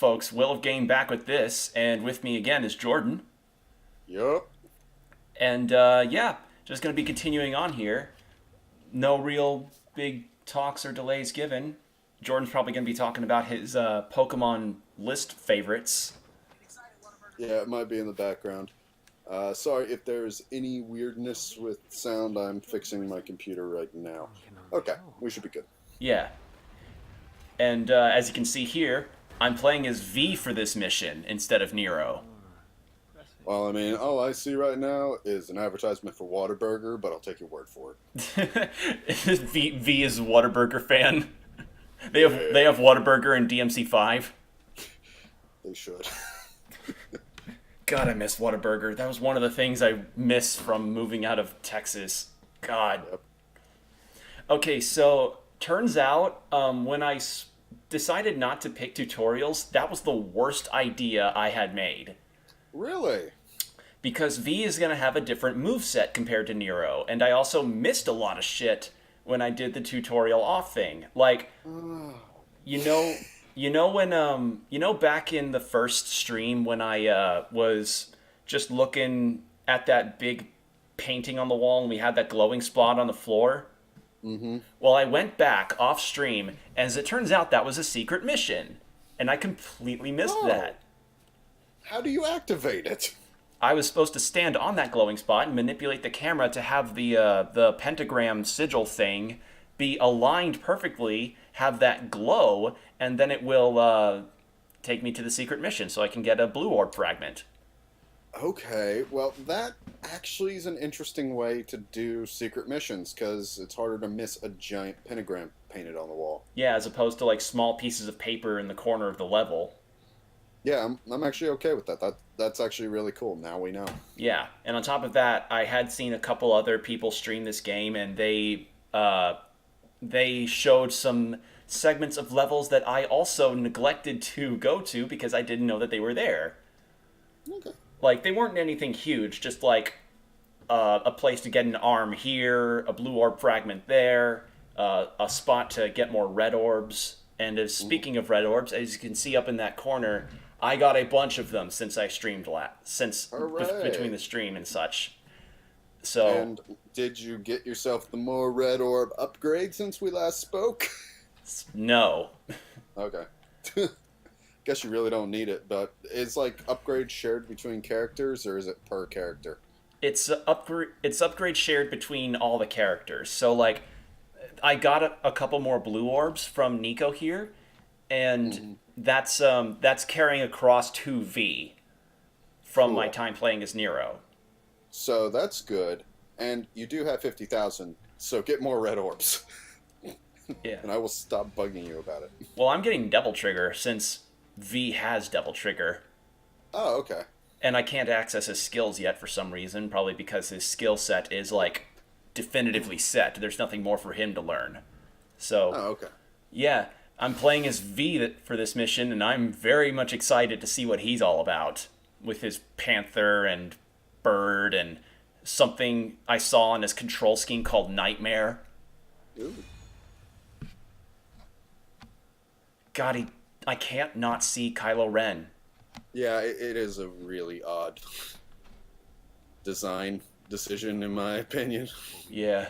folks, Will of Game back with this, and with me again is Jordan. Yup. And yeah, just going to be continuing on here. No real big talks or delays given. Jordan's probably going to be talking about his Pokemon list favorites. Yeah, it might be in the background. Sorry if there's any weirdness with sound. I'm fixing my computer right now. Okay, we should be good. Yeah. And as you can see here, I'm playing as V for this mission instead of Nero. Well, I mean, all I see right now is an advertisement for Whataburger, but I'll take your word for it. V is a Whataburger fan. They have Yeah. they have Whataburger in DMC5. They should. God, I miss Whataburger. That was one of the things I miss from moving out of Texas. God. Yep. Okay, so turns out when decided not to pick tutorials, that was the worst idea I had made. Really? Because V is going to have a different move set compared to Nero, and I also missed a lot of shit when I did the tutorial off thing. Like, you know, back in the first stream when I was just looking at that big painting on the wall and we had that glowing spot on the floor. Mm-hmm. Well, I went back off stream, and as it turns out, that was a secret mission, and I completely missed Oh. that. How do you activate it? I was supposed to stand on that glowing spot and manipulate the camera to have the pentagram sigil thing be aligned perfectly, have that glow, and then it will take me to the secret mission so I can get a blue orb fragment. Okay, well, that actually is an interesting way to do secret missions, because it's harder to miss a giant pentagram painted on the wall. Yeah, as opposed to like small pieces of paper in the corner of the level. Yeah, I'm actually okay with that. That's actually really cool. Now we know. Yeah, and on top of that, I had seen a couple other people stream this game, and they showed some segments of levels that I also neglected to go to because I didn't know that they were there. Okay. Like, they weren't anything huge, just like a place to get an arm here, a blue orb fragment there, a spot to get more red orbs. And as speaking of red orbs, as you can see up in that corner, I got a bunch of them since I streamed Hooray. between the stream and such. So And did you get yourself the more red orb upgrade since we last spoke? no, Okay. Guess you really don't need it, but is like upgrade shared between characters or is it per character? it's upgrade shared between all the characters. So like, I got a couple more blue orbs from Nico here, and that's carrying across to V from my Cool. time playing as Nero. So that's good. And you do have 50,000, so get more red orbs. Yeah. And I will stop bugging you about it. Well, I'm getting Devil Trigger since V has Devil Trigger, Oh, okay. and I can't access his skills yet for some reason. Probably because his skill set is like definitively set. There's nothing more for him to learn. So Oh, okay. yeah, I'm playing as for this mission, and I'm very much excited to see what he's all about with his panther and bird and something I saw on his control scheme called Nightmare. Ooh. God, I can't not see Kylo Ren. Yeah, it is a really odd design decision, in my opinion. Yeah.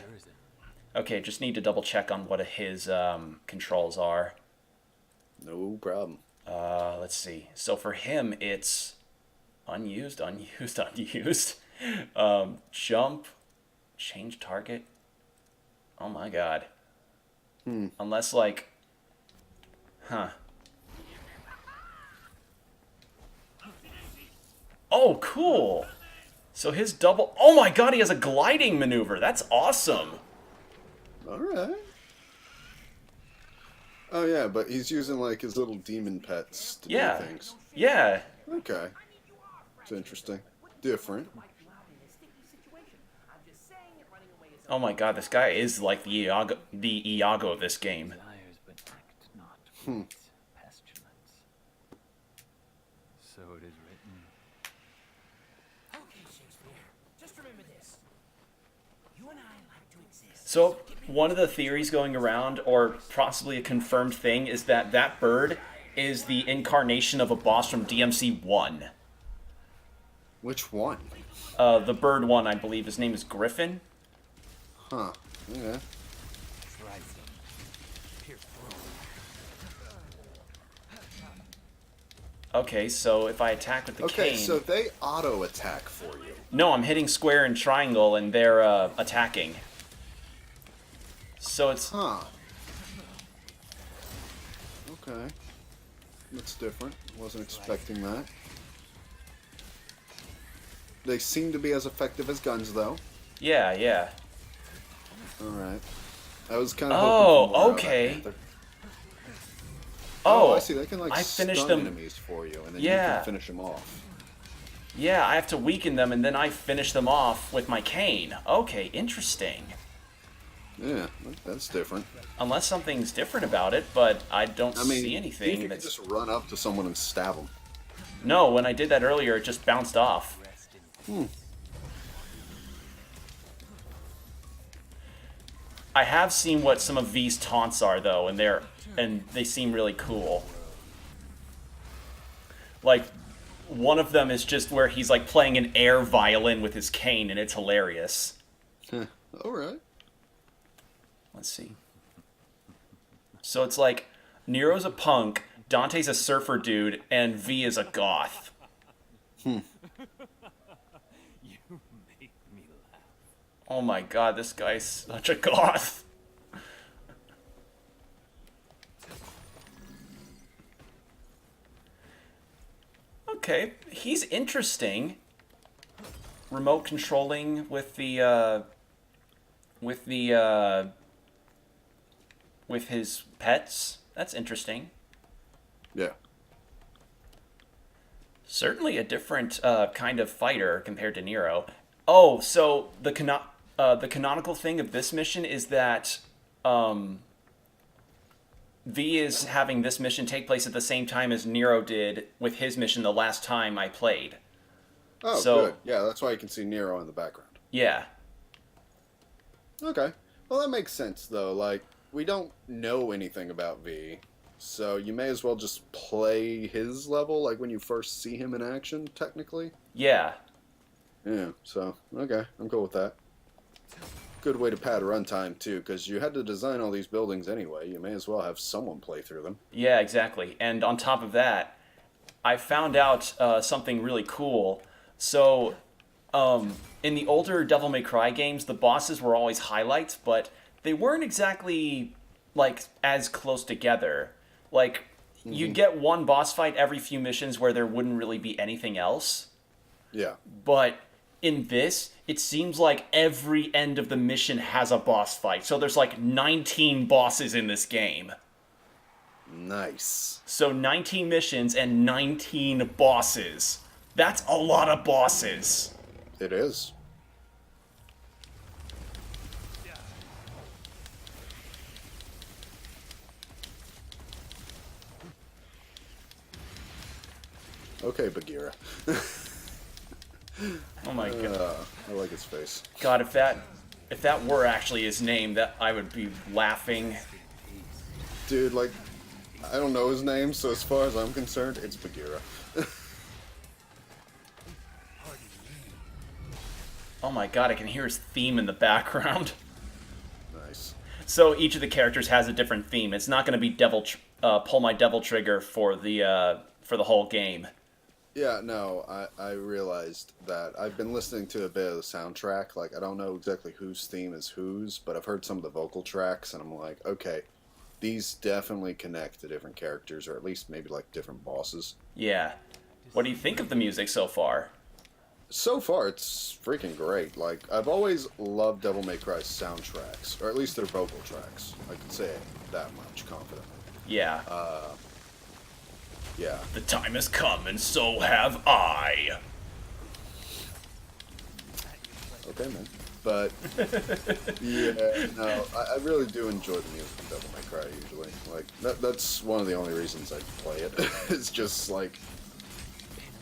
Okay, just need to double check on what his controls are. No problem. Let's see. So for him, it's unused, unused, unused. Jump, change target. Oh my god. Unless like, huh. Oh, cool. So his double. Oh my god, he has a gliding maneuver. That's awesome. All right. Oh yeah, but he's using like his little demon pets to Yeah. do things. Yeah. Okay. It's interesting. Different. Oh my god, this guy is like the Iago of this game. Desires but act not Hmm. with pestilence. So it is written. Okay, Shakespeare, just remember this. You and I like to exist. So one of the theories going around, or possibly a confirmed thing, is that that bird is the incarnation of a boss from DMC 1. Which one? The bird one, I believe. His name is Griffin. Huh. Yeah. Try some. Pierce through. Okay, so if I attack with the Okay, cane... so they auto-attack for you. No, I'm hitting square and triangle, and they're attacking. So it's... Huh. Okay. That's different. Wasn't expecting that. They seem to be as effective as guns, though. Yeah, yeah. Alright. I was kind of Oh, hoping for more out of that okay. Panther. Oh, I see. They can, like, I finished stun them. enemies for you, and then Yeah. you can finish them off. Yeah, I have to weaken them, and then I finish them off with my cane. Okay, interesting. Yeah, that's different. Unless something's different about it, but I don't I mean, see you anything can that's... just run up to someone and stab them. No, when I did that earlier, it just bounced off. I have seen what some of V's taunts are, though, and they seem really cool. Like, one of them is just where he's like playing an air violin with his cane, and it's hilarious. Alright. Let's see. So it's like Nero's a punk, Dante's a surfer dude, and V is a goth. You make me laugh. Oh my god, this guy's such a goth. Okay, he's interesting. Remote controlling with with his pets. That's interesting. Yeah. Certainly a different kind of fighter compared to Nero. Oh, so the canonical thing of this mission is that V is having this mission take place at the same time as Nero did with his mission the last time I played. Oh, So- good. Yeah, that's why you can see Nero in the background. Yeah. Okay. Well, that makes sense, though. Like, we don't know anything about V, so you may as well just play his level, like when you first see him in action, technically. Yeah. Yeah, so, okay, I'm cool with that. Good way to pad runtime, too, because you had to design all these buildings anyway. You may as well have someone play through them. Yeah, exactly. And on top of that, I found out something really cool. So, in the older Devil May Cry games, the bosses were always highlights, but they weren't exactly, like, as close together. Like, you'd get one boss fight every few missions where there wouldn't really be anything else. Yeah. But in this, it seems like every end of the mission has a boss fight. So there's like 19 bosses in this game. Nice. So 19 missions and 19 bosses. That's a lot of bosses. It is. Okay, Bagheera. Oh my god. I like his face. God, if that were actually his name, that I would be laughing. Dude, like, I don't know his name, so as far as I'm concerned, it's Bagheera. Oh my god, I can hear his theme in the background. Nice. So each of the characters has a different theme. It's not going to be pull my devil trigger for the whole game. Yeah, no, I realized that I've been listening to a bit of the soundtrack. Like, I don't know exactly whose theme is whose, but I've heard some of the vocal tracks, and I'm like, okay, these definitely connect to different characters, or at least maybe, like, different bosses. Yeah. What do you think of the music so far? So far, it's freaking great. Like, I've always loved Devil May Cry's soundtracks, or at least their vocal tracks. I can say that much confidently. Yeah. Yeah. The time has come, and so have I. Okay, man. But, yeah, no, I really do enjoy the music of Devil May Cry, usually. Like, that's one of the only reasons I play it. It's just, like,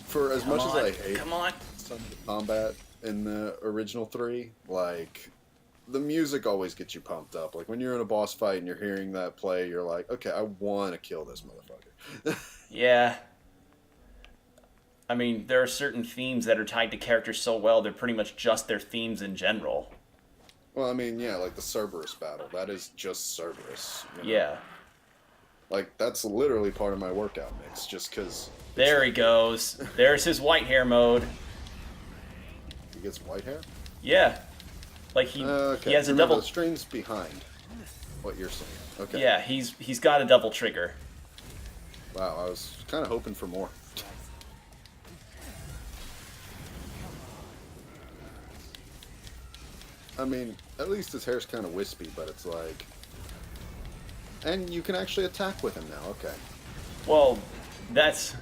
for as much as I hate Come on. some of the combat in the original 3, like, the music always gets you pumped up. Like, when you're in a boss fight and you're hearing that play, you're like, okay, I want to kill this motherfucker. Yeah. I mean, there are certain themes that are tied to characters so well, they're pretty much just their themes in general. Well, I mean, yeah, like the Cerberus battle. That is just Cerberus. Yeah. Like, that's literally part of my workout mix, just because There he goes. There's his white hair mode. he gets white hair. Yeah. Like Okay. he has a Remember, double. the string's behind what you're saying. Okay. Yeah, he's got a double trigger. Wow, I was kind of hoping for more. I mean, at least his hair's kind of wispy, but it's like... And you can actually attack with him now, okay. Well, that's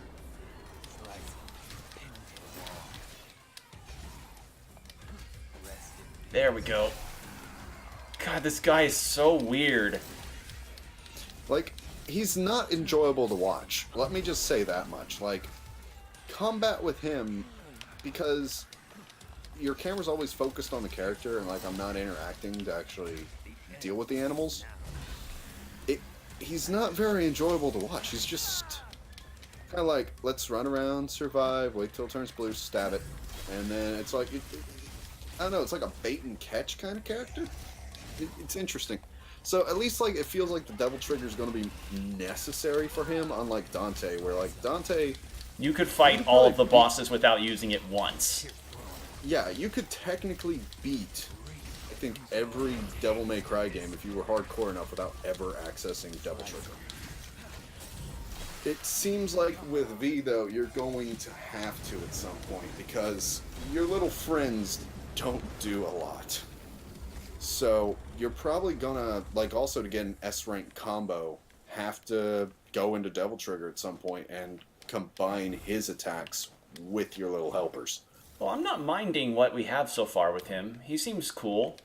there we go. God, this guy is so weird. Like, he's not enjoyable to watch. Let me just say that much. Like, combat with him, because your camera's always focused on the character, and like, I'm not interacting to actually deal with the animals. He's not very enjoyable to watch. He's just kind of like, let's run around, survive, wait till it turns blue, stab it, and then it's like, I don't know, it's like a bait and catch kind of character. It's interesting. So at least like it feels like the devil trigger is going to be necessary for him, unlike Dante, where like Dante, You could fight all of the bosses without using it once. yeah, you could technically beat, I think, every Devil May Cry game if you were hardcore enough without ever accessing Devil Trigger. It seems like with V, though, you're going to have to at some point, because your little friends don't do a lot. So you're probably gonna, like, also to get an S-rank combo, have to go into Devil Trigger at some point and combine his attacks with your little helpers. Well, I'm not minding what we have so far with him. He seems cool.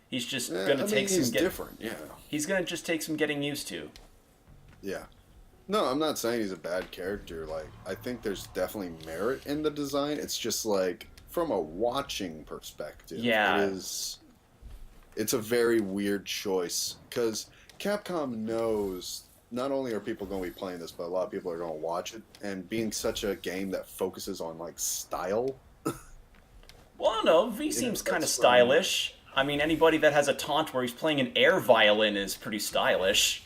He's just gonna take some he's different, yeah. He's gonna just take some getting used to. Yeah. No, I'm not saying he's a bad character. Like, I think there's definitely merit in the design. It's just like, from a watching perspective, Yeah. it's a very weird choice. Because Capcom knows not only are people going to be playing this, but a lot of people are going to watch it. And being such a game that focuses on, like, style. Well, I don't know. V seems kind of that's stylish. I mean, anybody that has a taunt where he's playing an air violin is pretty stylish.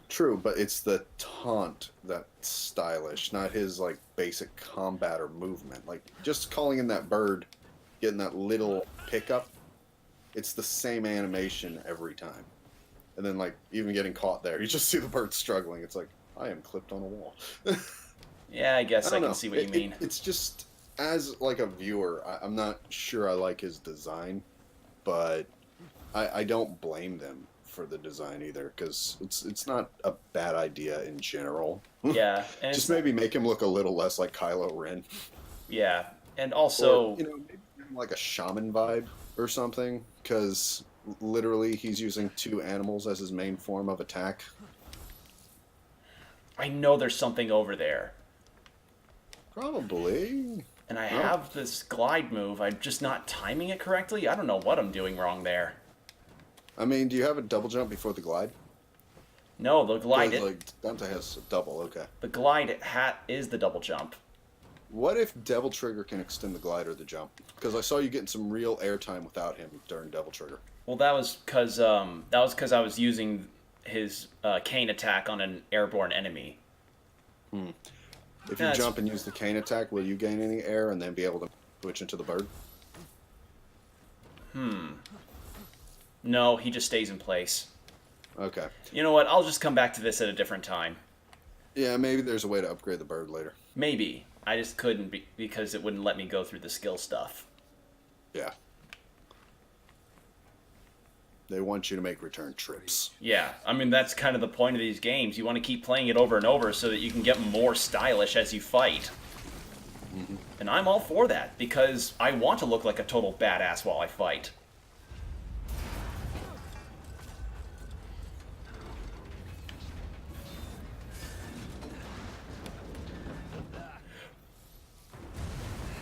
True, but it's the taunt that's stylish, not his, like, basic combat or movement. Like, just calling in that bird, getting that little pickup, it's the same animation every time. And then, like, even getting caught there, you just see the bird struggling. It's like, I am clipped on a wall. Yeah, I guess I don't can know. see what you mean. It's just, as, like, a viewer, I'm not sure I like his design, but I don't blame them for the design either, because it's not a bad idea in general. Yeah, and Just it's, maybe make him look a little less like Kylo Ren. yeah, and also, Or, maybe give him like a shaman vibe or something, because literally he's using two animals as his main form of attack. I know there's something over there, Probably. and I Oh. have this glide move. I'm just not timing it correctly. I don't know what I'm doing wrong there. I mean, do you have a double jump before the glide? No, the glide, Like, Dante has a double, okay. the glide hat is the double jump. What if Devil Trigger can extend the glide or the jump? Because I saw you getting some real airtime without him during Devil Trigger. Well, that was because I was using his cane attack on an airborne enemy. If you That's- jump and use the cane attack, will you gain any air and then be able to switch into the bird? No, he just stays in place. Okay. You know what? I'll just come back to this at a different time. Yeah, maybe there's a way to upgrade the bird later. Maybe. I just couldn't because it wouldn't let me go through the skill stuff. Yeah. They want you to make return trips. Yeah, I mean, that's kind of the point of these games. You want to keep playing it over and over so that you can get more stylish as you fight. And I'm all for that, because I want to look like a total badass while I fight.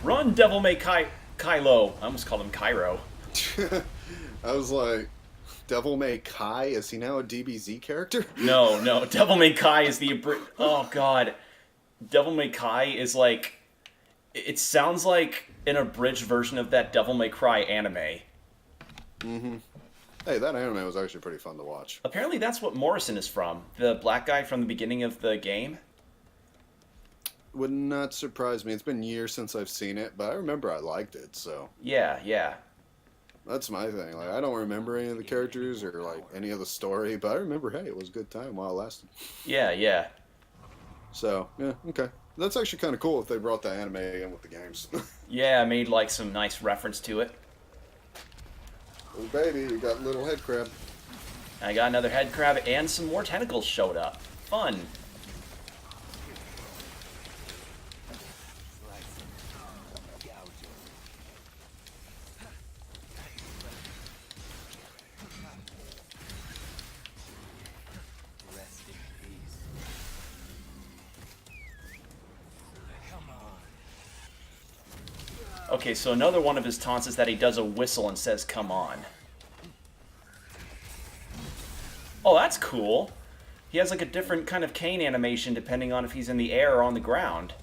Run, Devil May Kylo! I almost called him Cairo. I was like, Devil May Kai, is he now a DBZ character? No, no. Devil May Kai is the oh god. Devil May Kai is like it sounds like an abridged version of that Devil May Cry anime. Mm-hmm. Hey, that anime was actually pretty fun to watch. Apparently that's what Morrison is from. The black guy from the beginning of the game. Would not surprise me. It's been years since I've seen it, but I remember I liked it, so Yeah, yeah. that's my thing. Like, I don't remember any of the characters or like any of the story, but I remember, hey, it was a good time while it lasted. Yeah, yeah. So, yeah, okay. That's actually kind of cool if they brought the anime in with the games. Yeah, I made like some nice reference to it. Oh, baby, you got little head crab. I got another head crab and some more tentacles showed up. Fun. Rest in peace. Come on. Okay, so another one of his taunts is that he does a whistle and says, "Come on." Oh, that's cool. He has like a different kind of cane animation depending on if he's in the air or on the ground.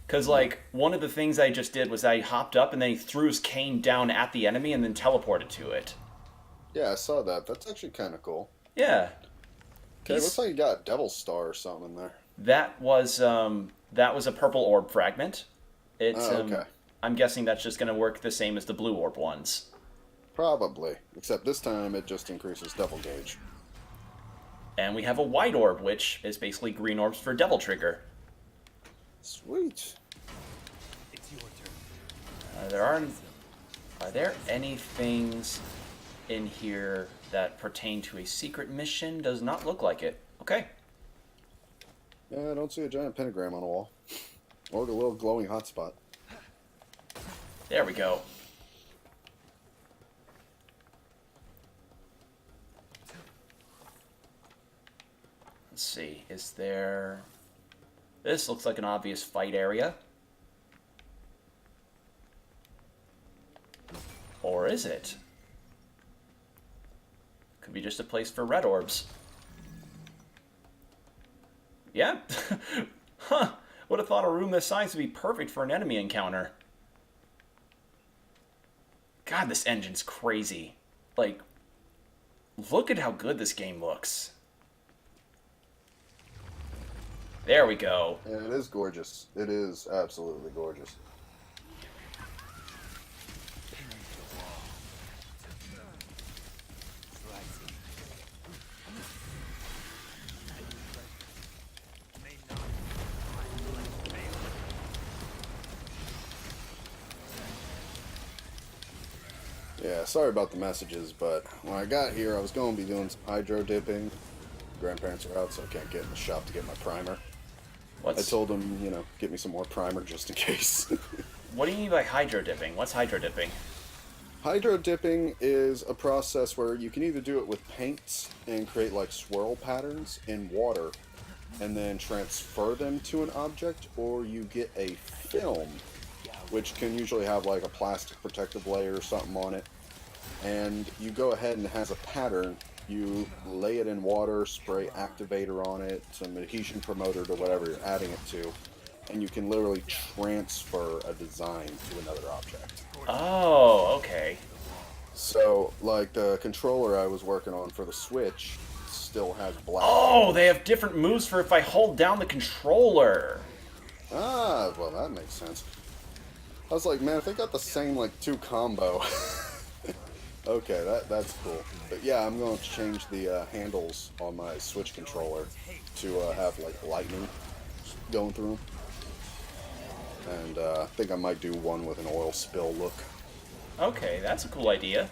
Because, like, one of the things I just did was I hopped up and then he threw his cane down at the enemy and then teleported to it. Yeah, I saw that. That's actually kind of cool. Yeah. Okay, looks like you got a Devil Star or something in there. That was a purple orb fragment. It's Oh, okay. I'm guessing that's just going to work the same as the blue orb ones. Probably. Except this time it just increases Devil Gauge. And we have a white orb, which is basically green orbs for Devil Trigger. Sweet. It's your turn. Are there any things in here that pertain to a secret mission? Does not look like it. Okay. Yeah, I don't see a giant pentagram on the wall. Or a little glowing hotspot. There we go. Let's see. Is there... This looks like an obvious fight area. Or is it? Could be just a place for red orbs. Yeah? Huh. Would have thought a room this size would be perfect for an enemy encounter. God, this engine's crazy. Like, look at how good this game looks. There we go. Yeah, it is gorgeous. It is absolutely gorgeous. Yeah, sorry about the messages, but when I got here, I was going to be doing some hydro dipping. Grandparents are out, so I can't get in the shop to get my primer. I told them, you know, get me some more primer just in case. What do you mean by hydro dipping? What's hydro dipping? Hydro dipping is a process where you can either do it with paints and create like swirl patterns in water and then transfer them to an object, or you get a film which can usually have like a plastic protective layer or something on it, and you go ahead and it has a pattern. You lay it in water, spray activator on it, some adhesion promoter to whatever you're adding it to, and you can literally transfer a design to another object. Oh, okay. So, like the controller I was working on for the Switch still has black. Oh, they have different moves for if I hold down the controller. Ah, well that makes sense. I was like, man, if they got the same like 2 combo. Okay, that's cool. But yeah, I'm going to change the handles on my Switch controller to have like lightning going through them. And I think I might do one with an oil spill look. Okay, that's a cool idea.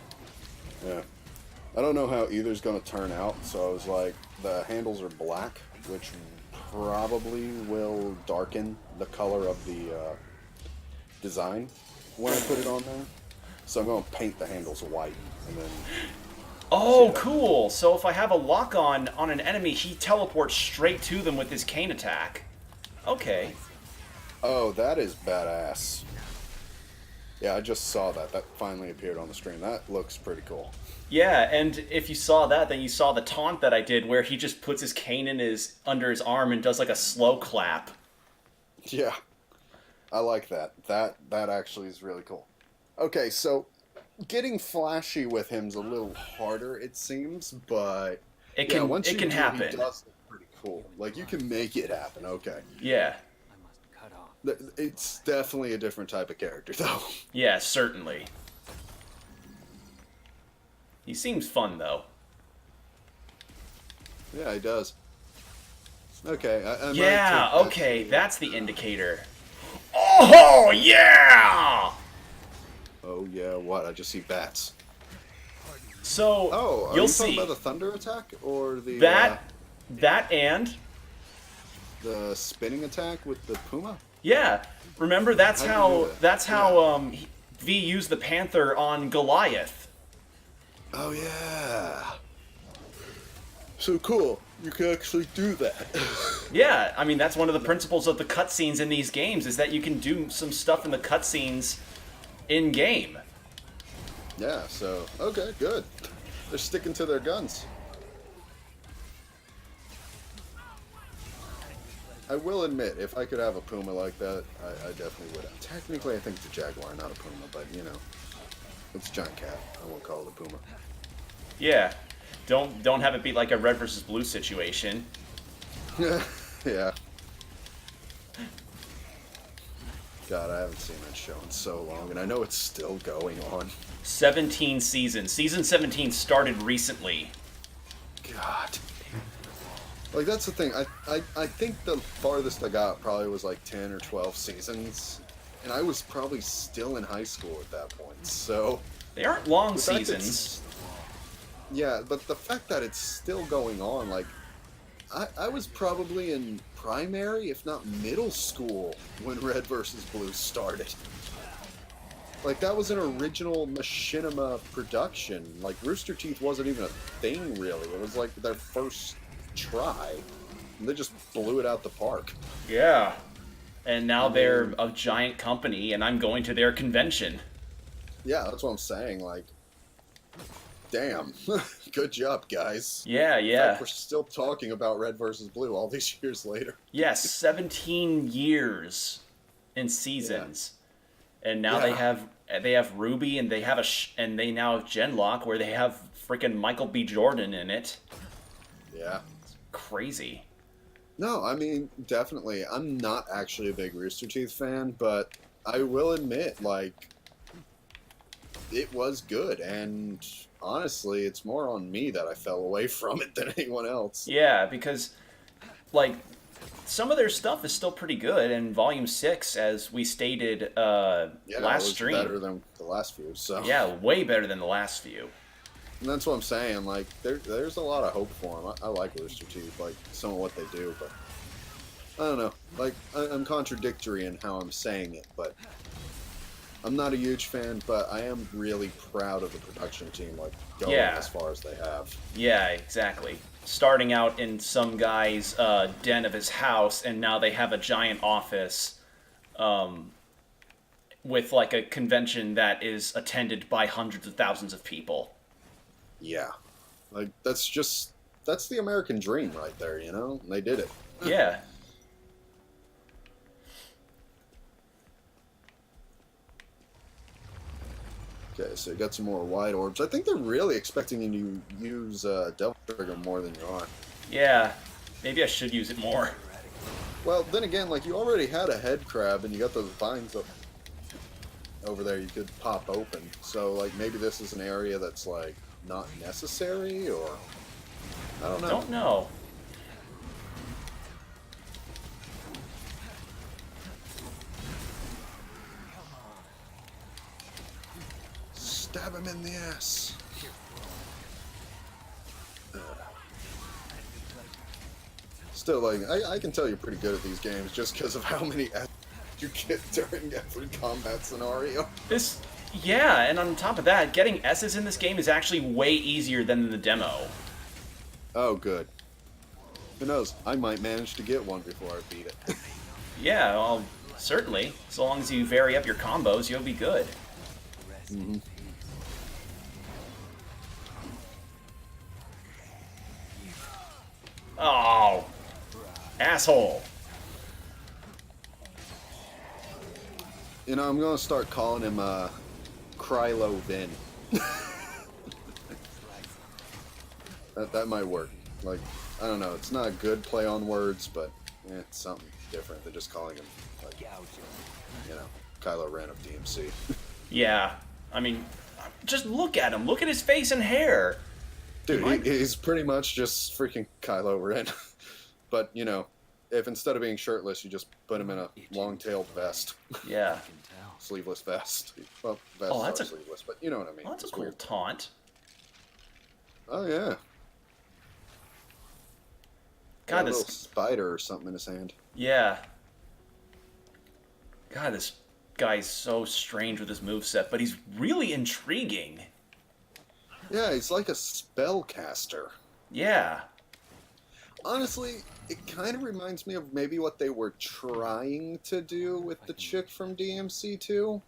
Yeah. I don't know how either's going to turn out, so I was like, the handles are black, which probably will darken the color of the design when I put it on there. So I'm going to paint the handles white, and then... Oh, cool! So if I have a lock-on on an enemy, he teleports straight to them with his cane attack. Okay. Oh, that is badass. Yeah, I just saw that. That finally appeared on the stream. That looks pretty cool. Yeah, and if you saw that, then you saw the taunt that I did where he just puts his cane in his under his arm and does like a slow clap. Yeah, I like that. That actually is really cool. Okay, so getting flashy with him's a little harder, it seems, but It yeah, can once it you can do, happen. he does look pretty cool. Like you can make it happen. Okay, Yeah. I must cut off. It's definitely a different type of character, though. Yeah, certainly. He seems fun though. Yeah, he does. Okay, I might Yeah, take that okay, to- that's the indicator. Oh yeah! Oh yeah, what? I just see bats. So Oh, are you'll you see talking about the thunder attack or the that and the spinning attack with the puma? yeah. Remember that's How'd you how do that? that's how V used the panther on Goliath. Oh yeah. So cool. You can actually do that. Yeah, I mean that's one of the principles of the cutscenes in these games is that you can do some stuff in the cutscenes in game. Yeah, so okay, good. They're sticking to their guns. I will admit, if I could have a puma like that, I definitely would. Technically, I think it's a jaguar, not a puma, but you know, it's a giant cat. I won't call it a puma. Yeah. Don't have it be like a red versus blue situation. Yeah. God, I haven't seen that show in so long, and I know it's still going on. 17 seasons. Season 17 started recently. God. Like, that's the thing. I think the farthest I got probably was like 10 or 12 seasons, and I was probably still in high school at that point, so... They aren't long the fact seasons. Yeah, but the fact that it's still going on, like, I was probably in primary, if not middle school, when Red vs. Blue started. Like, that was an original machinima production. Like, Rooster Teeth wasn't even a thing, really. It was, like, their first try. And they just blew it out the park. Yeah. And now they're a giant company, and I'm going to their convention. Yeah, that's what I'm saying. Like, damn. Good job, guys. Yeah, In yeah. fact, we're still talking about Red vs. Blue all these years later. Yes, 17 years in seasons. And now they have Ruby, and they have and they now have Genlock, where they have freaking Michael B. Jordan in it. Yeah. Crazy. No, I mean, definitely. I'm not actually a big Rooster Teeth fan, but I will admit, like, it was good, and honestly, it's more on me that I fell away from it than anyone else. Yeah, because, like, some of their stuff is still pretty good, and Volume 6, as we stated Yeah, it last was stream. better than the last few, so... Yeah, way better than the last few. And that's what I'm saying, like, there's a lot of hope for them. I like Rooster Teeth, like, some of what they do, but... I don't know. Like, I'm contradictory in how I'm saying it, but... I'm not a huge fan, but I am really proud of the production team, like, going Yeah. as far as they have. Yeah, exactly. Starting out in some guy's den of his house, and now they have a giant office with, like, a convention that is attended by hundreds of thousands of people. Yeah. Like, that's the American dream right there, you know? And they did it. Yeah. Okay, so you got some more white orbs. I think they're really expecting you to use Devil Trigger more than you are. Yeah. Maybe I should use it more. Well, then again, like, you already had a head crab, and you got those vines up over there you could pop open. So, like, maybe this is an area that's, like, not necessary, or... I don't know. Don't know. Stab him in the ass. Still, like, I can tell you're pretty good at these games just because of how many S you get during every combat scenario. Yeah, and on top of that, getting S's in this game is actually way easier than in the demo. Oh, good. Who knows? I might manage to get one before I beat it. Yeah, well, certainly. So long as you vary up your combos, you'll be good. Mm-hmm. Oh, asshole. You know, I'm gonna start calling him Krylo Vin. That might work. Like, I don't know. It's not a good play on words, but it's something different than just calling him, like, you know, Kylo Ren of DMC. Yeah, I mean, just look at him. Look at his face and hair. Dude, he's pretty much just freaking Kylo Ren. But, you know, if instead of being shirtless, you just put him in a long-tailed vest. Yeah. Sleeveless vest. Well, vests Oh, that's are a- sleeveless, but you know what I mean. Well, that's a It's cool weird. taunt. Oh, yeah. God, Got a this. little spider or something in his hand. Yeah. God, this guy's so strange with his moveset, but he's really intriguing. Yeah, he's like a spellcaster. Yeah. Honestly, it kind of reminds me of maybe what they were trying to do with the chick from DMC2.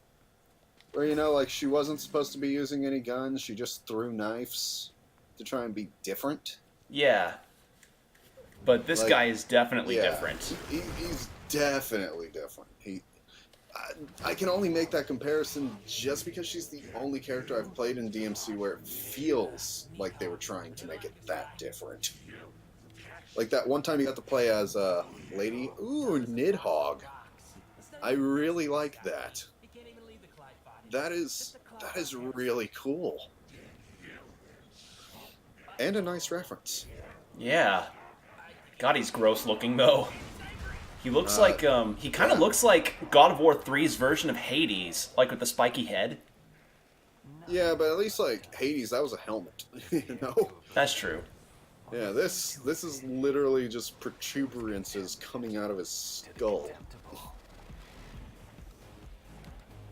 Where, you know, like, she wasn't supposed to be using any guns, she just threw knives to try and be different. Yeah. But this Like, guy is definitely Yeah, different. He's definitely different. I can only make that comparison just because she's the only character I've played in DMC where it feels like they were trying to make it that different. Like that one time you got to play as a lady. Ooh, Nidhogg. I really like that. That is really cool. And a nice reference. Yeah. God, he's gross looking though. He looks like he kind of yeah. looks like God of War 3's version of Hades, like with the spiky head. Yeah, but at least like Hades, that was a helmet, you know. That's true. Yeah, this is literally just protuberances coming out of his skull.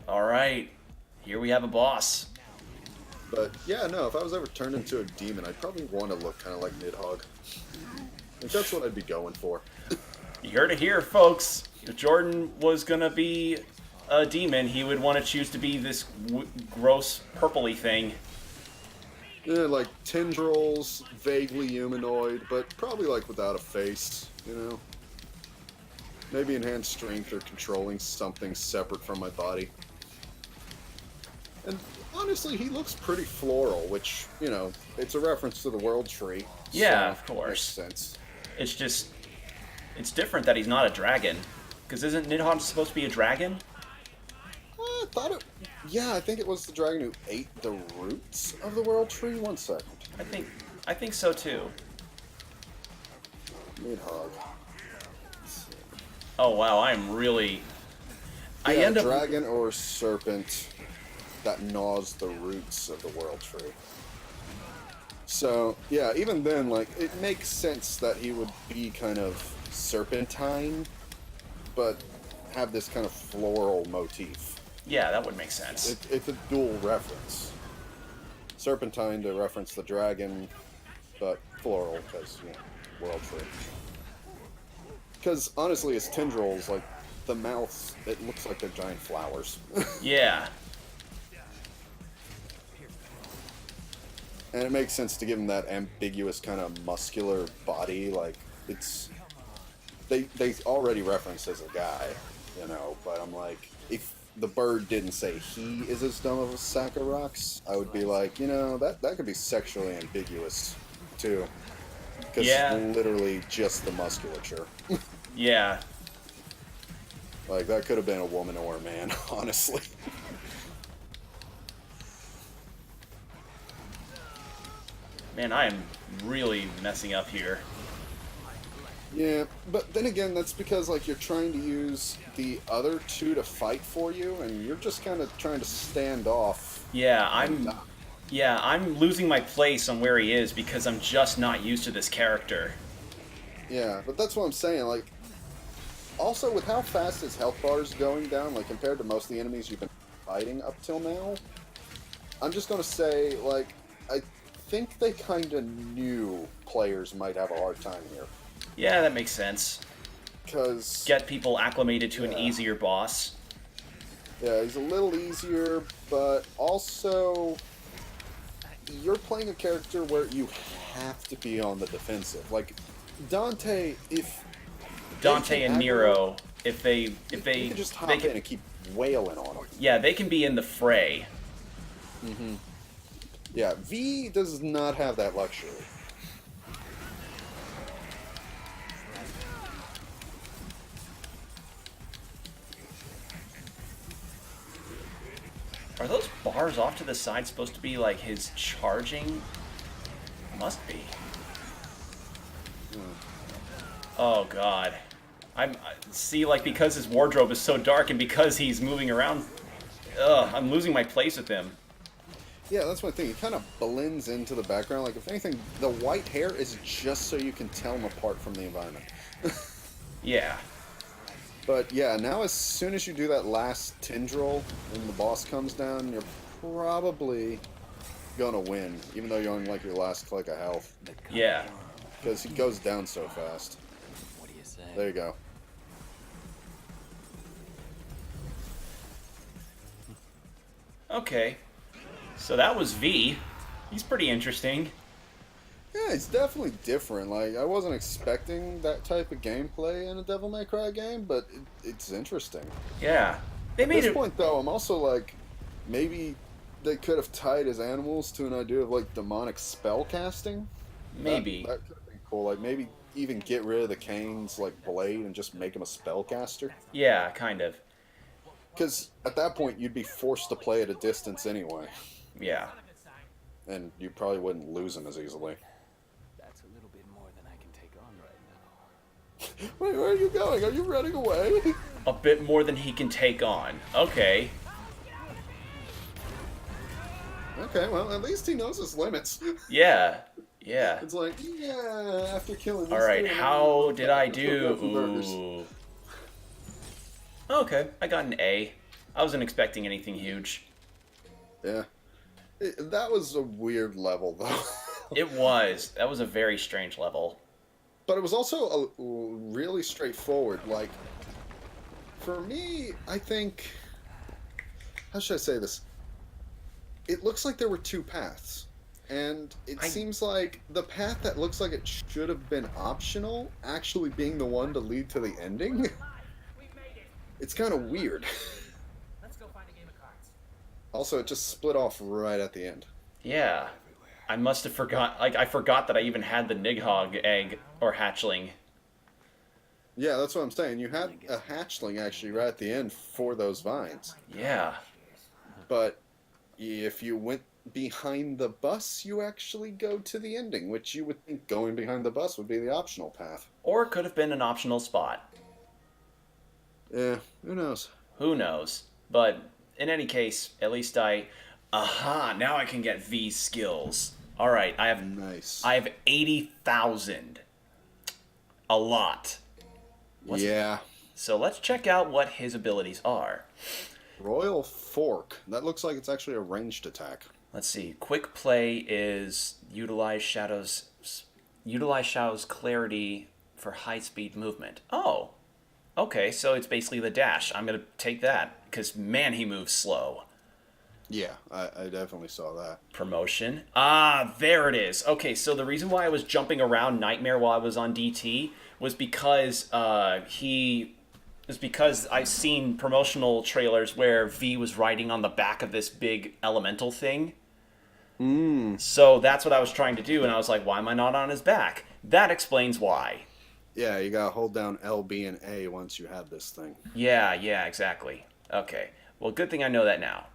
All right. Here we have a boss. But yeah, no, if I was ever turned into a demon, I'd probably want to look kind of like Nidhogg. Like, that's what I'd be going for. You heard it here, folks. If Jordan was gonna be a demon, he would want to choose to be this gross purpley thing. Yeah, like tendrils, vaguely humanoid, but probably like without a face, you know? Maybe enhanced strength or controlling something separate from my body. And honestly, he looks pretty floral, which, you know, it's a reference to the World Tree. Yeah, so of course. Makes sense. It's just, it's different that he's not a dragon. Because isn't Nidhogg supposed to be a dragon? I thought it... Yeah, I think it was the dragon who ate the roots of the World Tree. 1 second. I think so too. Nidhogg. Oh wow, I am really. I Yeah, end up. dragon or serpent that gnaws the roots of the World Tree. So, yeah, even then, like, it makes sense that he would be kind of serpentine, but have this kind of floral motif. Yeah, that would make sense. It's a dual reference. Serpentine to reference the dragon, but floral because, you know, World Tree. Because, honestly, his tendrils, like, the mouths, it looks like they're giant flowers. Yeah. And it makes sense to give him that ambiguous kind of muscular body. Like, it's... They already reference as a guy, you know, but I'm like, if the bird didn't say he is as dumb of a sack of rocks, I would be like, you know, that could be sexually ambiguous, too. Because Yeah. literally just the musculature. Yeah. Like, that could have been a woman or a man, honestly. Man, I am really messing up here. Yeah, but then again, that's because, like, you're trying to use the other two to fight for you, and you're just kind of trying to stand off. Yeah, I'm losing my place on where he is because I'm just not used to this character. Yeah, but that's what I'm saying, like, also, with how fast his health bar is going down, like, compared to most of the enemies you've been fighting up till now, I'm just gonna say, like, I think they kind of knew players might have a hard time here. Yeah, that makes sense. Because... Get people acclimated to an Yeah. easier boss. Yeah, he's a little easier, but also you're playing a character where you have to be on the defensive. Like Dante, if they can Dante and aggro, Nero, if they you can just they hop in can, and keep wailing on them. yeah, they can be in the fray. Yeah, V does not have that luxury. Are those bars off to the side supposed to be like his charging? Must be. Oh god. See, like, because his wardrobe is so dark and because he's moving around, I'm losing my place with him. Yeah, that's my thing. He kind of blends into the background. Like, if anything, the white hair is just so you can tell him apart from the environment. Yeah. But yeah, now as soon as you do that last tendril and the boss comes down, you're probably gonna win, even though you're on like your last click of health. Yeah. Because he goes down so fast. What do you say? There you go. Okay. So that was V. He's pretty interesting. Yeah, it's definitely different. Like, I wasn't expecting that type of gameplay in a Devil May Cry game, but it's interesting. Yeah. They At made this it. point, though, I'm also like, maybe they could have tied his animals to an idea of like demonic spell casting. Maybe. That could have been cool. Like, maybe even get rid of the Kane's like blade and just make him a spellcaster. Yeah, kind of. Because at that point, you'd be forced to play at a distance anyway, Yeah. and you probably wouldn't lose him as easily. That's a little bit more than I can take on right now. Wait, where are you going? Are you running away? A bit more than he can take on. Okay. Okay, well, at least he knows his limits. Yeah. Yeah. It's like, yeah, after killing these Alright, three, how I'm did I let's go do? grab some burgers. Ooh. Okay, I got an A. I wasn't expecting anything huge. Yeah. That was a weird level, though. It was. That was a very strange level. But it was also really straightforward. Like, for me, I think... How should I say this? It looks like there were two paths. And it seems like the path that looks like it should have been optional actually being the one to lead to the ending. We made it. It's kind of weird. Let's go find a game of cards. Also, it just split off right at the end. Yeah. I must have forgot. Like, I forgot that I even had the Nighthog egg or hatchling. Yeah, that's what I'm saying. You had a hatchling actually right at the end for those vines. Yeah. But if you went behind the bus, you actually go to the ending, which you would think going behind the bus would be the optional path. Or it could have been an optional spot. Yeah, who knows? Who knows? But in any case, at least aha, now I can get V's skills. Alright, I have Nice. 80,000. A lot. Yeah. So let's check out what his abilities are. Royal Fork. That looks like it's actually a ranged attack. Let's see. Quick play is utilize Shadow's clarity for high speed movement. Oh. Okay, so it's basically the dash. I'm going to take that because man, he moves slow. Yeah, I definitely saw that. Promotion. Ah, there it is. Okay, so the reason why I was jumping around Nightmare while I was on DT was because I've seen promotional trailers where V was riding on the back of this big elemental thing. So that's what I was trying to do, and I was like, why am I not on his back? That explains why. Yeah, you gotta hold down L, B, and A once you have this thing. Yeah, exactly. Okay. Well, good thing I know that now.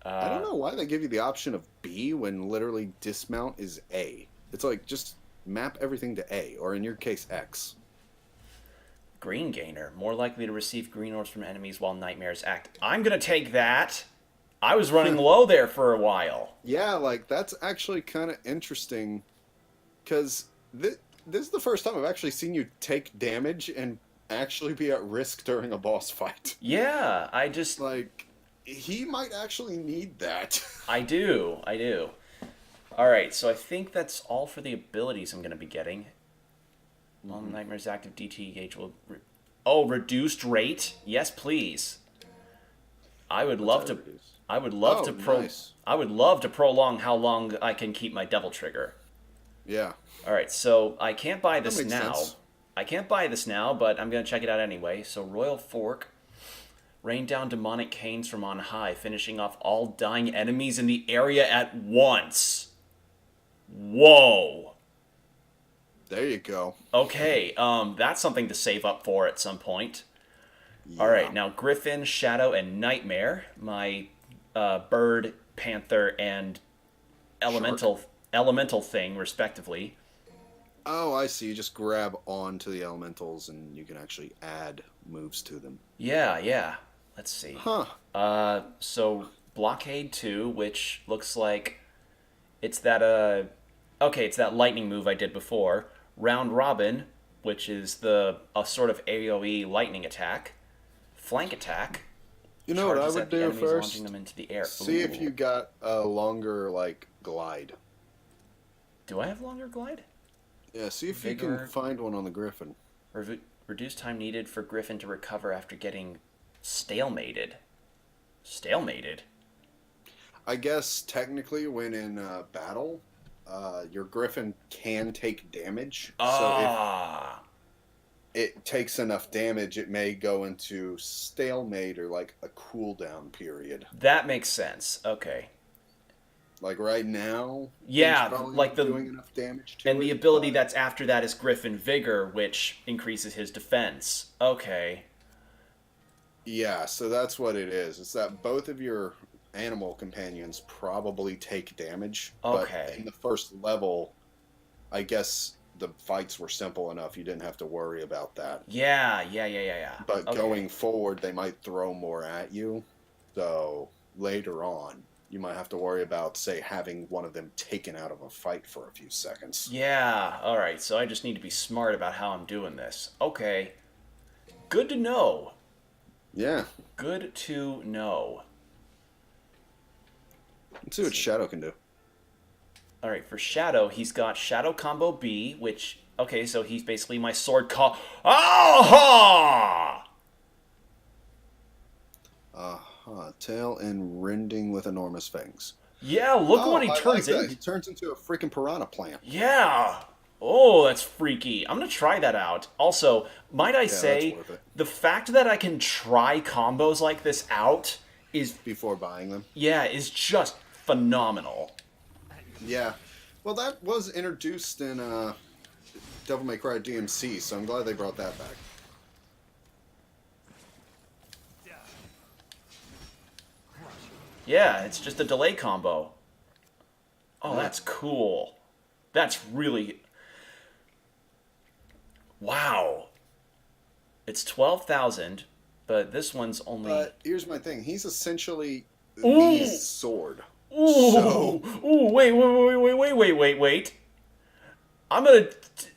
I don't know why they give you the option of B when literally dismount is A. It's like, just map everything to A, or in your case, X. Green Gainer. More likely to receive green orbs from enemies while nightmares act. I'm going to take that. I was running low there for a while. Yeah, like, that's actually kind of interesting, because this is the first time I've actually seen you take damage and actually be at risk during a boss fight. Yeah, I just... Like, he might actually need that. I do. Alright, so I think that's all for the abilities I'm going to be getting. While Nightmare's active DT gauge will... reduced rate? Yes, please. I would What's love that to. reduce? I would love Oh, to nice. I would love to prolong how long I can keep my devil trigger. Yeah, All right, so I can't buy that this makes now. sense. I can't buy this now, but I'm gonna check it out anyway. So Royal Fork, rain down demonic canes from on high, finishing off all dying enemies in the area at once. Whoa. There you go. Okay, that's something to save up for at some point. All Yeah. right, now Griffin, Shadow, and Nightmare, my bird, panther, and elemental thing, respectively. Oh, I see. You just grab onto the elementals and you can actually add moves to them. Yeah, yeah. Let's see. Huh. So Blockade 2, which looks like it's that okay, it's that lightning move I did before. Round Robin, which is the a sort of AoE lightning attack. Flank attack. You know what I Charges would at the do enemies, first? launching them into the air. See if Ooh. you got a longer, like, glide. Do I have longer glide? Yeah, see if you Vigor. can find one on the Griffin. Reduce time needed for Griffin to recover after getting stalemated. Stalemated? I guess technically when in battle, your Griffin can take damage. So Ah. if it takes enough damage, it may go into stalemate or like a cooldown period. That makes sense. Okay. Like right now, Yeah, it's probably like not the- doing enough damage to And the it, ability but- that's after that is Griffin Vigor, which increases his defense. Okay. Yeah, so that's what it is. It's that both of your animal companions probably take damage. Okay. But in the first level, I guess the fights were simple enough you didn't have to worry about that. Yeah. But Okay. going forward, they might throw more at you. So later on, you might have to worry about, say, having one of them taken out of a fight for a few seconds. Yeah, alright, so I just need to be smart about how I'm doing this. Okay. Good to know. Yeah. Good to know. Let's see what Shadow can do. Alright, for Shadow, he's got Shadow Combo B, which... Okay, so he's basically my sword call... Aha! Tail and rending with enormous fangs. Yeah, look Oh, what he I turns like that. into. He turns into a freaking piranha plant. Yeah. Oh, that's freaky. I'm gonna try that out. Also, might I say, that's worth it. the fact that I can try combos like this out is, Before buying them. yeah, is just phenomenal. Yeah. Well, that was introduced in Devil May Cry DMC, so I'm glad they brought that back. Yeah, it's just a delay combo. Oh, that's cool. That's really... Wow. It's 12,000, but this one's only... But here's my thing. He's essentially Ooh. the sword. Ooh, So- ooh, wait. I'm gonna...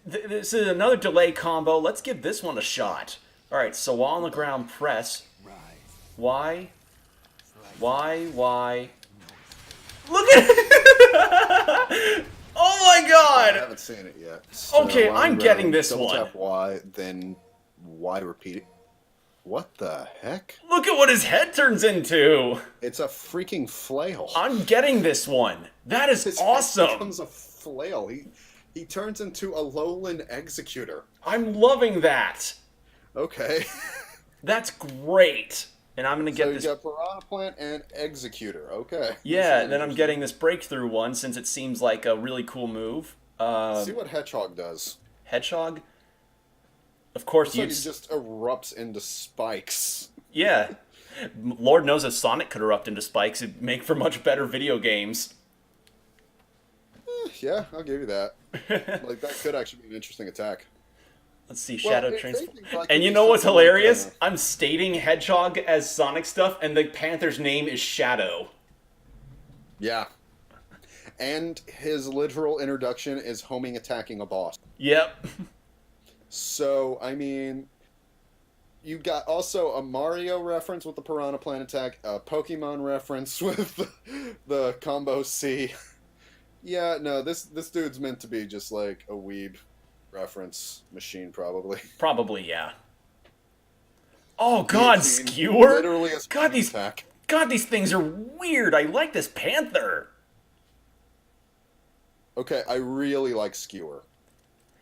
This is another delay combo. Let's give this one a shot. Alright, so while on the ground, press. Rise. Why? Look at it! Oh my I god! haven't seen it yet. So Okay, on I'm the getting ground, this double one. Tap Y, then Y repeat it. What the heck? Look at what his head turns into! It's a freaking flail. I'm getting this one. That is His head awesome. becomes a flail. He turns into a lowland executor. I'm loving that. Okay. That's great. And I'm gonna So get you this. got piranha plant and executor. Okay. Yeah, This then I'm is getting this breakthrough one since it seems like a really cool move. interesting. See what Hedgehog does. Hedgehog. Of course, It's like you'd. he just erupts into spikes. Yeah. Lord knows if Sonic could erupt into spikes, it'd make for much better video games. Yeah, I'll give you that. Like that could actually be an interesting attack. Let's see, Well, Shadow if Transform. anything, that could And you be know what's something like, hilarious? I'm stating Hedgehog as Sonic stuff, and the Panther's name is Shadow. Yeah. And his literal introduction is homing attacking a boss. Yep. So, I mean, you got also a Mario reference with the Piranha Plant attack, a Pokemon reference with the combo C. Yeah, no, this dude's meant to be just like a weeb reference machine, probably. Probably, yeah. Oh god, Guillotine, Skewer! Literally a God, speed these attack. God, these things are weird. I like this panther. Okay, I really like Skewer.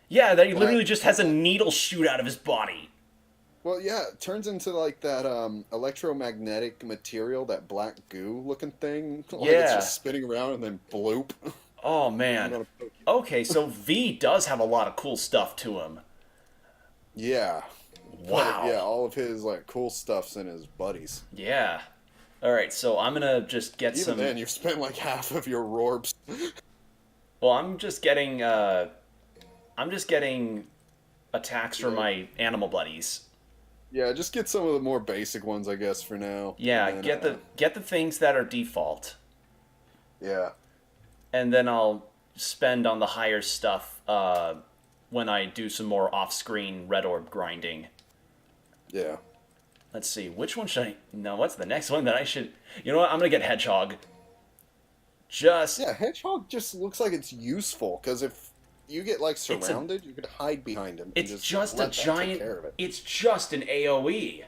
Yeah, that he And I, literally just has a needle shoot out of his body. well, yeah, it turns into like that electromagnetic material, that black goo looking thing. Like it's Yeah. just spinning around and then bloop. Oh, I'm man. gonna poke you. Okay, so V does have a lot of cool stuff to him. Yeah. But yeah, Wow. all of his like cool stuff's in his buddies. Yeah. Alright, so I'm gonna just get Even some... then, you've spent like half of your Rorbs. Well, I'm just getting attacks from Yeah. my animal buddies. Yeah, just get some of the more basic ones, I guess, for now. Yeah, And then, get the things that are default, yeah. and then I'll spend on the higher stuff when I do some more off-screen red orb grinding. Yeah. Let's see, which one should I... No, what's the next one that I should... You know what, I'm gonna get Hedgehog. Just... Yeah, Hedgehog just looks like it's useful, because if you get, like, a- surrounded, you could hide behind him. It's and just a let that take giant... care of it. It's just an AoE.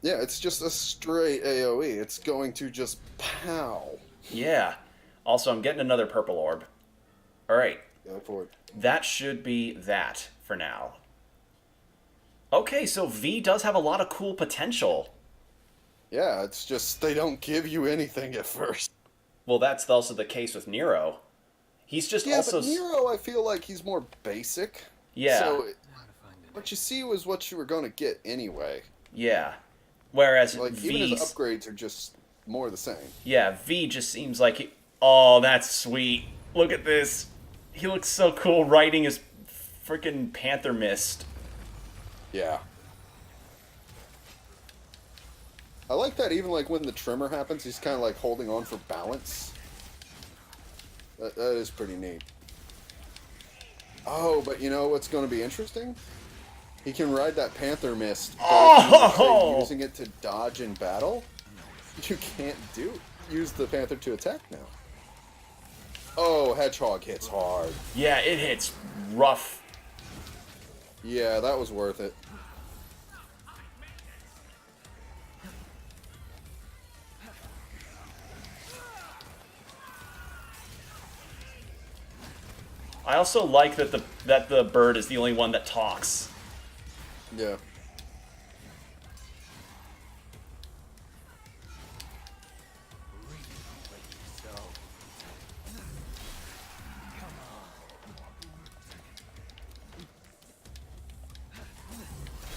Yeah, it's just a straight AoE. It's going to just pow. Yeah. Also, I'm getting another purple orb. Alright, Go forward. that should be that for now. Okay, so V does have a lot of cool potential. Yeah, it's just they don't give you anything at first. Well, that's also the case with Nero. He's just Yeah, also... but Nero, I feel like he's more basic. Yeah. So what you see was what you were going to get anyway. Yeah. Whereas Like, even his V's... upgrades are just more the same. Yeah, V just seems like... Oh, that's sweet. Look at this. He looks so cool riding his freaking Panther Mist. Yeah. I like that even like when the tremor happens, he's kind of like holding on for balance. That is pretty neat. Oh, but you know what's going to be interesting? He can ride that Panther Mist, but if you try using it to dodge in battle, you can't use the Panther to attack now. Oh, Hedgehog hits hard. Yeah, it hits rough. Yeah, that was worth it. I also like that the bird is the only one that talks. Yeah.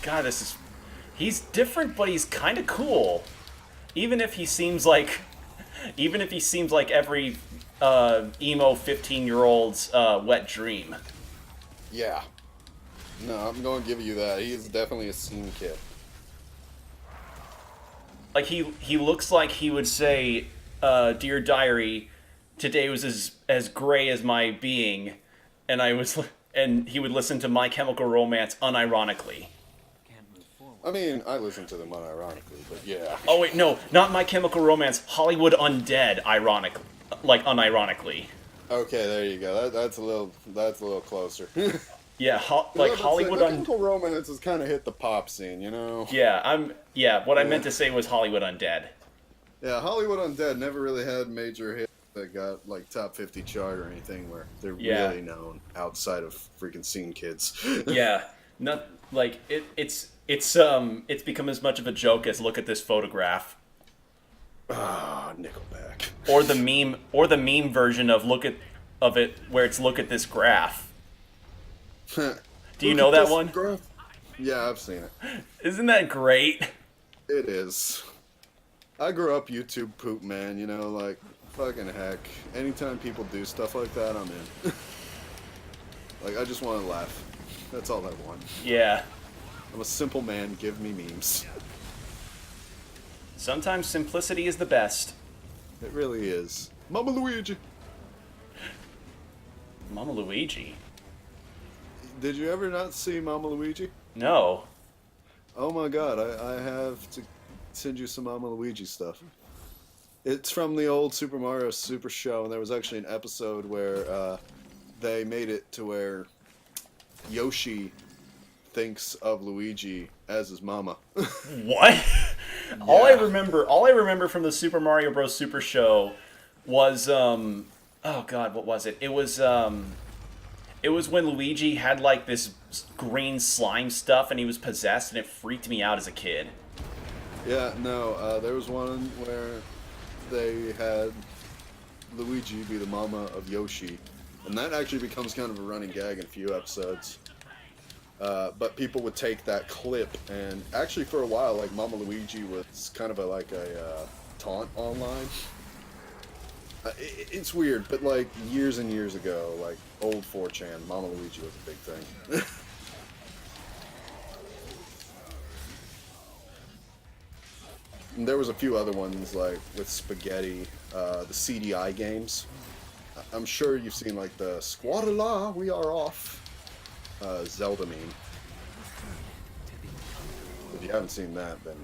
God, this is... He's different, but he's kind of cool. Even if he seems like... Even if he seems like every emo 15-year-old's wet dream. Yeah. No, I'm going to give you that. He is definitely a scene kid. Like, he looks like he would say, Dear Diary, today was as gray as my being, and and he would listen to My Chemical Romance unironically. I mean, I listen to them unironically, but yeah. Oh wait, no, not My Chemical Romance, Hollywood Undead, unironically. Okay, there you go. That's a little closer. Yeah, My Hollywood Chemical Romance has kind of hit the pop scene, you know. Yeah, what I meant to say was Hollywood Undead. Yeah, Hollywood Undead never really had major hits that got like top 50 chart or anything where they're Yeah. really known outside of freaking scene kids. Yeah, not like it's become as much of a joke as look at this photograph. Ah, Nickelback. Or the meme version of it where it's look at this graph. Do you know that one? Yeah, I've seen it. Isn't that great? It is. I grew up YouTube poop, man, you know, like, fucking heck. Anytime people do stuff like that, I'm in. Like, I just want to laugh. That's all I want. Yeah. I'm a simple man, give me memes. Sometimes simplicity is the best. It really is. Mama Luigi! Mama Luigi. Did you ever not see Mama Luigi? No. Oh my god, I have to send you some Mama Luigi stuff. It's from the old Super Mario Super Show, and there was actually an episode where they made it to where Yoshi thinks of Luigi as his mama. What? All I remember from the Super Mario Bros. Super Show was oh god, what was it? It was when Luigi had like this green slime stuff and he was possessed, and it freaked me out as a kid. Yeah, no, there was one where they had Luigi be the mama of Yoshi, and that actually becomes kind of a running gag in a few episodes. But people would take that clip, and actually for a while, like Mama Luigi was kind of a taunt online. It's weird, but like years and years ago, like old 4chan, Mama Luigi was a big thing. And there was a few other ones like with Spaghetti, the CDI games. I'm sure you've seen like the Squad-a-la, we are off. Zelda meme. If you haven't seen that, then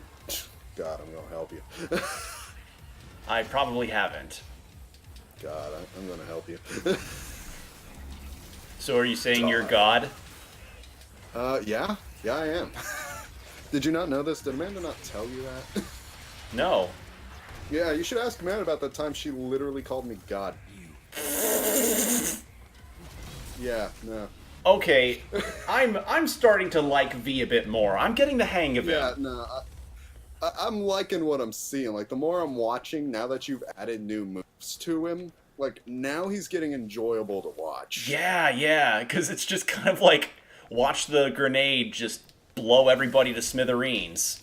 God, I'm gonna help you. I probably haven't. God, I'm gonna help you. So are you saying you're God? Yeah, I am. Did you not know this? Did Amanda not tell you that? No. Yeah, you should ask Amanda about that time she literally called me God. Yeah, no. Okay, I'm starting to like V a bit more. I'm getting the hang of it. Yeah, no. I'm liking what I'm seeing. Like, the more I'm watching, now that you've added new moves to him, like, now he's getting enjoyable to watch. Yeah, because it's just kind of like, watch the grenade just blow everybody to smithereens.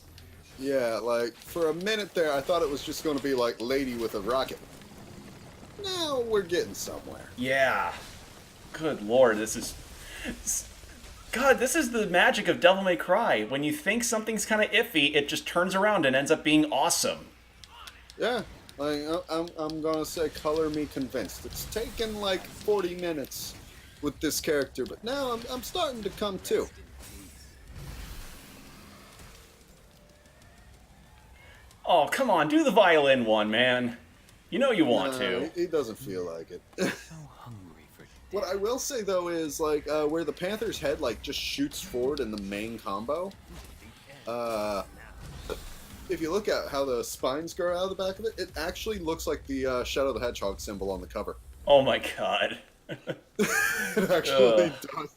Yeah, like, for a minute there, I thought it was just going to be like Lady with a rocket. Now we're getting somewhere. Yeah. Good lord, this is... God, this is the magic of Devil May Cry. When you think something's kind of iffy, it just turns around and ends up being awesome. Yeah, like, I'm gonna say color me convinced. It's taken like 40 minutes with this character, but now I'm starting to come to. Oh, come on, do the violin one, man. You know you want to. He doesn't feel like it. So hungry for What I will say though is like where the Panther's head like just shoots forward in the main combo. If you look at how the spines grow out of the back of it, it actually looks like the Shadow the Hedgehog symbol on the cover. Oh my god. It actually does.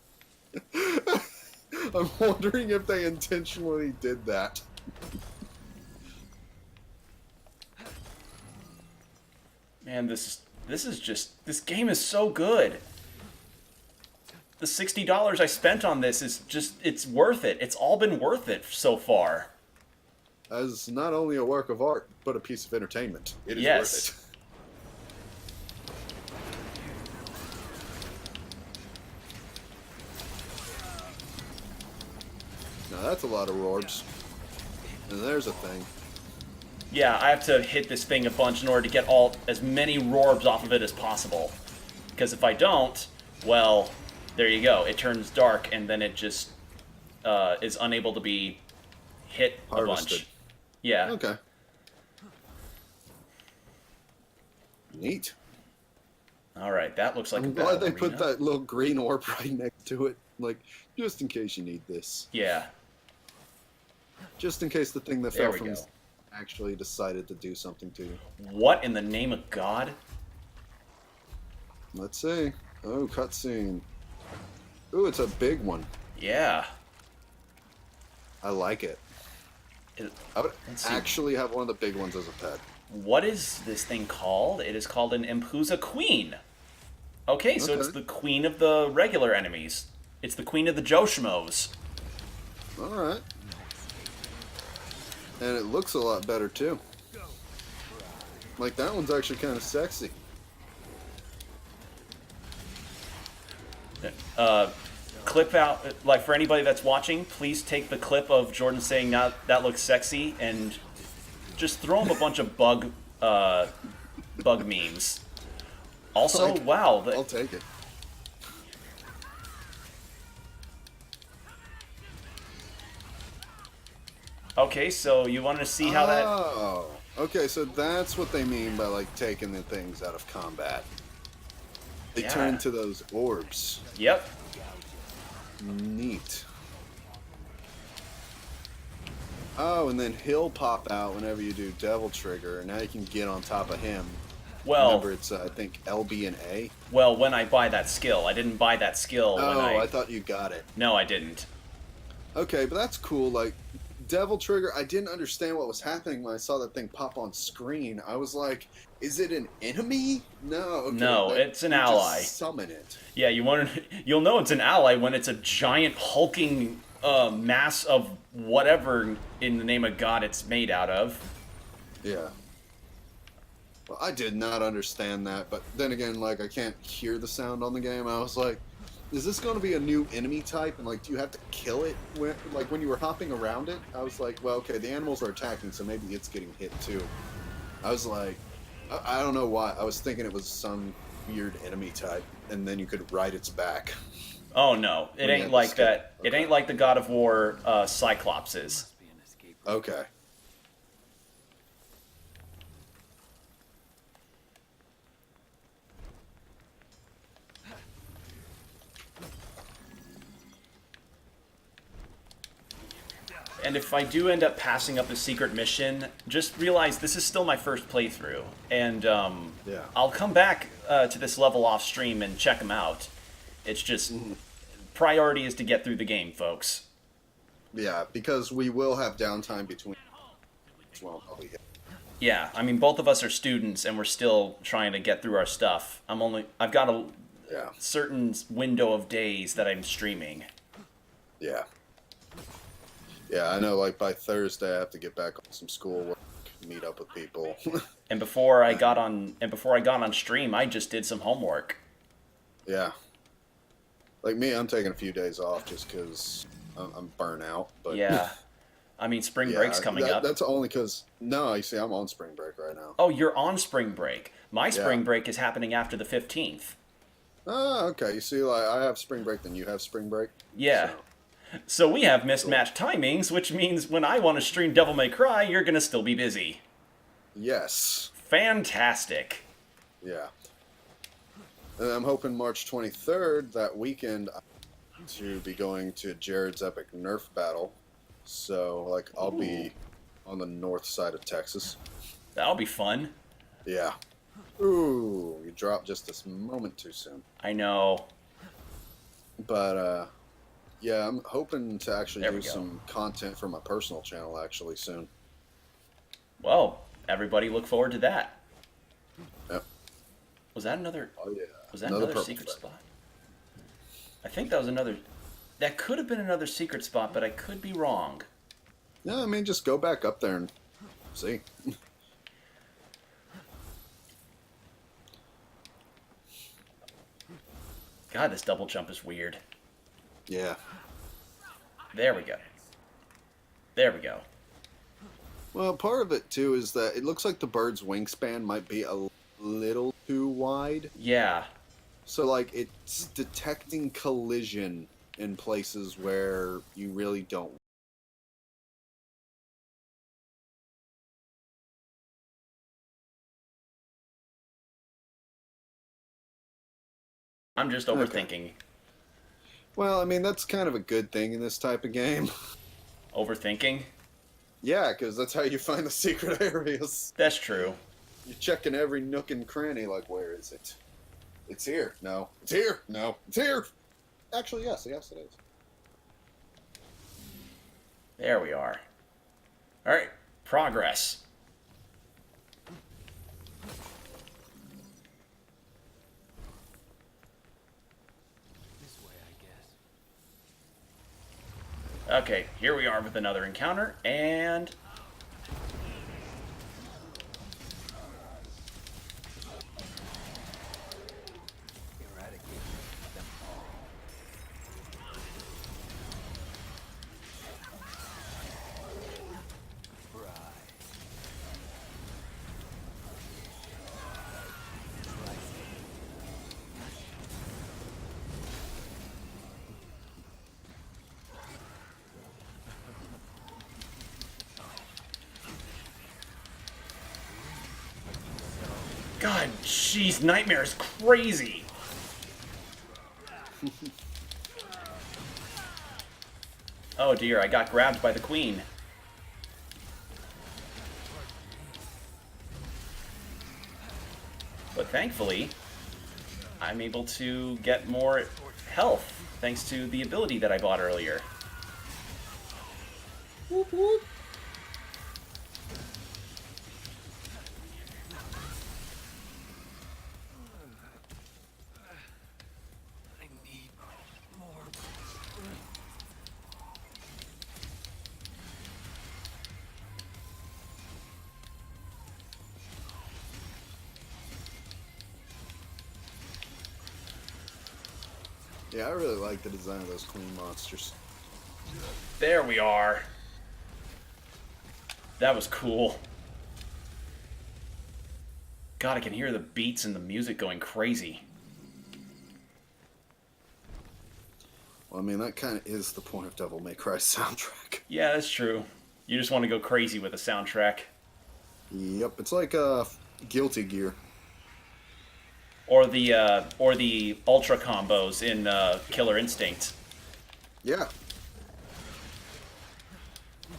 I'm wondering if they intentionally did that. Man, this game is so good. The $60 I spent on this is just, it's worth it. It's all been worth it so far. As not only a work of art, but a piece of entertainment. It is Yes. worth it. Now that's a lot of rorbs. And there's a thing. Yeah, I have to hit this thing a bunch in order to get as many rorbs off of it as possible. Because if I don't, well, there you go. It turns dark, and then it just is unable to be hit a Harvested. bunch. Yeah. Okay. Neat. All right, that looks like a I'm battle glad they put arena. that little green orb right next to it. Like, just in case you need this. Yeah. Just in case the thing that There fell we from go. his actually decided to do something to you. What in the name of God? Let's see. Oh, cutscene. Ooh, it's a big one. Yeah. I like it. I would Let's see. actually have one of the big ones as a pet. What is this thing called? It is called an Empusa Queen. Okay, so it's Okay. the queen of the regular enemies. It's the queen of the Joshmos. Alright. And it looks a lot better too. Like, that one's actually kind of sexy. Clip out, like for anybody that's watching, please take the clip of Jordan saying that looks sexy and just throw him a bunch of bug memes. Also, wow, I'll take it. okay, so you want to see how that... Oh, okay, so that's what they mean by, like, taking the things out of combat. They Yeah. turn to those orbs. Yep. Neat. Oh, and then he'll pop out whenever you do Devil Trigger, and now you can get on top of him. Well, Remember, it's I think LB and A. well, when I buy that skill, I didn't buy that skill when Oh, I thought you got it. No, I didn't. Okay, but that's cool. Like, Devil Trigger, I didn't understand what was happening when I saw that thing pop on screen. I was like, is it an enemy? No, okay, No, it's an you just ally. Summon it. Yeah, you'll know it's an ally when it's a giant hulking mass of whatever in the name of God it's made out of. Yeah. Well, I did not understand that, but then again, like, I can't hear the sound on the game. I was like, is this going to be a new enemy type? And, like, do you have to kill it? When you were hopping around it, I was like, well, okay, the animals are attacking, so maybe it's getting hit, too. I was like, I don't know why. I was thinking it was some weird enemy type, and then you could ride its back. Oh no, it When you ain't had like the skill. that. It Okay. ain't like the God of War Cyclops is. Must be an escape. Okay. And if I do end up passing up a secret mission, just realize this is still my first playthrough, and Yeah. I'll come back to this level off stream and check them out. It's just priority is to get through the game, folks. Yeah, because we will have downtime between. Well, probably. Yeah, I mean both of us are students and we're still trying to get through our stuff. I've got a Yeah. certain window of days that I'm streaming. Yeah. Yeah, I know. Like by Thursday, I have to get back on some schoolwork, meet up with people. And before I got on stream, I just did some homework. Yeah. Like me, I'm taking a few days off just because I'm burnt out. But Yeah. I mean spring break's coming up. That's only because you see, I'm on spring break right now. Oh, you're on spring break. My spring break is happening after the 15th. Oh, okay. You see, like I have spring break, then you have spring break. Yeah. So, So we have mismatched timings, which means when I want to stream Devil May Cry, you're going to still be busy. yes. Fantastic. Yeah. And I'm hoping March 23rd, that weekend, to be going to Jared's Epic Nerf Battle. So, like, I'll be on the north side of Texas. That'll be fun. Yeah. Ooh, you dropped just this moment too soon. I know. But, yeah, I'm hoping to actually There we do go. some content for my personal channel, actually, soon. Well, everybody look forward to that. Yep. Was that another... Oh, yeah. Was that another purple secret thread. spot? I think that was another... That could have been another secret spot, but I could be wrong. Yeah, I mean, just go back up there and see. God, this double jump is weird. Yeah. There we go. There we go. Well, part of it, too, is that it looks like the bird's wingspan might be a little too wide. Yeah. So, like, it's detecting collision in places where you really don't. I'm just overthinking. Well, I mean, that's kind of a good thing in this type of game. Overthinking? Yeah, because that's how you find the secret areas. That's true. You're checking every nook and cranny, like, where is it? It's here. No. It's here. No. It's here. Actually, yes. Yes, it is. There we are. Alright, progress. This way, I guess. Okay, here we are with another encounter, and... Eradicate them all. Right. God, jeez, Nightmare is crazy! Oh dear, I got grabbed by the queen. But thankfully, I'm able to get more health thanks to the ability that I bought earlier. Whoop whoop. I need more. Yeah, I really like the design of those queen monsters. There we are. That was cool. God, I can hear the beats and the music going crazy. Well, I mean, that kind of is the point of Devil May Cry's soundtrack. Yeah, that's true. You just want to go crazy with the soundtrack. Yep, it's like Guilty Gear. Or the ultra combos in Killer Instinct. Yeah.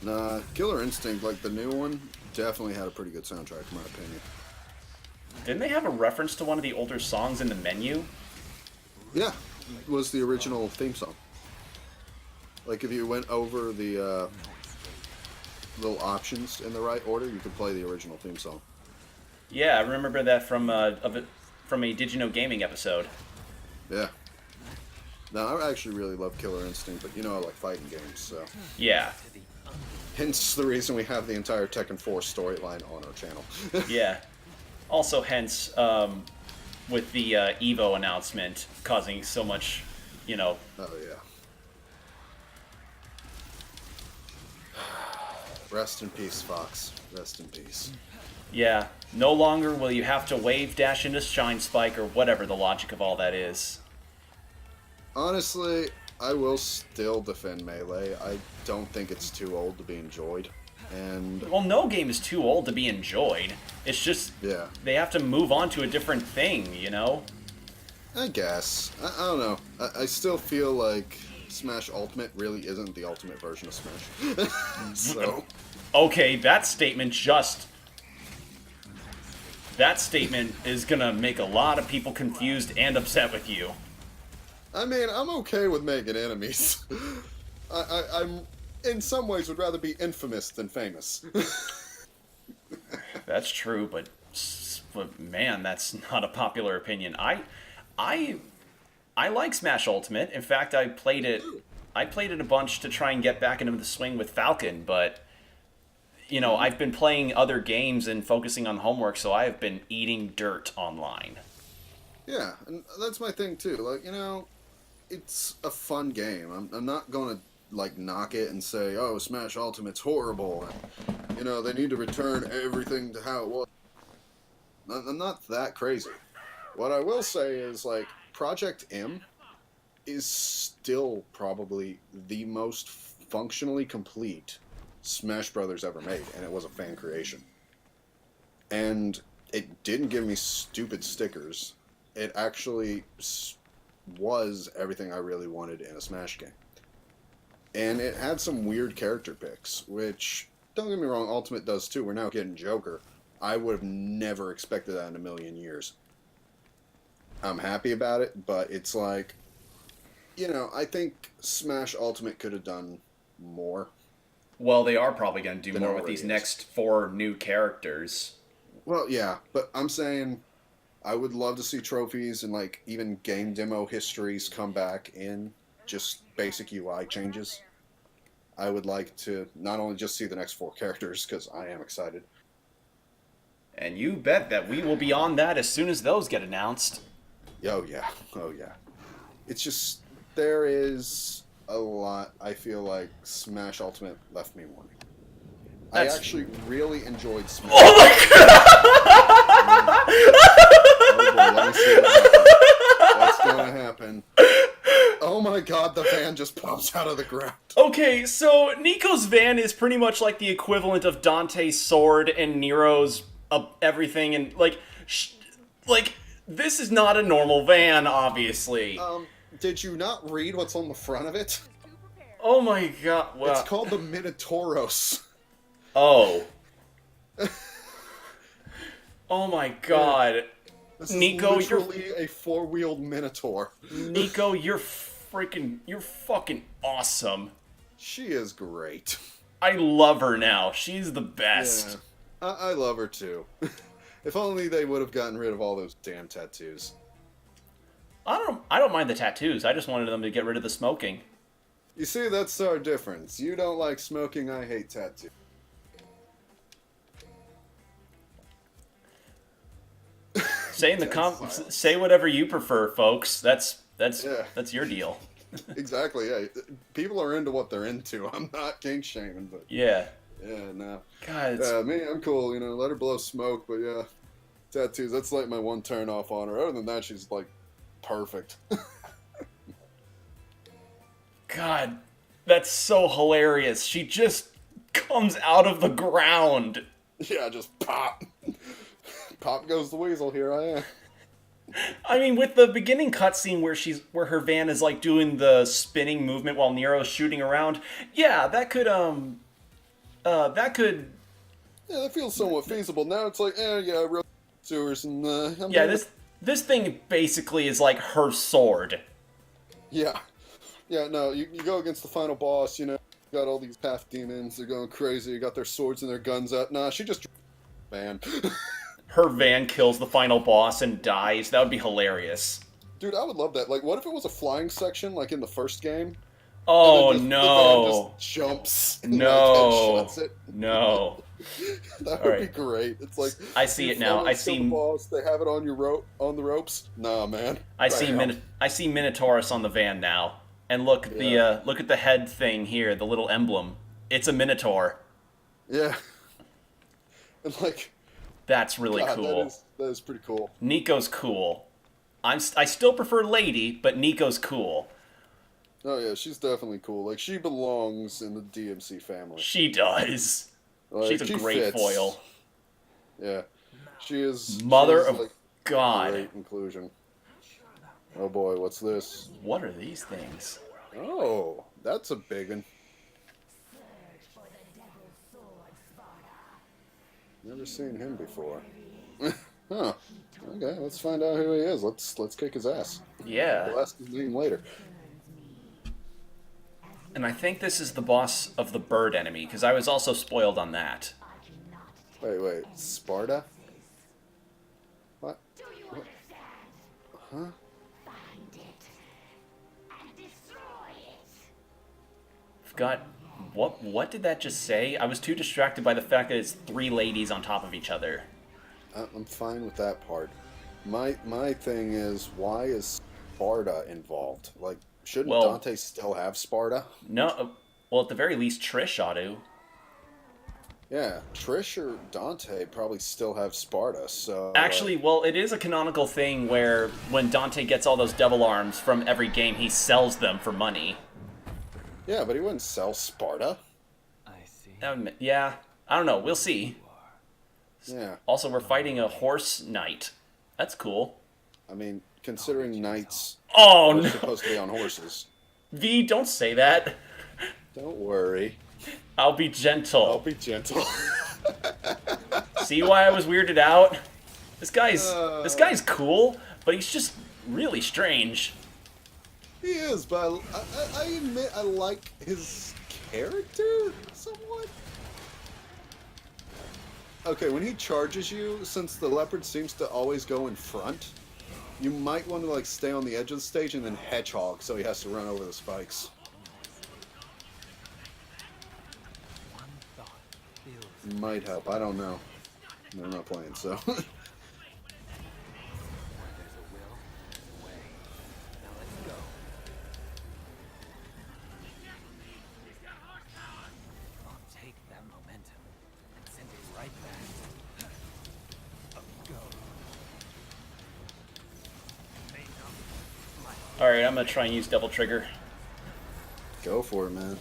Nah, Killer Instinct, like the new one, definitely had a pretty good soundtrack, in my opinion. Didn't they have a reference to one of the older songs in the menu? Yeah, it was the original theme song. Like, if you went over the little options in the right order, you could play the original theme song. Yeah, I remember that from a Did You Know Gaming episode. Yeah. No, I actually really love Killer Instinct, but you know I like fighting games, so... Yeah, Hence the reason we have the entire Tekken 4 storyline on our channel. yeah. Also, hence, with the Evo announcement causing so much, you know... Oh, yeah. Rest in peace, Fox. Rest in peace. Yeah, no longer will you have to wave dash into Shine Spike or whatever the logic of all that is. Honestly, I will still defend Melee. I don't think it's too old to be enjoyed. And Well, no game is too old to be enjoyed. It's just yeah, they have to move on to a different thing, you know? I guess. I don't know. I still feel like Smash Ultimate really isn't the ultimate version of Smash. So, Okay, that statement is gonna make a lot of people confused and upset with you. I mean, I'm okay with making enemies. I'm, in some ways, would rather be infamous than famous. That's true, but man, that's not a popular opinion. I like Smash Ultimate. In fact, I played it a bunch to try and get back into the swing with Falcon, but you know, I've been playing other games and focusing on homework, so I have been eating dirt online. Yeah, and that's my thing too. Like, you know, it's a fun game. I'm not gonna like knock it and say, "Oh, Smash Ultimate's horrible," and you know they need to return everything to how it was. I'm not that crazy. What I will say is like Project M is still probably the most functionally complete Smash Brothers ever made, and it was a fan creation. And it didn't give me stupid stickers. It actually was everything I really wanted in a Smash game. And it had some weird character picks, which, don't get me wrong, Ultimate does too. We're now getting Joker. I would have never expected that in a million years. I'm happy about it, but it's like, you know, I think Smash Ultimate could have done more. Well, they are probably going to do Than more it with already these is. next 4 new characters. Well, yeah, but I'm saying I would love to see trophies and like even game demo histories come back in just basic UI changes. I would like to not only just see the next 4 characters because I am excited. And you bet that we will be on that as soon as those get announced. Oh yeah, oh yeah. It's just there is a lot. I feel like Smash Ultimate left me wanting. I actually really enjoyed Smash. Oh my god! Oh boy, let me see what's gonna happen. Oh my god, the van just pops out of the ground. Okay, so Nico's van is pretty much like the equivalent of Dante's sword and Nero's everything, and like this is not a normal van, obviously. Did you not read what's on the front of it? Oh my god! Well, It's called the Minotauros. oh. Oh my god. This Nico, is literally a four-wheeled Minotaur. Nico, you're fucking awesome. She is great. I love her now. She's the Yeah, best. I love her too. If only they would have gotten rid of all those damn tattoos. I don't mind the tattoos. I just wanted them to get rid of the smoking. You see, that's our difference. You don't like smoking, I hate tattoos. Say in the say whatever you prefer, folks. That's Yeah. that's your deal. Exactly, yeah. People are into what they're into. I'm not kink shaming, but Yeah. yeah, no. God, it's, Me, I'm cool, you know, let her blow smoke, but yeah. Tattoos, that's like my one turn off on her. Other than that, she's like perfect. God, that's so hilarious. She just comes out of the ground. Yeah, just pop. Pop goes the weasel, here I am. I mean, with the beginning cutscene where her van is like doing the spinning movement while Nero's shooting around, yeah, that could Yeah, that feels somewhat feasible. Now it's like, yeah, real sewers and I'm yeah, doing this thing basically is like her sword. Yeah. Yeah, no, you go against the final boss, you know, you got all these half demons, they're going crazy, you got their swords and their guns out. Nah, she just man. Her van kills the final boss and dies. That would be hilarious. Dude, I would love that. Like, what if it was a flying section like in the first game? Oh And then no. the van just jumps and like No. headshots it. No. That would be Alright. great. It's like I see you it now. finally I kill see the boss, they have it on your on the ropes. Nah, man. I see Bam. I see Minotaurus on the van now. And look at Yeah. the look at the head thing here, the little emblem. It's a Minotaur. Yeah. And like, That's really God, cool. that is pretty cool. Nico's cool. I still prefer Lady, but Nico's cool. Oh yeah, she's definitely cool. Like, she belongs in the DMC family. She does. Like, She's a she great fits. foil. Yeah, she is. Mother she's, of like, God. great inclusion. Oh boy, what's this? What are these things? Oh, that's a big one. Never seen him before. Huh. Okay, let's find out who he is. Let's kick his ass. Yeah. We'll ask his name later. And I think this is the boss of the bird enemy, because I was also spoiled on that. Wait, Sparta? What? What? Huh? Find it and destroy it. Forgot what did that just say? I was too distracted by the fact that it's three ladies on top of each other. I'm fine with that part. My thing is, why is Sparta involved? Like, shouldn't Well- Dante still have Sparta? No, well, at the very least, Trish ought to. Yeah, Trish or Dante probably still have Sparta, so... Actually, well, it is a canonical thing where when Dante gets all those devil arms from every game, he sells them for money. yeah, but he wouldn't sell Sparta. I see. Yeah, I don't know. We'll see. Yeah, Also, we're fighting a horse knight. That's cool. I mean, considering knights Oh, are no. supposed to be on horses. V, don't say that. Don't worry. I'll be gentle. I'll be gentle. See why I was weirded out? This guy's cool, but he's just really strange. He is, but I admit I like his character somewhat. Okay, when he charges you, since the leopard seems to always go in front, you might want to like stay on the edge of the stage and then hedgehog, so he has to run over the spikes. One thought feels Might help. I don't know. I'm not playing, so. where there's a will, there's a way. Now let's go. I'll take that momentum and send it right back. Go. Alright, I'm gonna try and use Devil Trigger. Go for it, man.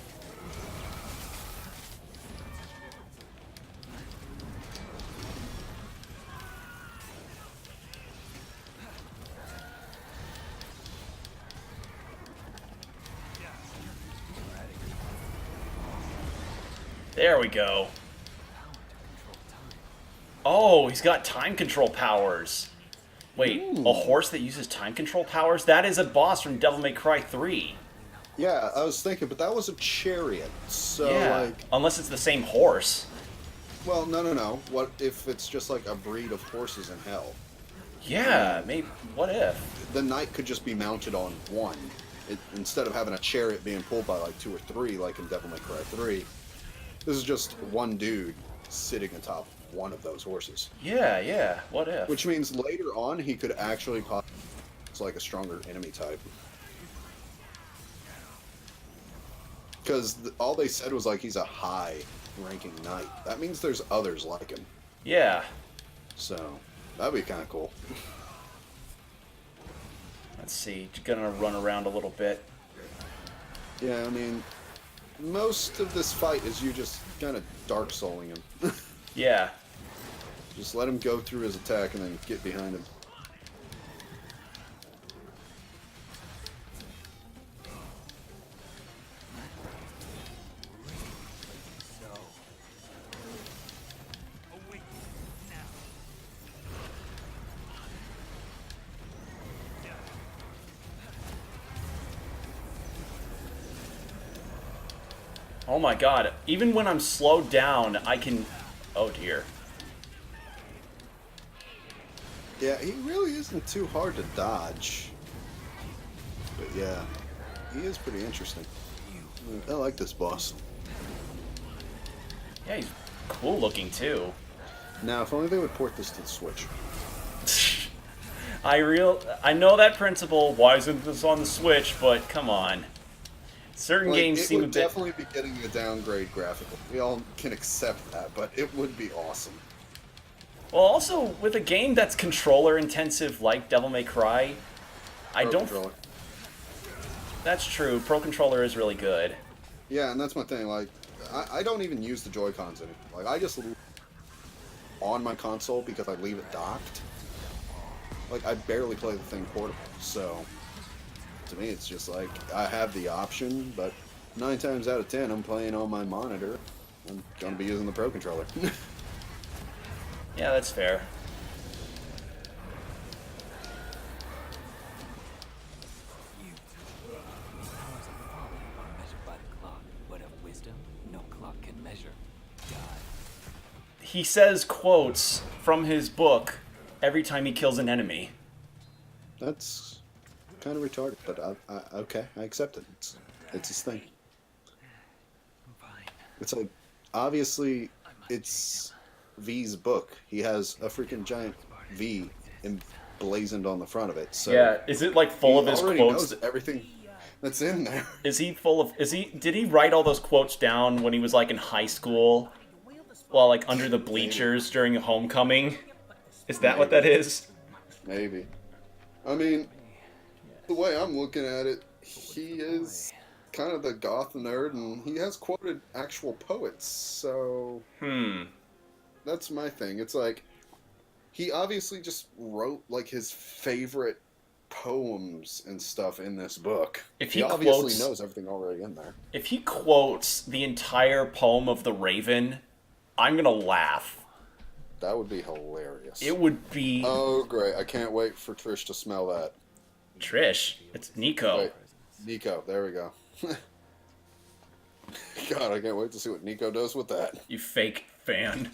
There we go. Oh, he's got time control powers. Wait, a horse that uses time control powers? That is a boss from Devil May Cry 3. Yeah, I was thinking, but that was a chariot. So, Yeah, like, unless it's the same horse. well, no. What if it's just like a breed of horses in hell? Yeah, maybe. What if? The knight could just be mounted on one. Instead of having a chariot being pulled by like 2 or 3, like in Devil May Cry 3, this is just one dude sitting atop one of those horses. Yeah, what if? Which means later on he could actually pop it's like a stronger enemy type. Because all they said was like he's a high-ranking knight. That means there's others like him. Yeah. So that'd be kind of cool. Let's see. Just gonna run around a little bit. Yeah, I mean, most of this fight is you just kind of Dark Souling him. Yeah. Just let him go through his attack and then get behind him. Awake now. Oh my god. Even when I'm slowed down, I can... Oh dear. Yeah, he really isn't too hard to dodge. But yeah, he is pretty interesting. I like this boss. Yeah, he's cool looking too. Now, if only they would port this to the Switch. I know that principle. Why isn't this on the Switch? But come on. Certain Like, games it seem a would bit... definitely be getting a downgrade graphical. We all can accept that, but it would be awesome. Well, also, with a game that's controller-intensive like Devil May Cry, I Pro don't... controller. That's true. Pro Controller is really good. Yeah, and that's my thing. Like, I don't even use the Joy-Cons anymore. Like, I just on my console because I leave it docked. Like, I barely play the thing portable, so to me it's just like, I have the option, but 9 times out of 10 I'm playing on my monitor. I'm gonna be using the Pro Controller. Yeah, that's fair. Powers of folly are measured by the clock, but of wisdom, no clock can measure. God. He says quotes from his book every time he kills an enemy. That's kind of retarded, but okay, I accept it. It's his thing. I'm fine. It's like, obviously, it's V's book. He has a freaking giant V emblazoned on the front of it. So Yeah, is it like full of he his already quotes? knows everything that's in there. Is he full of... Did he write all those quotes down when he was like in high school? While like under the bleachers during homecoming? Is that what that is? Maybe. I mean, the way I'm looking at it, he is kind of the goth nerd, and he has quoted actual poets, so that's my thing. It's like, he obviously just wrote like his favorite poems and stuff in this book. If he he obviously quotes- knows everything already in there. If he quotes the entire poem of the Raven, I'm gonna laugh. That would be hilarious. It would be... Oh, great. I can't wait for Trish to smell that. Trish. It's Nico. Wait, Nico, there we go. God, I can't wait to see what Nico does with that. You fake fan.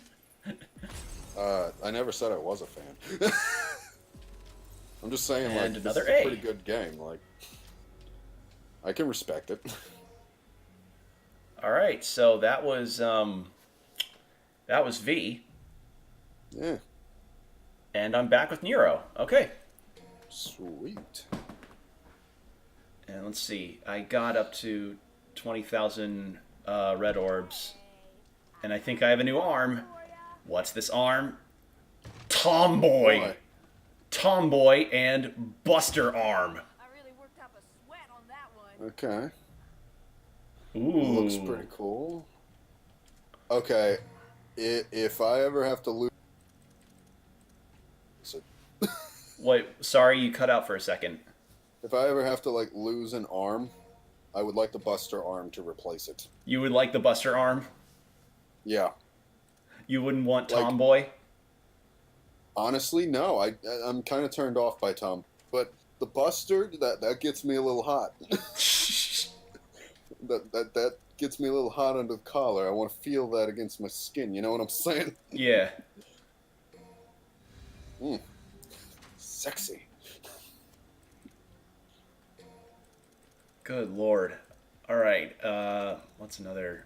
I never said I was a fan. I'm just saying, like, And this another is a A. pretty good game. Like, I can respect it. Alright, so that was V. Yeah, And I'm back with Nero. Okay. sweet. And let's see. I got up to 20,000 red orbs. And I think I have a new arm. What's this arm? Tomboy. Boy. Tomboy and Buster Arm. I really worked up a sweat on that one. Okay, Ooh. looks pretty cool. Okay, if I ever have to lose, Wait, sorry, you cut out for a second. if I ever have to like lose an arm, I would like the Buster arm to replace it. You would like the Buster Arm? Yeah. You wouldn't want Like- Tomboy? Honestly, no. I'm kind of turned off by Tom, but the Bustard that gets me a little hot. that gets me a little hot under the collar. I want to feel that against my skin. You know what I'm saying? Yeah. Sexy. Good lord. All right. What's another?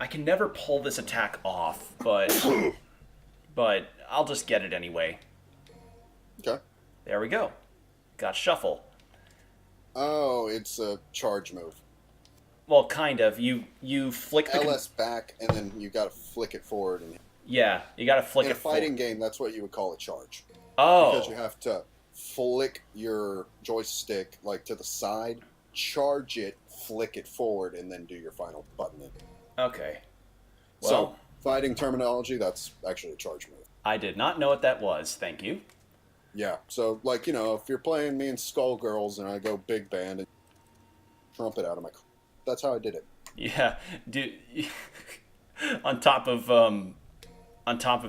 I can never pull this attack off, but I'll just get it anyway. Okay. There we go. Got shuffle. Oh, it's a charge move. Well, kind of. You flick the LS back, and then you got to flick it forward. And yeah, you gotta flick in it a fighting forward. game, that's what you would call a charge. Oh. Because you have to flick your joystick like to the side, charge it, flick it forward, and then do your final button in. Okay. Well, So, fighting terminology, that's actually a charge move. I did not know what that was. Thank you. Yeah, so, like, you know, if you're playing me and Skullgirls and I go big band and trumpet out of my... That's how I did it. Yeah, dude. on top of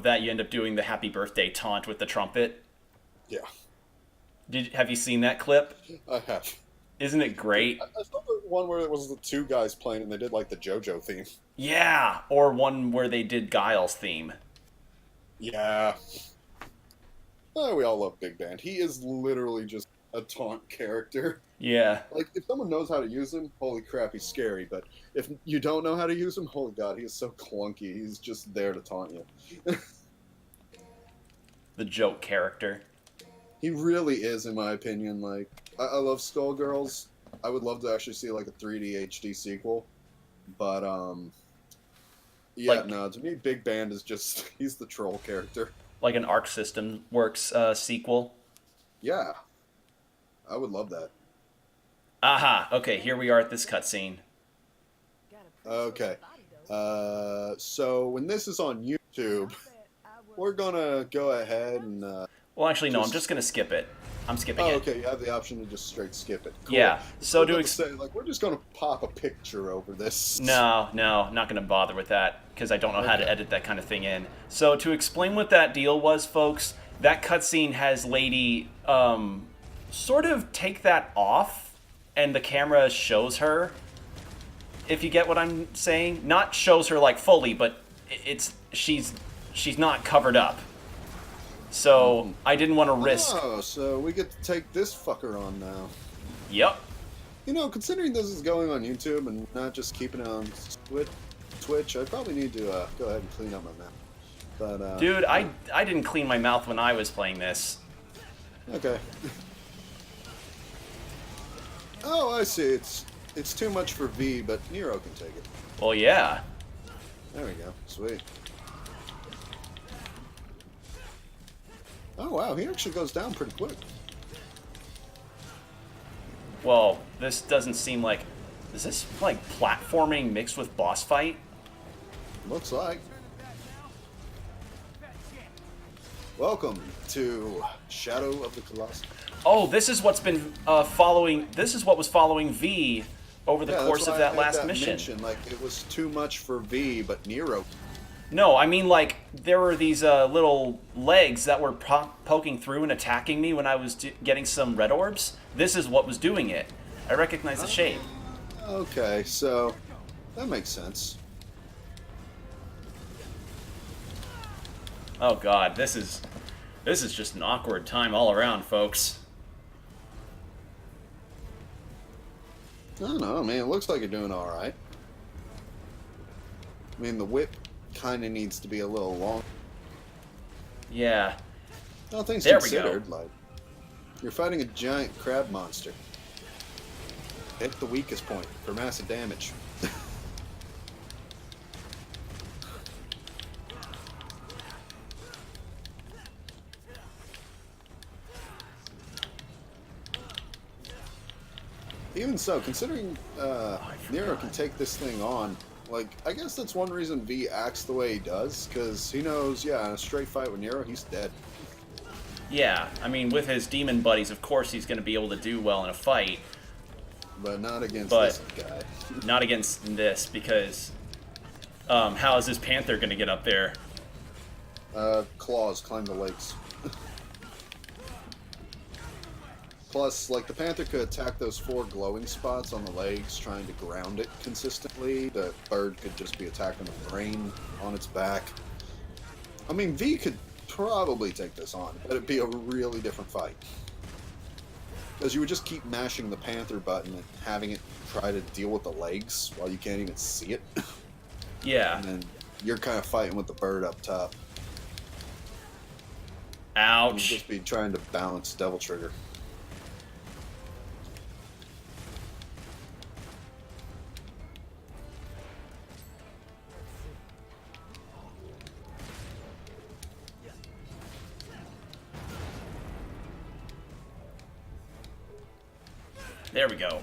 that, you end up doing the happy birthday taunt with the trumpet. Yeah, Have you seen that clip? I have. Isn't it great? I saw the one where it was the two guys playing and they did, like, the JoJo theme. Yeah, or one where they did Guile's theme. Yeah. Oh, we all love Big Band. He is literally just a taunt character. Yeah. Like, if someone knows how to use him, holy crap, he's scary. But if you don't know how to use him, holy god, he is so clunky. He's just there to taunt you. The joke character. He really is, in my opinion. Like, I love Skullgirls. I would love to actually see, like, a 3D HD sequel. But, yeah, Like- no, to me, Big Band is just, he's the troll character. Like an Arc System Works sequel. Yeah. I would love that. Aha, okay, here we are at this cutscene. Okay. So when this is on YouTube, we're gonna go ahead and. Well, actually, no, I'm just going to skip it. I'm skipping Oh, it. okay. You have the option to just straight skip it. Cool. Yeah, so I was to about say, like, we're just gonna pop a picture over this. No, not going to bother with that, because I don't know how to Okay. edit that kind of thing in. So to explain what that deal was, folks, that cutscene has Lady sort of take that off, and the camera shows her, if you get what I'm saying. Not shows her, like, fully, but she's not covered up. So I didn't want to risk... Oh, so we get to take this fucker on now. Yep. You know, considering this is going on YouTube and not just keeping it on Twitch, I probably need to go ahead and clean up my mouth. But Dude, I didn't clean my mouth when I was playing this. Okay. Oh, I see. It's too much for V, but Nero can take it. Well, yeah. There we go. Sweet. Oh wow, he actually goes down pretty quick. Well, this doesn't seem like... Is this, like, platforming mixed with boss fight? Looks like. Welcome to Shadow of the Colossus. Oh, this is what's been following... This is what was following V over the Yeah, course that's of why I that made last that mission. mention. Like, it was too much for V, but Nero. No, I mean, like, there were these little legs that were poking through and attacking me when I was getting some red orbs. This is what was doing it. I recognize the shape. Okay, so that makes sense. Oh god, this is just an awkward time all around, folks. I don't know, man. It looks like you're doing all right. I mean, the whip kind of needs to be a little long. Yeah. All things There we go. considered, like, you're fighting a giant crab monster. Hit the weakest point for massive damage. Even so, considering Nero can take this thing on, like, I guess that's one reason V acts the way he does, because he knows, yeah, in a straight fight with Nero, he's dead. Yeah, I mean, with his demon buddies, of course he's going to be able to do well in a fight. But not against But- this guy. Not against this, because how is this Panther going to get up there? Claws climb the legs. Plus, like, the panther could attack those 4 glowing spots on the legs, trying to ground it consistently. The bird could just be attacking the brain on its back. I mean, V could probably take this on, but it'd be a really different fight. Because you would just keep mashing the panther button and having it try to deal with the legs while you can't even see it. Yeah. And then you're kind of fighting with the bird up top. You'd Ouch. just be trying to balance Devil Trigger. There we go.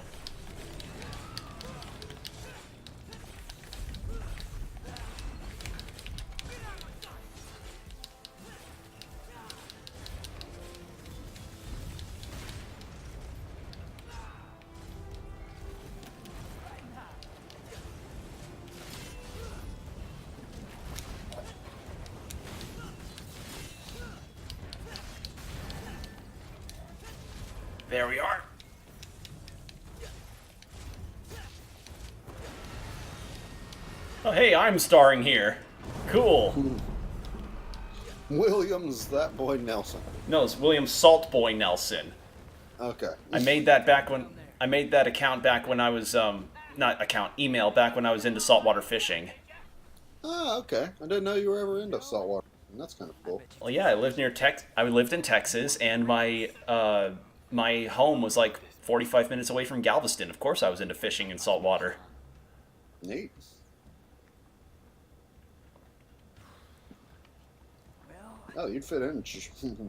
There we are. Oh, hey, I'm starring here. Cool. Williams, that boy Nelson. No, it's William Saltboy Nelson. Okay. I made that back when I made that account back when I was not account, email back when I was into saltwater fishing. Ah, okay. I didn't know you were ever into saltwater. That's kind of cool. Well, yeah, I lived I lived in Texas, and my my home was like 45 minutes away from Galveston. Of course, I was into fishing in saltwater. Neat. Well, Oh, you'd fit in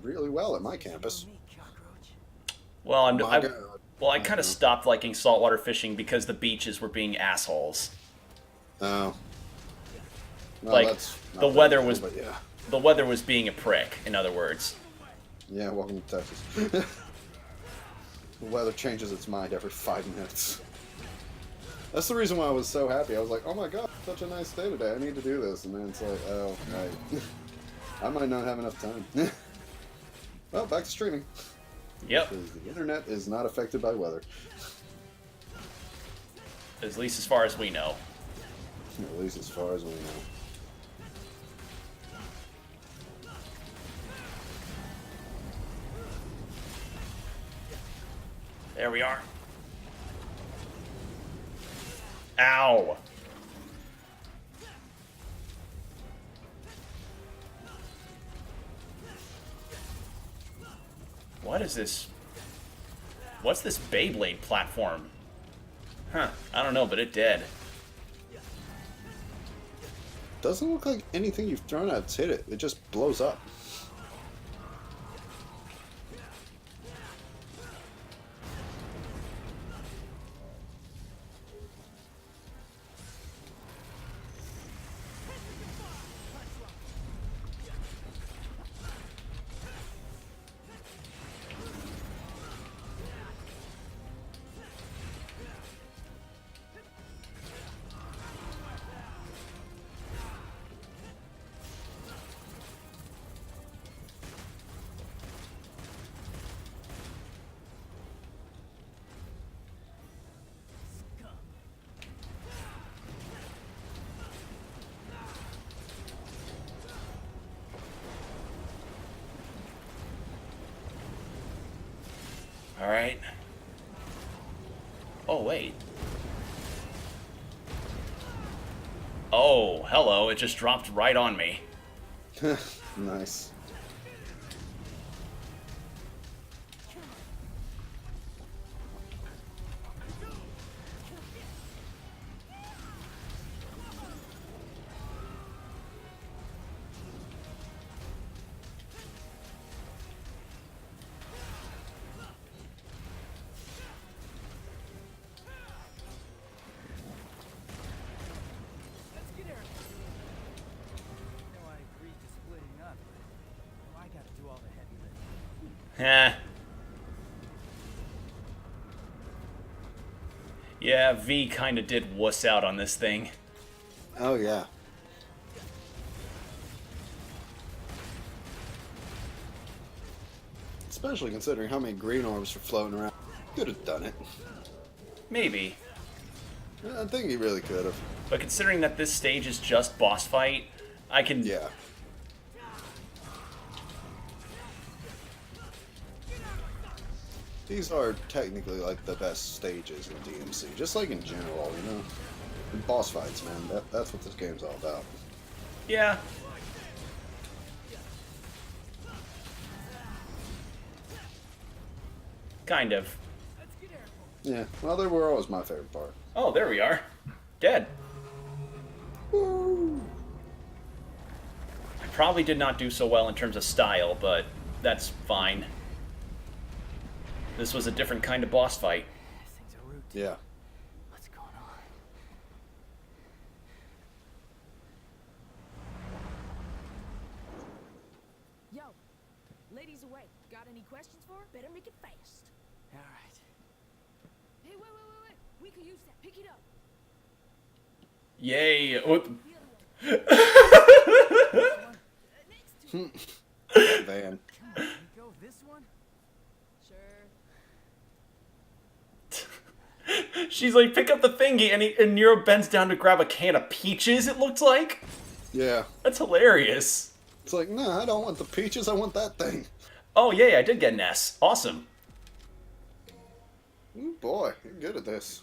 really well at my campus. me, cockroach. Well, My God. I kind of stopped liking saltwater fishing because the beaches were being assholes. Oh. Well, Like, that's not the that weather cool, was- But yeah. The weather was being a prick, in other words. Yeah, welcome to Texas. The weather changes its mind every 5 minutes. That's the reason why I was so happy. I was like, oh my god, such a nice day today. I need to do this. And then it's like, oh, right. I might not have enough time. Well, back to streaming. Yep, Because the internet is not affected by weather. at least as far as we know. At least as far as we know. There we are. Ow! What is this? What's this Beyblade platform? Huh, I don't know, but it did. Doesn't look like anything you've thrown at's hit it. It just blows up. Alright. Oh, wait. Oh, hello, it just dropped right on me. Nice. Let's get Eric. No, I agreed to splitting up, but I gotta do all the heavy lifting. Heh. Yeah, V kinda did wuss out on this thing. Oh, yeah. Especially considering how many green orbs were floating around. Could have done it. Maybe. I think he really could have. But considering that this stage is just boss fight, I can... Yeah. These are technically like the best stages in DMC, just like in general, you know. And boss fights, man. That's what this game's all about. Yeah. Kind of. Yeah. Well, they were always my favorite part. Oh, there we are. Dead. Woo! I probably did not do so well in terms of style, but that's fine. This was a different kind of boss fight. Things are routine. Yeah. What's going on? Yo, ladies away. Got any questions for her? Better make it fast. All right. Hey, wait. We could use that. Pick it up. Yay. What? The other one. Next to Van. Come on, we go this one? Sure. She's like, pick up the thingy, and Nero bends down to grab a can of peaches, it looks like. Yeah. That's hilarious. It's like, no, I don't want the peaches, I want that thing. Oh, yay, I did get an S. Awesome. Ooh, boy, you're good at this.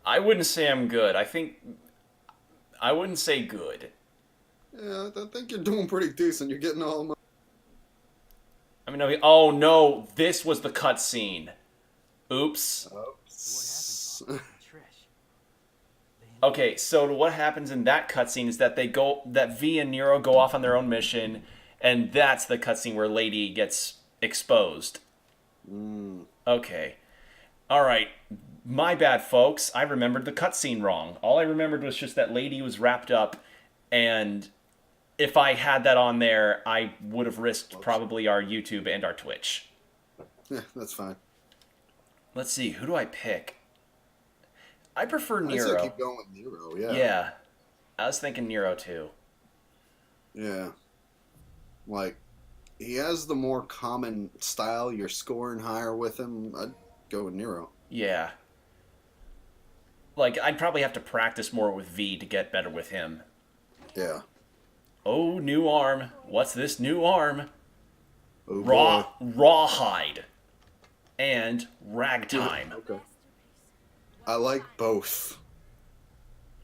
I wouldn't say I'm good. I wouldn't say good. Yeah, I think you're doing pretty decent. You're getting all my... I mean, oh no, this was the cutscene. Oops. Oops. Trish. Okay, so what happens in that cutscene is that that V and Nero go off on their own mission, and that's the cutscene where Lady gets exposed. Okay. Alright. My bad, folks. I remembered the cutscene wrong. All I remembered was just that Lady was wrapped up, and if I had that on there, I would have risked probably our YouTube and our Twitch. Yeah, that's fine. Let's see, who do I pick? I prefer I say Nero. keep going with Nero, yeah. Yeah. I was thinking Nero too. Yeah. Like, he has the more common style. You're scoring higher with him. I'd go with Nero. Yeah. Like, I'd probably have to practice more with V to get better with him. Yeah. Oh, new arm. What's this new arm? Oh, boy. Rawhide. And Ragtime. Okay. I like both.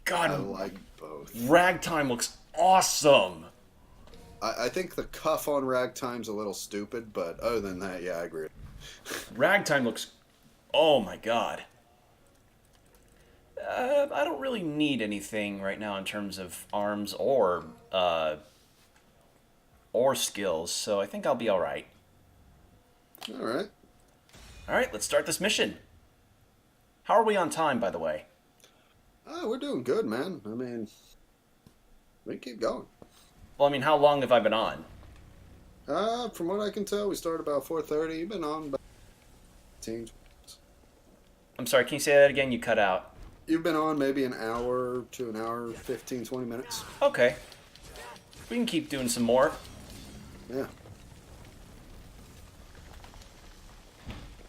God, I like both. Ragtime looks awesome. I think the cuff on Ragtime's a little stupid, but other than that, yeah, I agree. Ragtime looks... Oh my god. I don't really need anything right now in terms of arms or skills, so I think I'll be alright. Alright. Alright, let's start this mission. How are we on time, by the way? Oh, we're doing good, man. I mean, we keep going. Well, I mean, how long have I been on? From what I can tell, we started about 4:30. You've been on about 15. I'm sorry, can you say that again? You cut out. You've been on maybe an hour to an hour, 15, 20 minutes. Okay. We can keep doing some more. Yeah.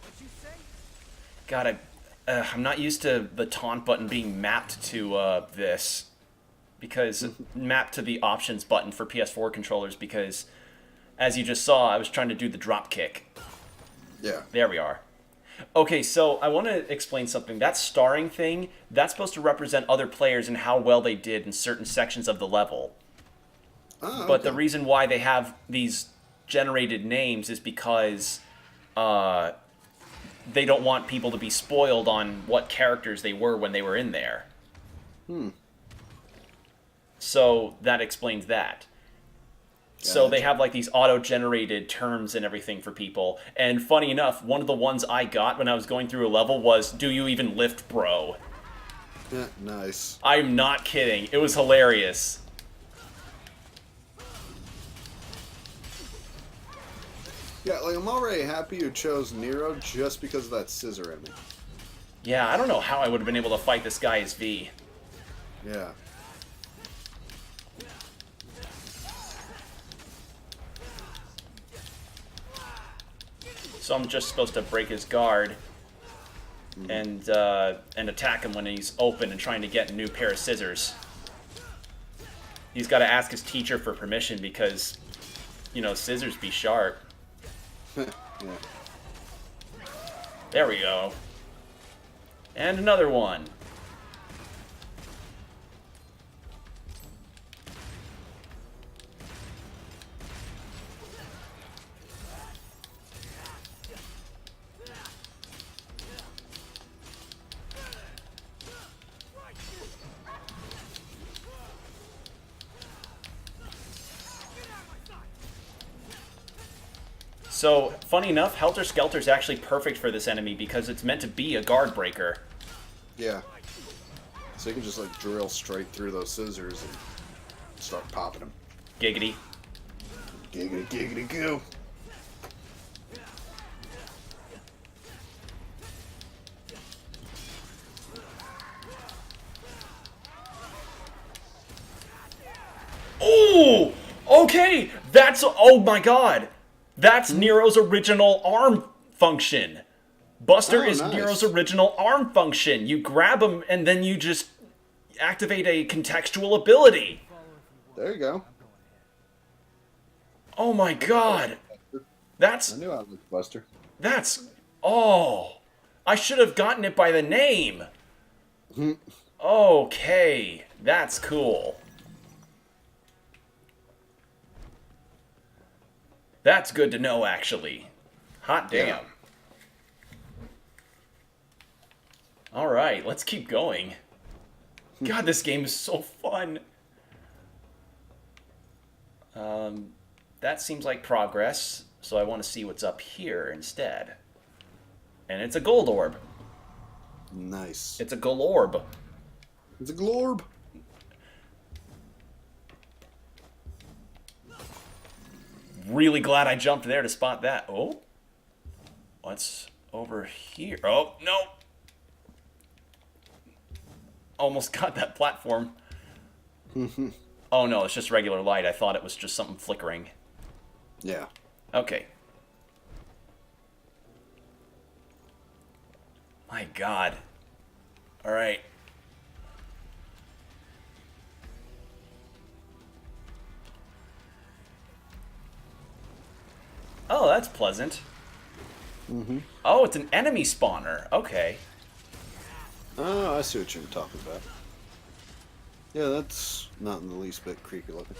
What'd you say? God, I'm not used to the taunt button being mapped to this. Because, mapped to the options button for PS4 controllers, because, as you just saw, I was trying to do the drop kick. Yeah. There we are. Okay, so I want to explain something. That starring thing, that's supposed to represent other players and how well they did in certain sections of the level. Oh, But the okay. reason why they have these generated names is because they don't want people to be spoiled on what characters they were when they were in there. So that explains that. So they Gotcha. have like these auto-generated terms and everything for people. And funny enough, one of the ones I got when I was going through a level was, "Do you even lift, bro?" Yeah, nice. I'm not kidding. It was hilarious. Yeah, like, I'm already happy you chose Nero just because of that scissor at me. Yeah, I don't know how I would have been able to fight this guy as V. Yeah. So I'm just supposed to break his guard and attack him when he's open and trying to get a new pair of scissors. He's got to ask his teacher for permission because, you know, scissors be sharp. Yeah. There we go. And another one. So, funny enough, Helter Skelter is actually perfect for this enemy because it's meant to be a guard breaker. Yeah. So you can just like drill straight through those scissors and start popping them. Giggity. Giggity, giggity, goo. Oh! Okay! That's... Oh my god! That's Nero's original arm function. Buster is nice. Nero's original arm function. You grab him and then you just activate a contextual ability. There you go. Oh my god! I That's... knew I liked Buster. That's... Oh! I should have gotten it by the name. Okay. That's cool. That's good to know, actually. Hot damn. Yeah. Alright, let's keep going. God, this game is so fun. That seems like progress, so I want to see what's up here instead. And it's a gold orb. Nice. It's a glorb. It's a glorb. Really glad I jumped there to spot that. Oh. What's over here? Oh, no. Almost got that platform. Oh, no, it's just regular light. I thought it was just something flickering. Yeah. Okay. My god. Alright. Oh, that's pleasant. Oh, it's an enemy spawner. Okay. Oh, I see what you're talking about. Yeah, that's not in the least bit creepy looking.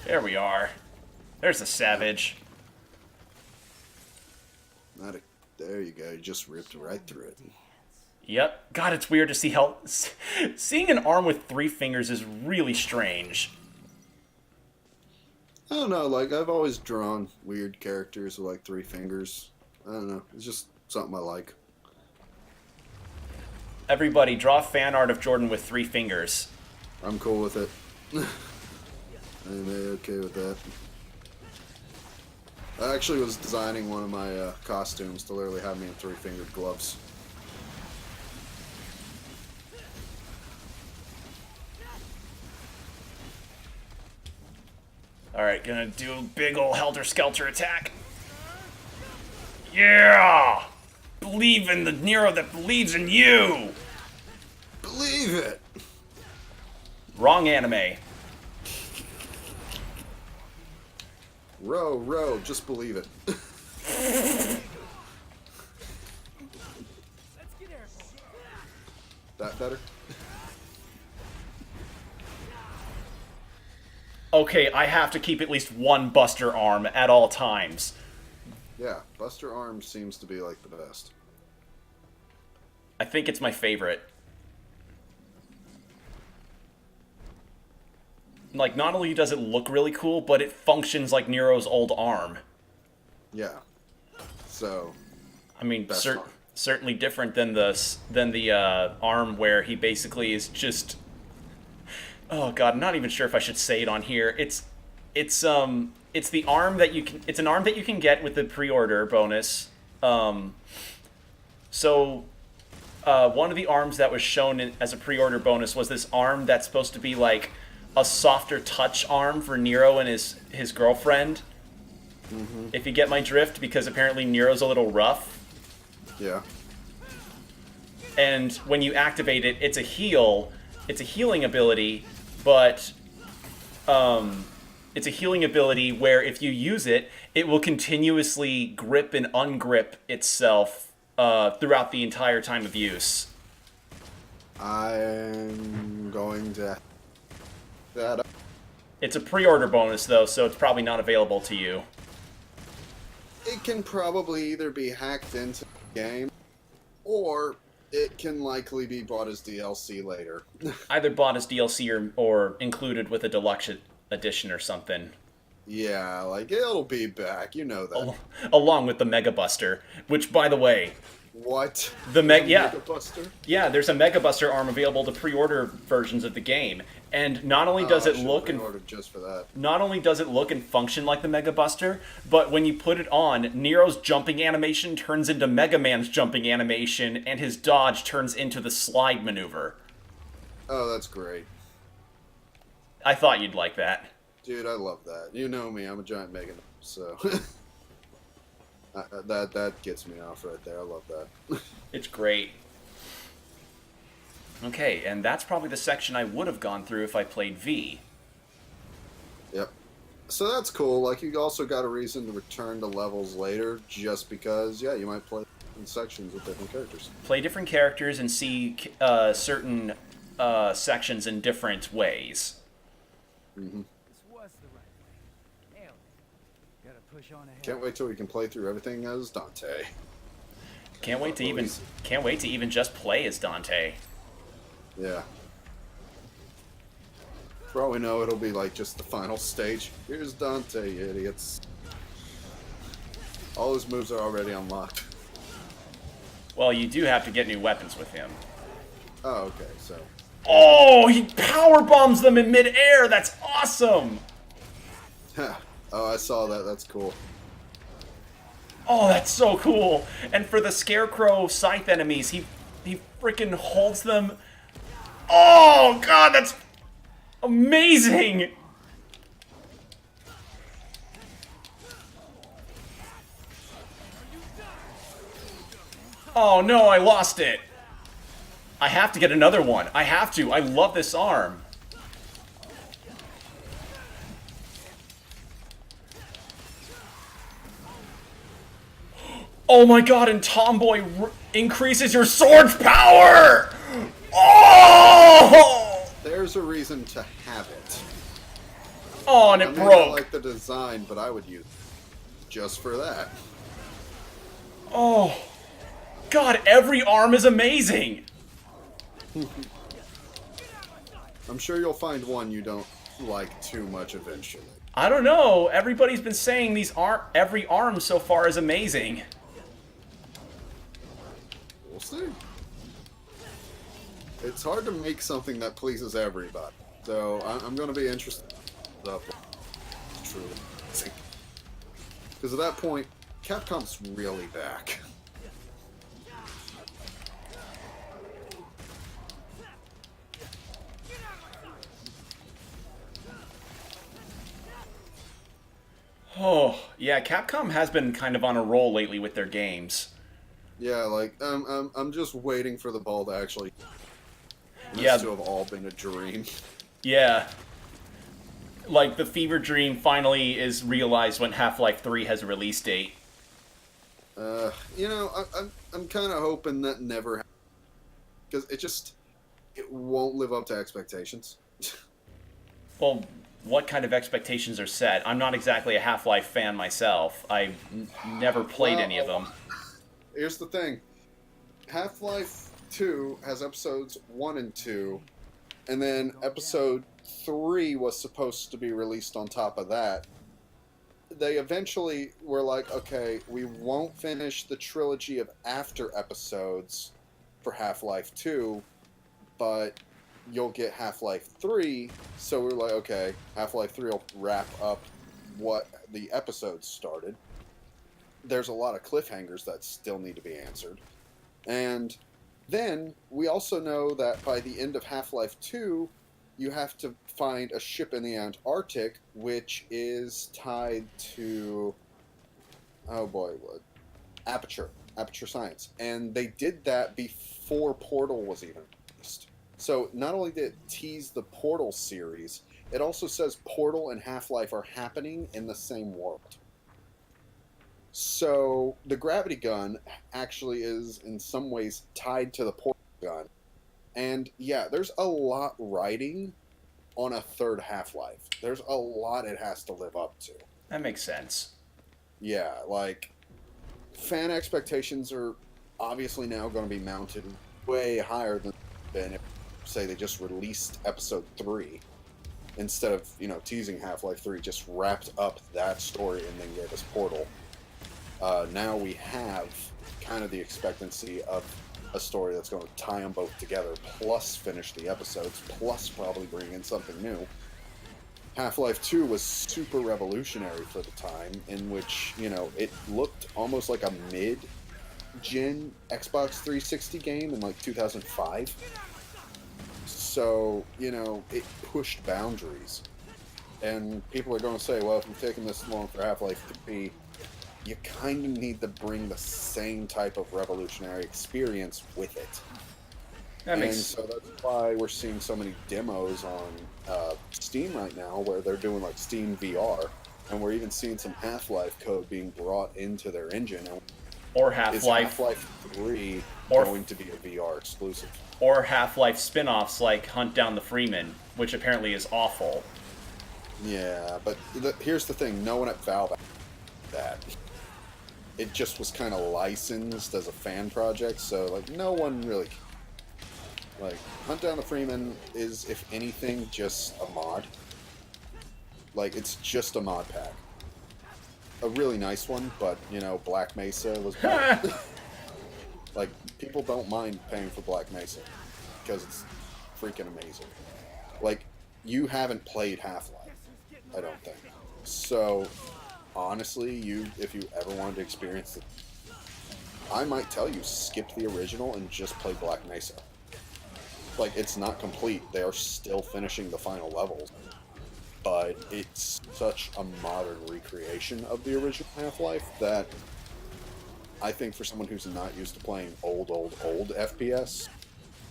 There we are. There's a savage. Not a, there you go. You just ripped right through it. Yep. God, it's weird to see how... Seeing an arm with 3 fingers is really strange. I don't know. Like, I've always drawn weird characters with like 3 fingers. I don't know. It's just something I like. Everybody, draw fan art of Jordan with 3 fingers. I'm cool with it. I'm okay with that. I actually was designing one of my costumes to literally have me in 3-fingered gloves. Alright, gonna do a big ol' helter-skelter attack. Yeah! Believe in the Nero that believes in you! Believe it! Wrong anime. Row, just believe it. Let's get airborne. That better? Okay, I have to keep at least one Buster arm at all times. Yeah, Buster Arms seems to be like the best. I think it's my favorite. Like, not only does it look really cool, but it functions like Nero's old arm. Yeah. So, I mean, best arm. certainly different than the arm where he basically is just. Oh god, I'm not even sure if I should say it on here. It's the arm that you can. It's an arm that you can get with the pre-order bonus. So one of the arms that was shown as a pre-order bonus was this arm that's supposed to be like a softer touch arm for Nero and his girlfriend. Mm-hmm. If you get my drift, because apparently Nero's a little rough. Yeah. And when you activate it, it's a heal. It's a healing ability, but it's a healing ability where if you use it, it will continuously grip and ungrip itself throughout the entire time of use. I'm going to that up. It's a pre-order bonus, though, so it's probably not available to you. It can probably either be hacked into the game, or it can likely be bought as DLC later. Either bought as DLC or included with a deluxe edition or something. Yeah, like, it'll be back, you know that. Along with the Mega Buster, which, by the way, What? yeah. Mega Buster? Yeah, there's a Mega Buster arm available to pre-order versions of the game, and not only does it look and just for that. not only does it look and function like the Mega Buster, but when you put it on, Nero's jumping animation turns into Mega Man's jumping animation, and his dodge turns into the slide maneuver. Oh, that's great. I thought you'd like that. Dude, I love that. You know me, I'm a giant Mega Nerd, so that gets me off right there. I love that. It's great. Okay, and that's probably the section I would have gone through if I played V. Yep. So that's cool. Like, you also got a reason to return to levels later, just because, yeah, you might play in sections with different characters. Play different characters and see certain sections in different ways. Mm-hmm. This was the right way. Nailed it. Gotta push on ahead. Can't wait till we can play through everything as Dante. Can't wait to even just play as Dante. Yeah. For all we know, it'll be like just the final stage. Here's Dante, you idiots. All his moves are already unlocked. Well, you do have to get new weapons with him. Oh, okay, so. Oh, he power bombs them in midair. That's awesome. Oh, I saw that. That's cool. Oh, that's so cool. And for the Scarecrow Scythe enemies, he freaking holds them. Oh, God, that's amazing. Oh, no, I lost it. I have to get another one. I have to. I love this arm. Oh my god, and Tomboy increases your sword's power! Oh! There's a reason to have it. Oh, and I it may not broke. like the design, but I would use it just for that. Oh. God, every arm is amazing. I'm sure you'll find one you don't like too much eventually. I don't know. Everybody's been saying every arm so far is amazing. We'll see. It's hard to make something that pleases everybody, so I'm going to be interested. Truly, because at that point, Capcom's really back. Oh, yeah, Capcom has been kind of on a roll lately with their games. Yeah, like I'm just waiting for the ball to actually. Yeah. This to have all been a dream. Yeah. Like, the fever dream finally is realized when Half-Life 3 has a release date. You know, I'm kind of hoping that never, because it won't live up to expectations. Well, what kind of expectations are set. I'm not exactly a Half-Life fan myself. I've never played any of them. Here's the thing. Half-Life 2 has episodes 1 and 2, and then episode 3 was supposed to be released on top of that. They eventually were like, okay, we won't finish the trilogy of after episodes for Half-Life 2, but you'll get Half-Life 3. So we're like, okay, Half-Life 3 will wrap up what the episodes started. There's a lot of cliffhangers that still need to be answered. And then we also know that by the end of Half-Life 2, you have to find a ship in the Antarctic, which is tied to, oh boy, what? Aperture Science. And they did that before Portal was even released. So not only did it tease the Portal series, it also says Portal and Half-Life are happening in the same world. So the gravity gun actually is in some ways tied to the Portal gun. And yeah, there's a lot riding on a third Half-Life. There's a lot it has to live up to. That makes sense. Yeah, like, fan expectations are obviously now going to be mounted way higher than if, say, they just released episode 3. Instead of, teasing Half-Life 3, just wrapped up that story and then gave us Portal. Now we have kind of the expectancy of a story that's going to tie them both together, plus finish the episodes, plus probably bring in something new. Half-Life 2 was super revolutionary for the time, in which, it looked almost like a mid-gen Xbox 360 game in, 2005. So, it pushed boundaries. And people are going to say, well, if you're taking this long for Half-Life 3, you kind of need to bring the same type of revolutionary experience with it. So that's why we're seeing so many demos on Steam right now, where they're doing Steam VR, and we're even seeing some Half-Life code being brought into their engine. Or Is Half-Life. Half-Life 3 going to be a VR exclusive? Or Half-Life spin-offs like Hunt Down the Freeman, which apparently is awful. Yeah, but here's the thing. No one at Valve that. It just was kind of licensed as a fan project, so, no one really... Hunt Down the Freeman is, if anything, just a mod. It's just a mod pack. A really nice one, but, Black Mesa was better. People don't mind paying for Black Mesa, because it's freaking amazing. You haven't played Half-Life, I don't think. So, honestly, if you ever wanted to experience it, I might tell you, skip the original and just play Black Mesa. It's not complete. They are still finishing the final levels. But it's such a modern recreation of the original Half-Life that I think for someone who's not used to playing old FPS,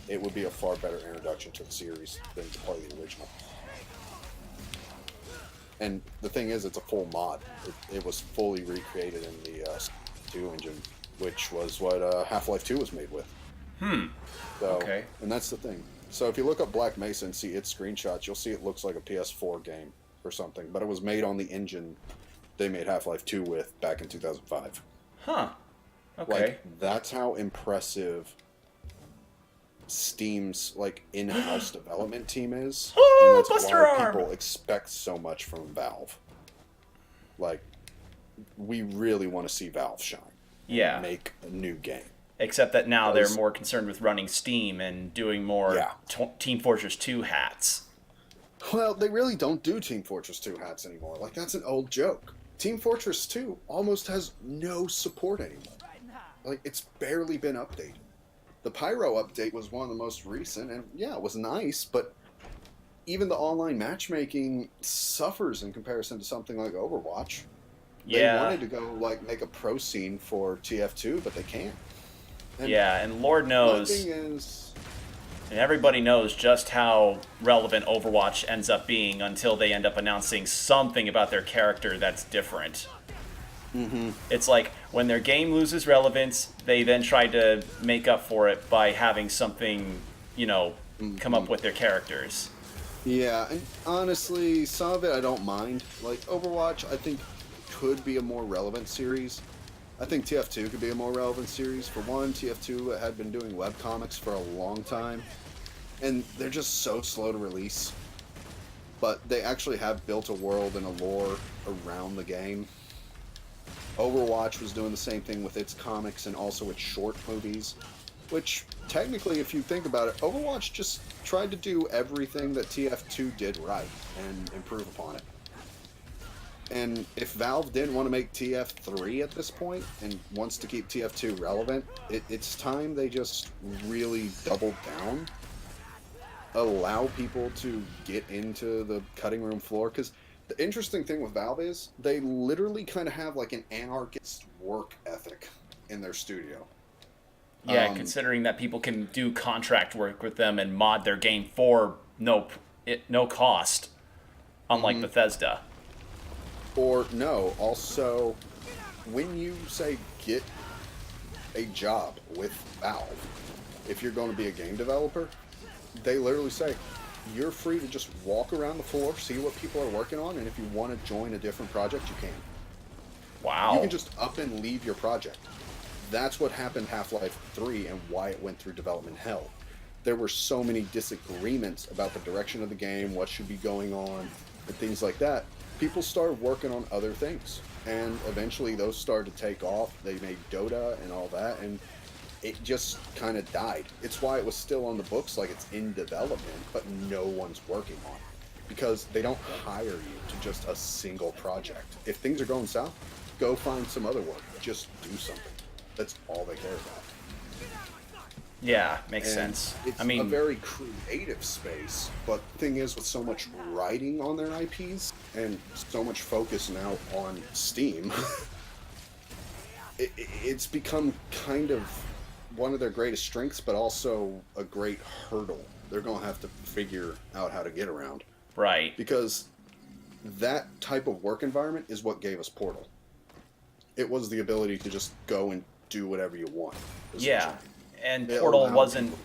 it would be a far better introduction to the series than to play the original. And the thing is, it's a full mod. It was fully recreated in the 2 engine, which was what Half-Life 2 was made with. So, Okay. And that's the thing. So if you look up Black Mesa and see its screenshots, you'll see it looks like a PS4 game or something. But it was made on the engine they made Half-Life 2 with back in 2005. Huh. Okay. That's how impressive Steam's in-house development team is. Oh, and that's Buster why Arm! people expect so much from Valve. We really want to see Valve shine. Yeah. And make a new game. Except that now they're more concerned with running Steam and doing more Yeah. Team Fortress 2 hats. Well, they really don't do Team Fortress 2 hats anymore. That's an old joke. Team Fortress 2 almost has no support anymore. It's barely been updated. The Pyro update was one of the most recent, and yeah, it was nice, but even the online matchmaking suffers in comparison to something like Overwatch. They wanted to go, make a pro scene for TF2, but they can't. And Lord knows, The thing is, and everybody knows just how relevant Overwatch ends up being until they end up announcing something about their character that's different. Mm-hmm. It's like when their game loses relevance, they then try to make up for it by having something, come up with their characters. Yeah, and honestly, some of it I don't mind. Like Overwatch, I think could be a more relevant series. I think TF2 could be a more relevant series. For one, TF2 had been doing webcomics for a long time, and they're just so slow to release. But they actually have built a world and a lore around the game. Overwatch was doing the same thing with its comics and also its short movies, which technically, if you think about it, Overwatch just tried to do everything that TF2 did right and improve upon it. And if Valve didn't want to make TF3 at this point and wants to keep TF2 relevant, it's time they just really doubled down, allow people to get into the cutting room floor. Because the interesting thing with Valve is they literally kind of have like an anarchist work ethic in their studio. Yeah, considering that people can do contract work with them and mod their game for no cost, unlike Bethesda. Or no, also, when you say get a job with Valve, if you're going to be a game developer, they literally say you're free to just walk around the floor, see what people are working on, and if you want to join a different project, you can. Wow. You can just up and leave your project. That's what happened Half-Life 3 and why it went through development hell. There were so many disagreements about the direction of the game, what should be going on, and things like that. People started working on other things, and eventually those started to take off. They made Dota and all that, and it just kind of died. It's why it was still on the books, like it's in development, but no one's working on it. Because they don't hire you to just a single project. If things are going south, go find some other work. Just do something. That's all they care about. Yeah, makes And sense. it's I mean, a very creative space, but the thing is, with so much writing on their IPs and so much focus now on Steam, it's become kind of one of their greatest strengths, but also a great hurdle. They're going to have to figure out how to get around. right. Because that type of work environment is what gave us Portal. It was the ability to just go and do whatever you want. Yeah, and It Portal allowed wasn't, people-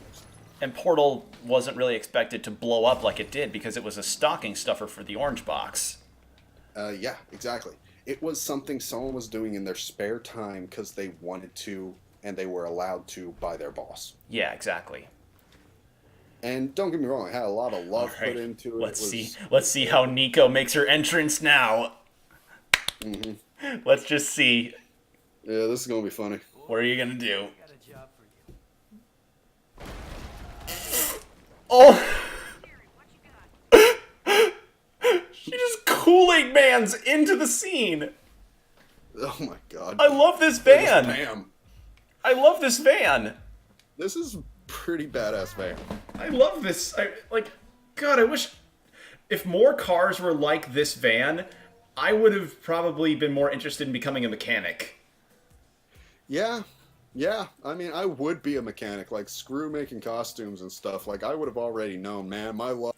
and Portal wasn't really expected to blow up like it did because it was a stocking stuffer for the Orange Box. Yeah, exactly. It was something someone was doing in their spare time because they wanted to and they were allowed to by their boss. Yeah, exactly. And don't get me wrong, it had a lot of love All right, put into it. let's It was- see. Let's see how Nico makes her entrance now. Let's just see. Yeah, this is going to be funny. What are you gonna do? Got a job for you. Oh! She just Kool-Aid Man's into the scene. Oh my god. I love this Look at van. this Van. I love this van. This is a pretty badass van. I love this. God, I wish if more cars were like this van, I would have probably been more interested in becoming a mechanic. Yeah. Yeah, I mean, I would be a mechanic. Like, screw making costumes and stuff. Like, I would have already known, man. My love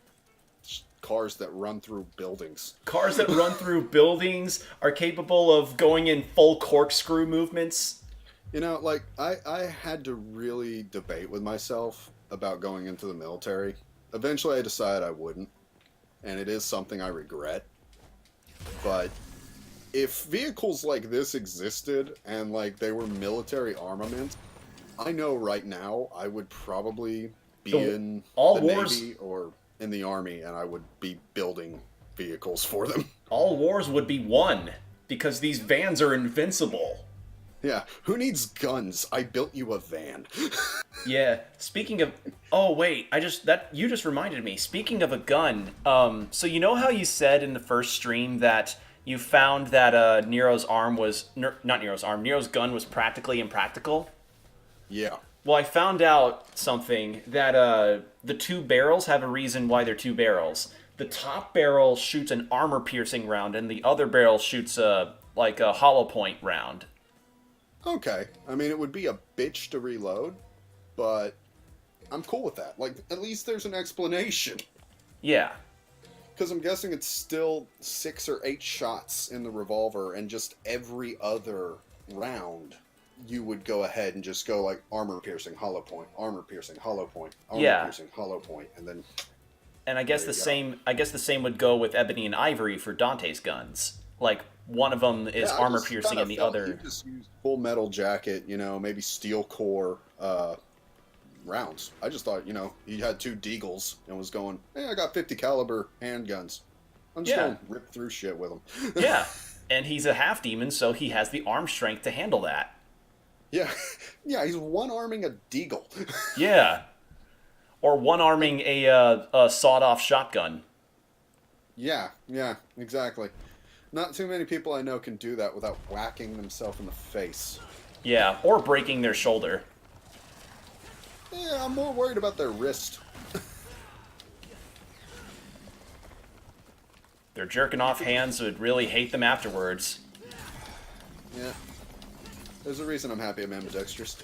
cars that run through buildings. Cars that run through buildings are capable of going in full corkscrew movements. You know, like, I had to really debate with myself about going into the military. Eventually, I decided I wouldn't. And it is something I regret. But if vehicles like this existed and, like, they were military armaments, I know right now I would probably be So, in all the wars- Navy or in the Army, and I would be building vehicles for them. All wars would be won because these vans are invincible. Yeah, who needs guns? I built you a van. Yeah. Speaking of, oh wait, you just reminded me. Speaking of a gun, so you know how you said in the first stream that you found that Nero's Nero's gun was practically impractical? Yeah. Well, I found out something that the two barrels have a reason why they're two barrels. The top barrel shoots an armor-piercing round, and the other barrel shoots a hollow point round. Okay. I mean, it would be a bitch to reload, but I'm cool with that. Like, at least there's an explanation. Yeah. Because I'm guessing it's still 6 or 8 shots in the revolver, and just every other round, you would go ahead and just go like armor piercing, hollow point, armor piercing, hollow point, armor Yeah. piercing, hollow point, and then. And I guess There the you go. same. I guess the same would go with Ebony and Ivory for Dante's guns. Like one of them is Yeah, I armor just piercing, kinda and the felt other. he just used full metal jacket, maybe steel core rounds. I just thought, he had two deagles and was going, hey, I got 50 caliber handguns. I'm just Yeah. going to rip through shit with them. Yeah, and he's a half demon, so he has the arm strength to handle that. Yeah, yeah, he's one arming a deagle. Yeah, or one arming a sawed-off shotgun. Yeah, exactly. Not too many people I know can do that without whacking themselves in the face. Yeah, or breaking their shoulder. Yeah, I'm more worried about their wrist. Their jerking off hands would really hate them afterwards. Yeah. There's a reason I'm happy I'm ambidextrous.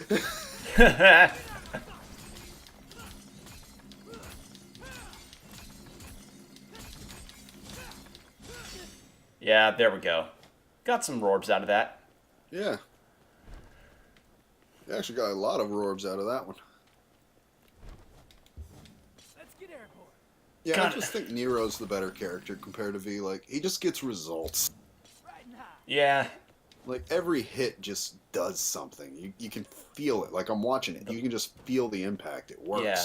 Yeah, there we go. Got some rorbs out of that. Yeah. You actually got a lot of rorbs out of that one. Let's get airborne. Yeah, God. I just think Nero's the better character compared to V. Like, he just gets results. Riding high. Yeah, Like, every hit just does something. You can feel it. Like, I'm watching it. You can just feel the impact. It works. yeah.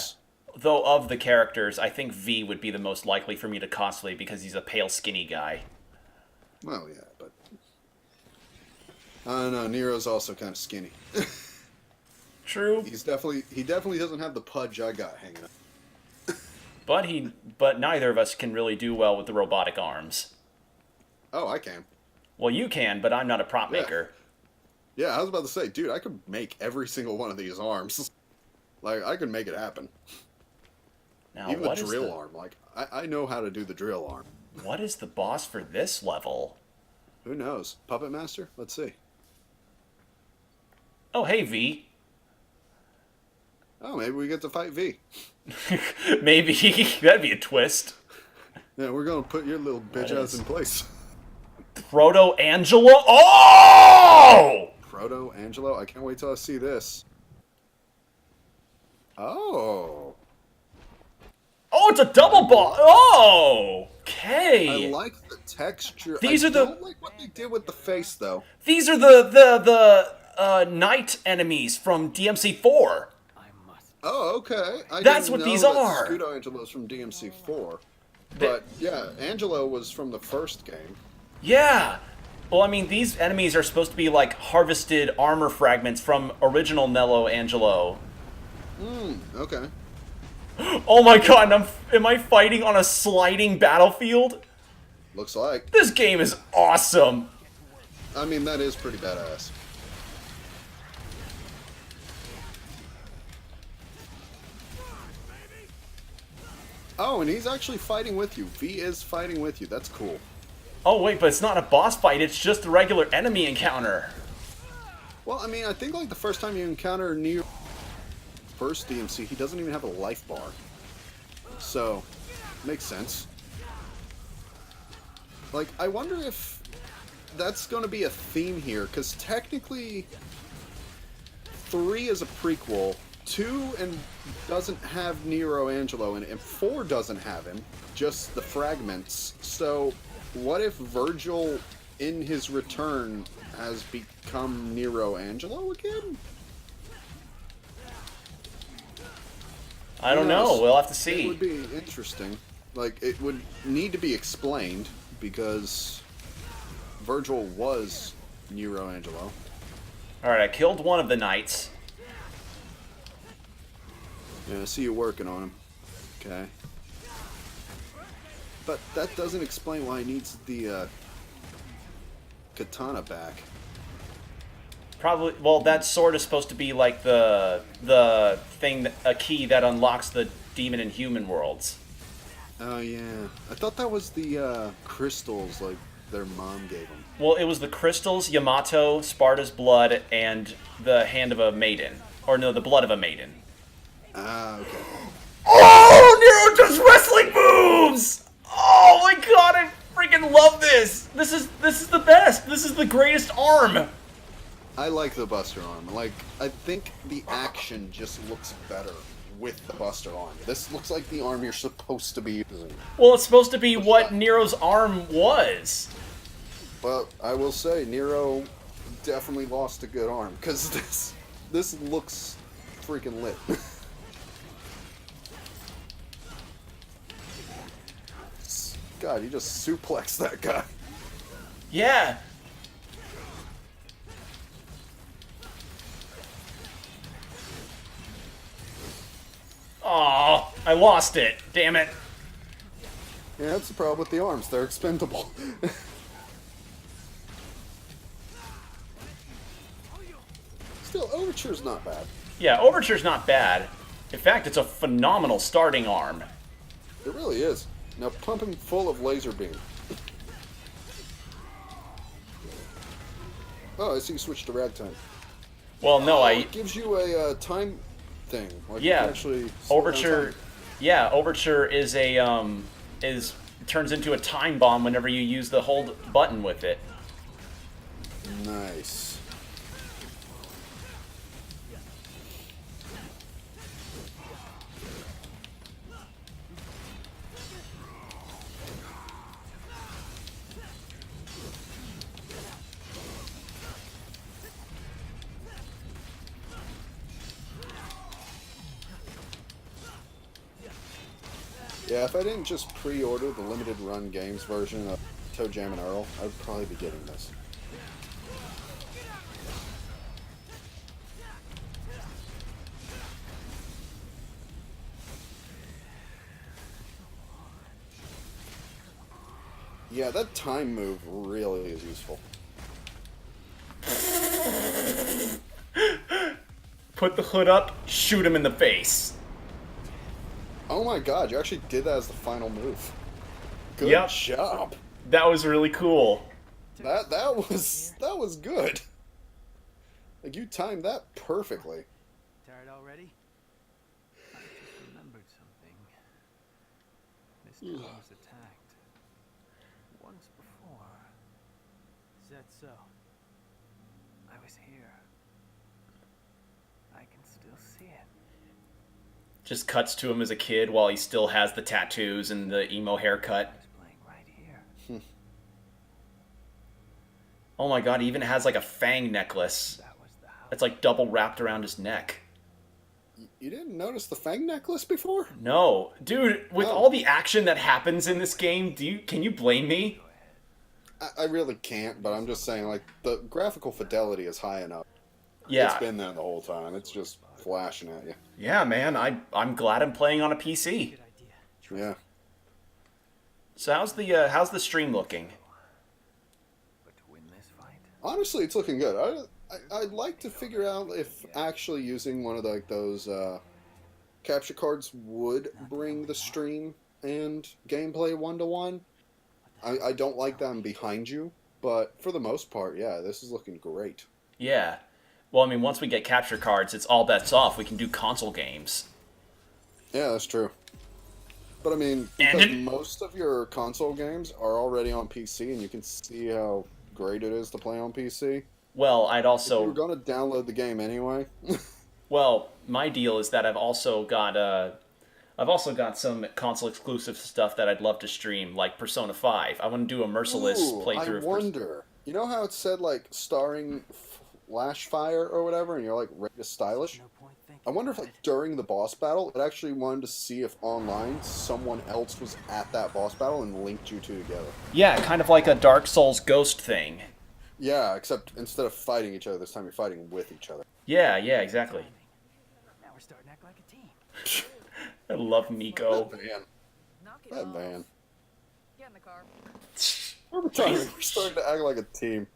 Though of the characters, I think V would be the most likely for me to cosplay because he's a pale, skinny guy. Well, yeah, but... I don't know. Nero's also kind of skinny. True, He definitely doesn't have the pudge I got hanging up. but neither of us can really do well with the robotic arms. Oh, I can. Well, you can, but I'm not a prop Yeah. maker. Yeah, I was about to say, dude, I could make every single one of these arms. Like, I could make it happen. Now, Even the what is drill arm. Like, I know how to do the drill arm. what is the boss for this level? Who knows? Puppet Master? Let's see. Oh, hey, V. Oh, maybe we get to fight V. Maybe. That'd be a twist. Yeah, we're gonna put your little bitch ass is- in place. Proto Angela. Oh! Proto Angelo, I can't wait till I see this. Oh, Oh, it's a double boss. Oh! Okay. I like the texture. These I are the- don't like what they did with the face, though. These are the night enemies from DMC4. I must. Oh, okay. That's didn't what know these that are. Scudo Angelo's from DMC4. But yeah, Angelo was from the first game. Yeah. Well, I mean, these enemies are supposed to be like harvested armor fragments from original Nello Angelo. Okay. Oh my god, am I fighting on a sliding battlefield? Looks like. This game is awesome. I mean, that is pretty badass. Oh, and he's actually fighting with you. V is fighting with you. That's cool. Oh wait, but it's not a boss fight, it's just a regular enemy encounter. Well, I mean, I think like the first time you encounter Neo, first DMC, he doesn't even have a life bar. So, makes sense. Like, I wonder if that's going to be a theme here, because technically, 3 is a prequel, 2 and doesn't have Nero Angelo in it, and 4 doesn't have him, just the fragments. So, what if Virgil, in his return, has become Nero Angelo again? I don't Who know, knows? we'll have to It see. would be interesting. Like, it would need to be explained, because Virgil was Nero Angelo. Alright, I killed one of the knights. Yeah, I see you working on him. Okay. But that doesn't explain why he needs the katana back. Probably, well, that sword is supposed to be like the thing, a key that unlocks the demon and human worlds. Oh yeah, I thought that was the crystals like their mom gave him. Well, it was the crystals, Yamato, Sparta's blood, and the hand of a maiden. Or no, the blood of a maiden. Ah, okay. Oh, Nero does wrestling moves! Oh my god, I freaking love this! This is the best! This is the greatest arm! I like the Buster arm. Like, I think the action just looks better with the Buster arm. This looks like the arm you're supposed to be using. Well, it's supposed to be what Nero's arm was. But I will say, Nero definitely lost a good arm, because this looks freaking lit. God, you just suplexed that guy. Yeah. Aw, I lost it. Damn it. Yeah, that's the problem with the arms. They're expendable. Still, Overture's not bad. Yeah, Overture's not bad. In fact, it's a phenomenal starting arm. It really is. Now pump him full of laser beam. Oh, I see you switched to ragtime. Well, no, It gives you a time thing. Like you Yeah, can actually slow down Overture. time. Yeah, Overture is turns into a time bomb whenever you use the hold button with it. Nice. Yeah, if I didn't just pre-order the limited run games version of Toe Jam and Earl, I'd probably be getting this. Yeah, that time move really is useful. Put the hood up, shoot him in the face. Oh my god, you actually did that as the final move. Good Yep. job. That was really cool. That was good. Like you timed that perfectly. Tired already? I just remembered something. This town was attacked. Once before. Is that so? I was here. I can still see it. Just cuts to him as a kid while he still has the tattoos and the emo haircut. I was playing right here. Oh my god, he even has like a fang necklace. That was the house. It's like double wrapped around his neck. You didn't notice the Fang necklace before? No, dude, with No. all the action that happens in this game, can you blame me? I really can't, but I'm just saying, like, the graphical fidelity is high enough. Yeah. It's been there the whole time. It's just flashing at you. Yeah, man, I'm glad I'm playing on a PC. Good idea. Yeah. So how's the stream looking? But to win this fight, Honestly, it's looking good. I'd like to figure out if actually using one of those capture cards would bring the stream and gameplay one-to-one. I don't like that I'm behind you, but for the most part, yeah, this is looking great. Yeah. Well, I mean, once we get capture cards, it's all bets off. We can do console games. Yeah, that's true. But I mean, because And most of your console games are already on PC, and you can see how great it is to play on PC. Well, I'd If you were also going to download the game anyway. well, my deal is that I've also got some console exclusive stuff that I'd love to stream, like Persona 5. I want to do a merciless Ooh, playthrough I of wonder. You know how it said like starring Flashfire or whatever, and you're like ready to stylish? No point thinking. I wonder if like during the boss battle, it actually wanted to see if online someone else was at that boss battle and linked you two together. Yeah, kind of like a Dark Souls ghost thing. Yeah, except instead of fighting each other, this time you're fighting with each other. Yeah, exactly. Now we're starting to act like a team. I love Miko. That van. Knock it That off. van. Get in the car. We're starting to act like a team.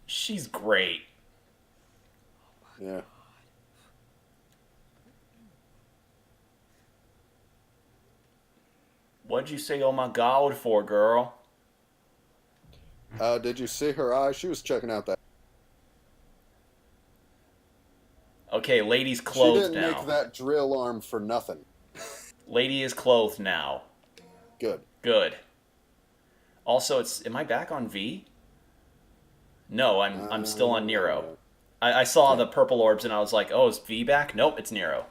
She's great. Yeah. What'd you say, oh my god, for, girl? Did you see her eye? She was checking out that. Okay, lady's She clothed didn't now. make that drill arm for nothing. Lady is clothed now. Good. Good. Also, am I back on V? No, I'm still on Nero. I saw the purple orbs and I was like, oh, is V back? Nope, it's Nero.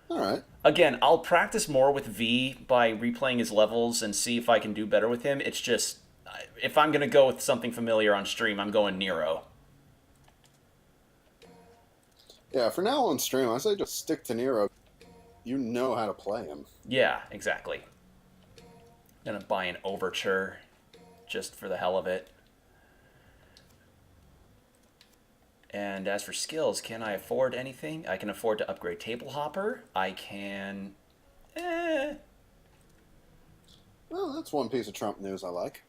All right. Again, I'll practice more with V by replaying his levels and see if I can do better with him. It's just, if I'm going to go with something familiar on stream, I'm going Nero. Yeah, for now on stream, I say just stick to Nero. You know how to play him. Yeah, exactly. Gonna buy an Overture just for the hell of it. And as for skills, can I afford anything? I can afford to upgrade Table Hopper. I can... Well, that's one piece of Trump news I like.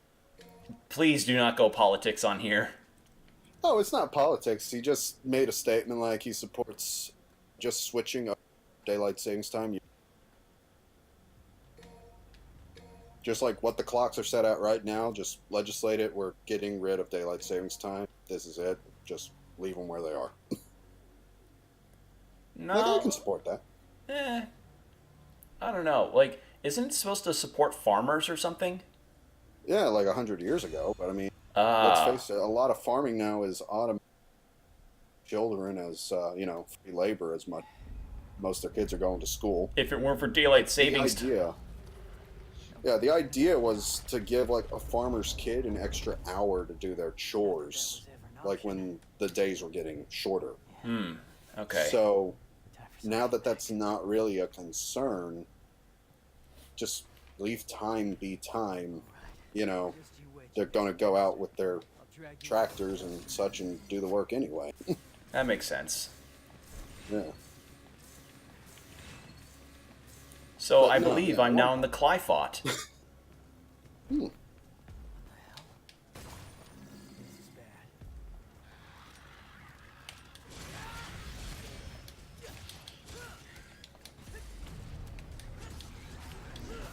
Please do not go politics on here. Oh, it's not politics. He just made a statement like he supports just switching up daylight savings time. Just like what the clocks are set at right now, just legislate it. We're getting rid of daylight savings time. This is it. Just leave them where they are. No. Like, I can support that. I don't know. Like, isn't it supposed to support farmers or something? Yeah, like 100 years ago. But I mean, let's face it, a lot of farming now is automated. Children as, free labor as much. Most of their kids are going to school. If it weren't for daylight savings... The idea was to give, like, a farmer's kid an extra hour to do their chores. Like, when the days were getting shorter. Okay. So, now that that's not really a concern, just leave time be time. You know, they're going to go out with their tractors and such and do the work anyway. That makes sense. Yeah. So But I no, believe yeah, I'm now in the Clyphot.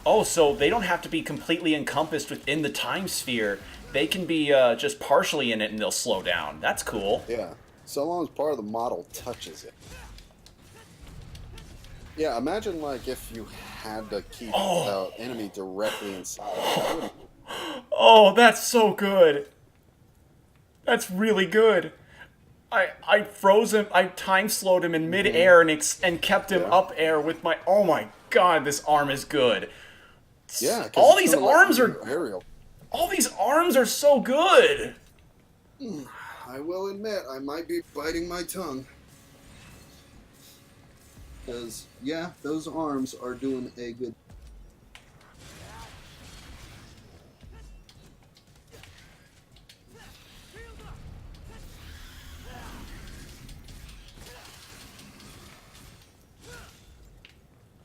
Oh, so they don't have to be completely encompassed within the time sphere. They can be just partially in it and they'll slow down. That's cool. Yeah. So long as part of the model touches it. Yeah, imagine, like, if you had to keep the enemy directly inside. That would... Oh, that's so good. That's really good. I froze him. I time slowed him in mid-air and kept him up air with my... Oh my god, this arm is good. Yeah, all these arms are... aerial. All these arms are so good. I will admit, I might be biting my tongue. Because, yeah, those arms are doing a good...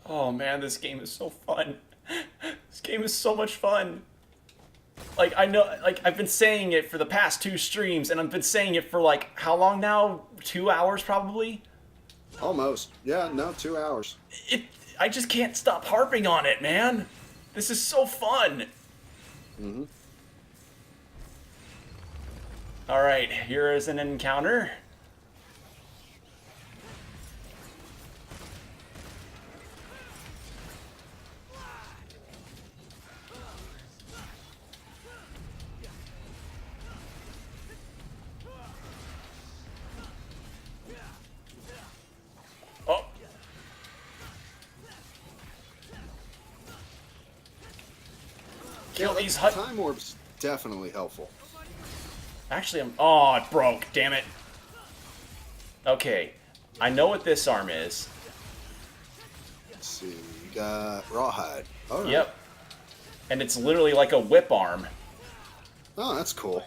Oh man, this game is so fun. This game is so much fun. Like, I know, like, I've been saying it for the past 2 streams, and I've been saying it for, like, how long now? 2 hours, probably? Almost. Yeah, no, 2 hours. I just can't stop harping on it, man. This is so fun. Mm-hmm. Alright, here is an encounter. Oh. Kill these hut... Time orb's definitely helpful. Actually, oh, it broke. Damn it. Okay. I know what this arm is. Let's see. You got Rawhide. All right. Yep. And it's literally like a whip arm. Oh, that's cool.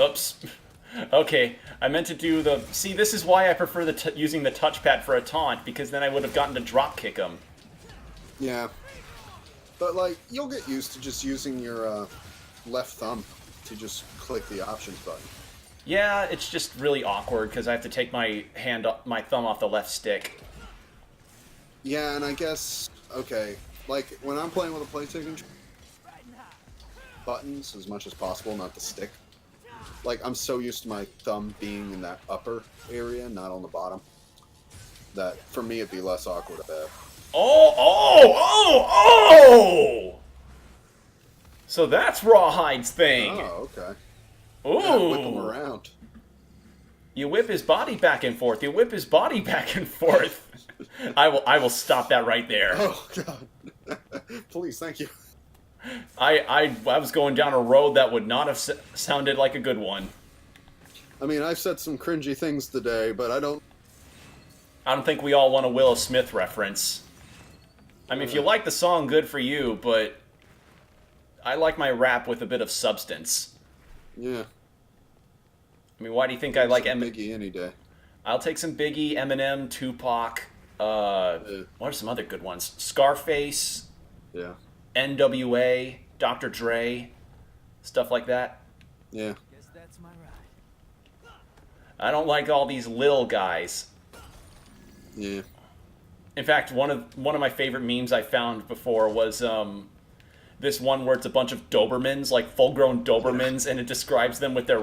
Oops. Okay, I meant to do the... See, this is why I prefer using the touchpad for a taunt, because then I would have gotten to drop kick him. Yeah. But, like, you'll get used to just using your left thumb to just click the options button. Yeah, it's just really awkward, because I have to take my thumb off the left stick. Yeah, and I guess, okay, like, when I'm playing with a PlayStation, buttons as much as possible, not the stick. Like, I'm so used to my thumb being in that upper area, not on the bottom, that for me it'd be less awkward at that. Oh! So that's Rawhide's thing. Oh, okay. Ooh. Yeah, whip him around. You whip his body back and forth. You whip his body back and forth. I will stop that right there. Oh God! Please, thank you. I was going down a road that would not have sounded like a good one. I mean, I've said some cringy things today, but I don't. I don't think we all want a Willow Smith reference. I mean, if you like the song, good for you, but I like my rap with a bit of substance. Yeah. I mean, why do you think I like Biggie any day? I'll take some Biggie, Eminem, Tupac. What are some other good ones? Scarface, Yeah. NWA, Dr. Dre, stuff like that. Yeah. Guess that's my ride. I don't like all these Lil guys. Yeah. In fact, one of my favorite memes I found before was this one where it's a bunch of Dobermans, like full-grown Dobermans, and it describes them with their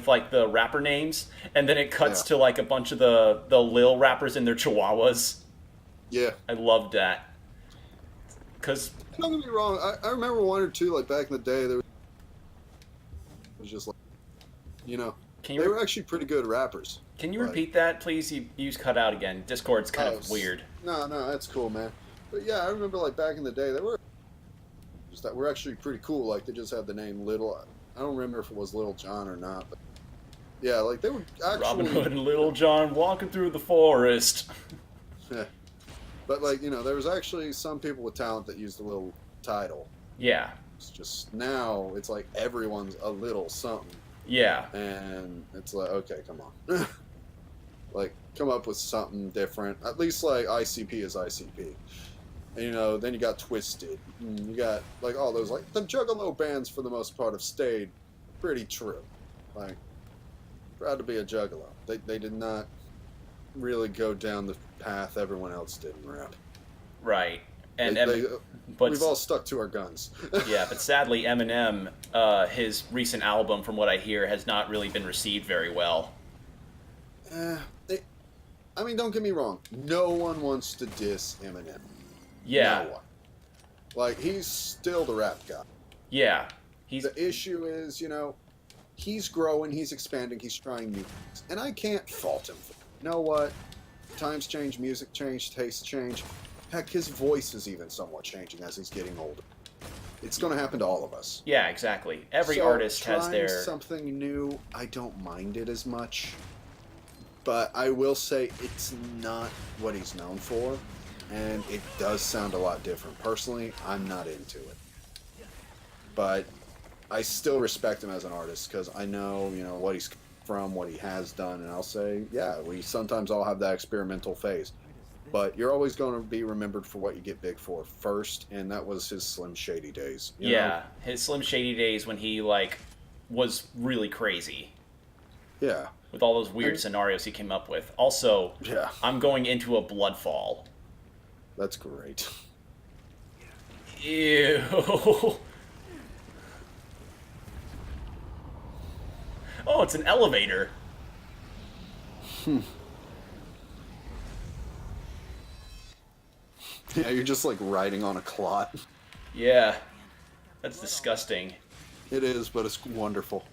like the rapper names, and then it cuts to like a bunch of the Lil rappers and their Chihuahuas. Yeah. I loved that. Cause Don't get me wrong. I remember one or two, like back in the day, there was just like, you know, Can they you were actually pretty good rappers. can you Like- repeat that, please? You cut out again. Discord's kind of weird. No, that's cool, man. But yeah, I remember like back in the day, they were just that were actually pretty cool. Like they just had the name Little. I don't remember if it was Little John or not, but yeah, like they were actually Robin Hood and Little John walking through the forest. Yeah. But like there was actually some people with talent that used the little title. Yeah, It's just now it's like everyone's a little something, yeah, and it's like okay, come on, like come up with something different. At least like ICP is ICP. And, then you got Twisted. And you got like all those like the Juggalo bands for the most part have stayed pretty true. Like proud to be a Juggalo. They did not really go down the path everyone else did in rap. right. And But we've all stuck to our guns. yeah, but sadly, Eminem, his recent album, from what I hear, has not really been received very well. I mean, don't get me wrong. No one wants to diss Eminem. Yeah, No one. Like he's still the rap guy. yeah, he's The issue is, he's growing, he's expanding, he's trying new things, and I can't fault him. You know what? Times change, music change, tastes change. Heck, his voice is even somewhat changing as he's getting older. It's going to happen to all of us. yeah, exactly. Every So, artist has trying their something new. I don't mind it as much, but I will say it's not what he's known for, and it does sound a lot different. Personally, I'm not into it, but I still respect him as an artist because I know what he's from, what he has done, and I'll say, yeah, we sometimes all have that experimental phase. But you're always going to be remembered for what you get big for first, and that was his Slim Shady days. you know? yeah, his Slim Shady days when he was really crazy Yeah. with all those weird scenarios he came up with. Also, Yeah. I'm going into a bloodfall. That's great. Ew. Oh, it's an elevator. Yeah, you're just like riding on a clot. Yeah, that's disgusting. It is, but it's wonderful.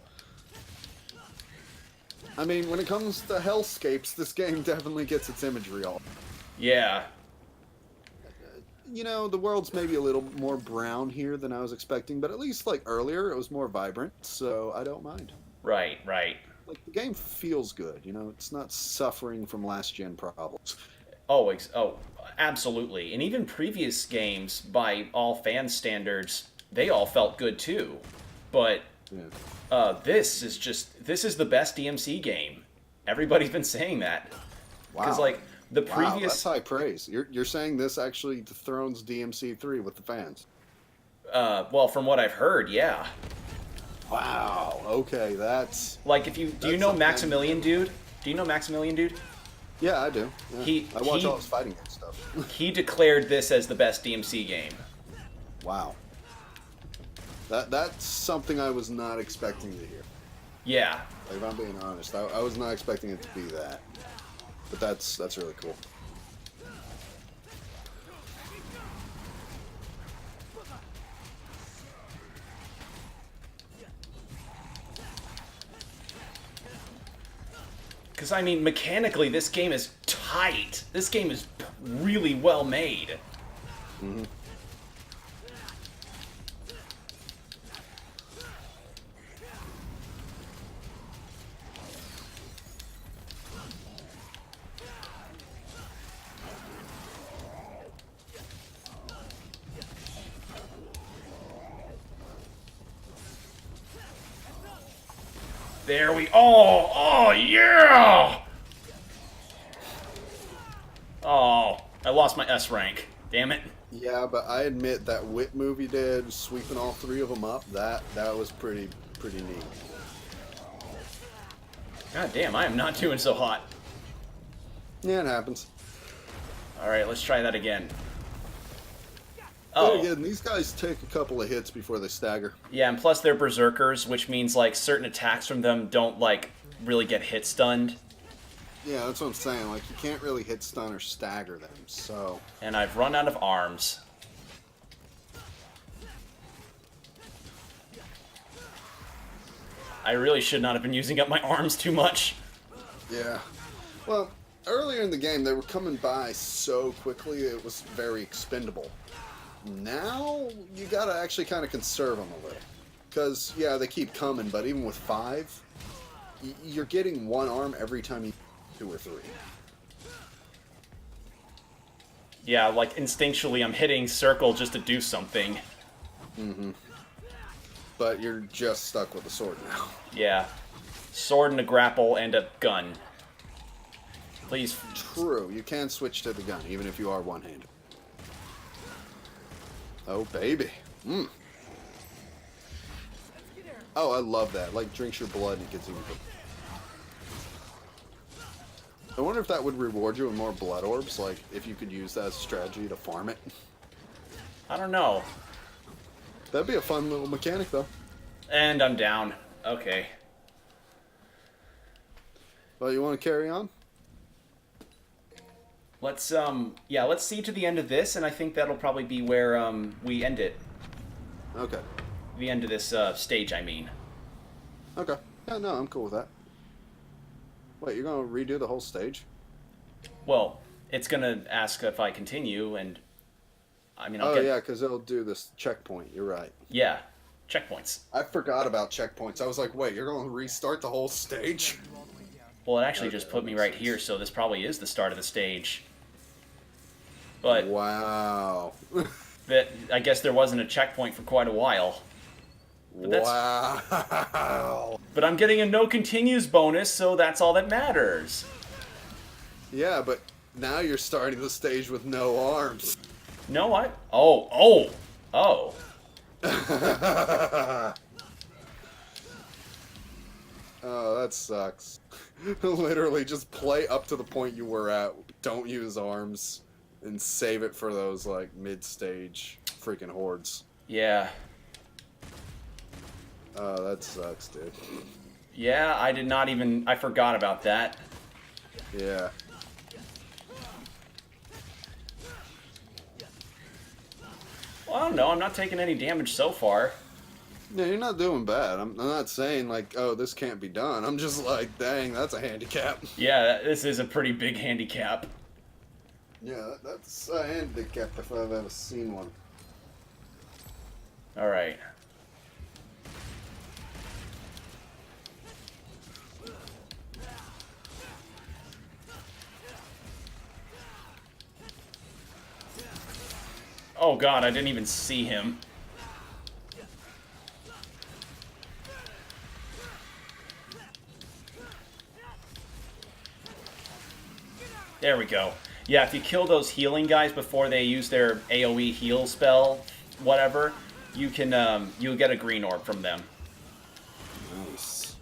I mean, when it comes to hellscapes, this game definitely gets its imagery all. Yeah, The world's maybe a little more brown here than I was expecting, but at least like earlier, it was more vibrant, so I don't mind. right. Like the game feels good, it's not suffering from last gen problems. Oh, absolutely. And even previous games, by all fan standards, they all felt good too. But Yeah. this is the best DMC game. Everybody's been saying that. Because Wow. the Wow, previous, that's high praise. You're saying this actually dethrones DMC 3 with the fans. well, from what I've heard, yeah. Wow. Okay, that's Like, do you That's know something- Maximilian Dude? Do you know Maximilian Dude? yeah, I do. Yeah. I watch all his fighting game stuff. He declared this as the best DMC game. Wow. That's something I was not expecting to hear. Yeah. Like, if I'm being honest, I was not expecting it to be that. But that's really cool. Because, I mean, mechanically, this game is tight. This game is really well made. Mm-hmm. There we... Oh, yeah! Oh, I lost my S rank. Damn it. Yeah, but I admit that whip move he did, sweeping all three of them up, that was pretty neat. God damn, I am not doing so hot. Yeah, it happens. Alright, let's try that again. But Oh, again, these guys take a couple of hits before they stagger. yeah, and plus they're berserkers, which means, like, certain attacks from them don't, like, really get hit stunned. Yeah, that's what I'm saying. Like, you can't really hit stun or stagger them, so... And I've run out of arms. I really should not have been using up my arms too much. Yeah. Well, earlier in the game, they were coming by so quickly, it was very expendable. Now, you gotta actually kind of conserve them a little. Because, yeah, they keep coming, but even with 5, you're getting one arm every time you 2 or 3. Yeah, like, instinctually I'm hitting circle just to do something. Mm-hmm. But you're just stuck with the sword now. Yeah. Sword and a grapple and a gun. Please. True, you can switch to the gun, even if you are one-handed. Oh, baby. Mm. Oh, I love that. Like, drinks your blood and it gets even... I wonder if that would reward you with more blood orbs, like, if you could use that as a strategy to farm it. I don't know. That'd be a fun little mechanic, though. And I'm down. Okay. Well, you want to carry on? Let's, yeah, let's see to the end of this, and I think that'll probably be where, we end it. Okay. The end of this, stage, I mean. Okay. Yeah, no, I'm cool with that. Wait, you're gonna redo the whole stage? Well, it's gonna ask if I continue, and... I mean, I'll Oh, get... yeah, because it'll do this checkpoint. You're right. Yeah. Checkpoints. I forgot about checkpoints. I was like, wait, you're going to restart the whole stage? Well, it actually Okay, just put that me makes right sense. here, so this probably is the start of the stage. But Wow. that I guess there wasn't a checkpoint for quite a while. But Wow. But I'm getting a no continues bonus, so that's all that matters. Yeah, but now you're starting the stage with no arms. No, what? Oh. Oh, that sucks. Literally, just play up to the point you were at. Don't use arms. And save it for those, like, mid-stage freaking hordes. Yeah. Oh, that sucks, dude. Yeah, I forgot about that. Yeah. Well, I don't know, I'm not taking any damage so far. Yeah, you're not doing bad. I'm not saying, like, oh, this can't be done. I'm just like, dang, that's a handicap. Yeah, this is a pretty big handicap. Yeah, that's a handicap if I've ever seen one. Alright. Oh god, I didn't even see him. There we go. Yeah, if you kill those healing guys before they use their AoE heal spell, whatever, you can, you'll get a green orb from them. Nice.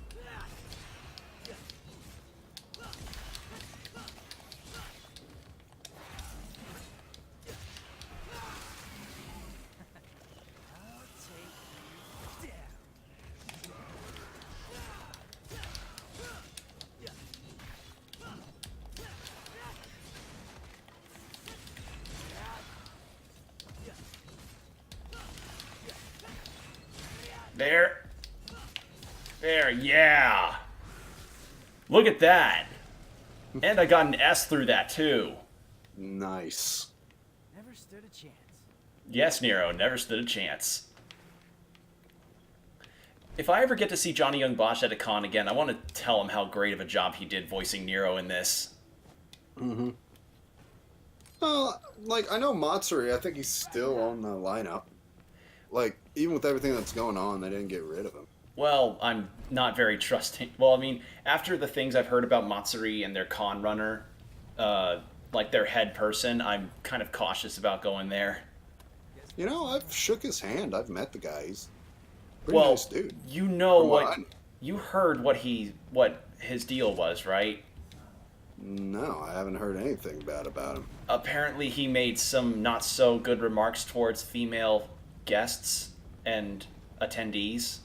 There, yeah. Look at that. And I got an S through that, too. Nice. Never stood a chance. Yes, Nero, never stood a chance. If I ever get to see Johnny Young Bosch at a con again, I want to tell him how great of a job he did voicing Nero in this. Mm-hmm. Well, like, I know Matsuri, I think he's still on the lineup. Like, even with everything that's going on, they didn't get rid of him. Well, I'm not very trusting. Well, I mean, after the things I've heard about Matsuri and their con runner, like their head person, I'm kind of cautious about going there. You know, I've shook his hand. I've met the guy. He's a pretty Well, nice dude. you know From what what I- you heard what his deal was, right? No, I haven't heard anything bad about him. Apparently, he made some not so good remarks towards female guests and attendees.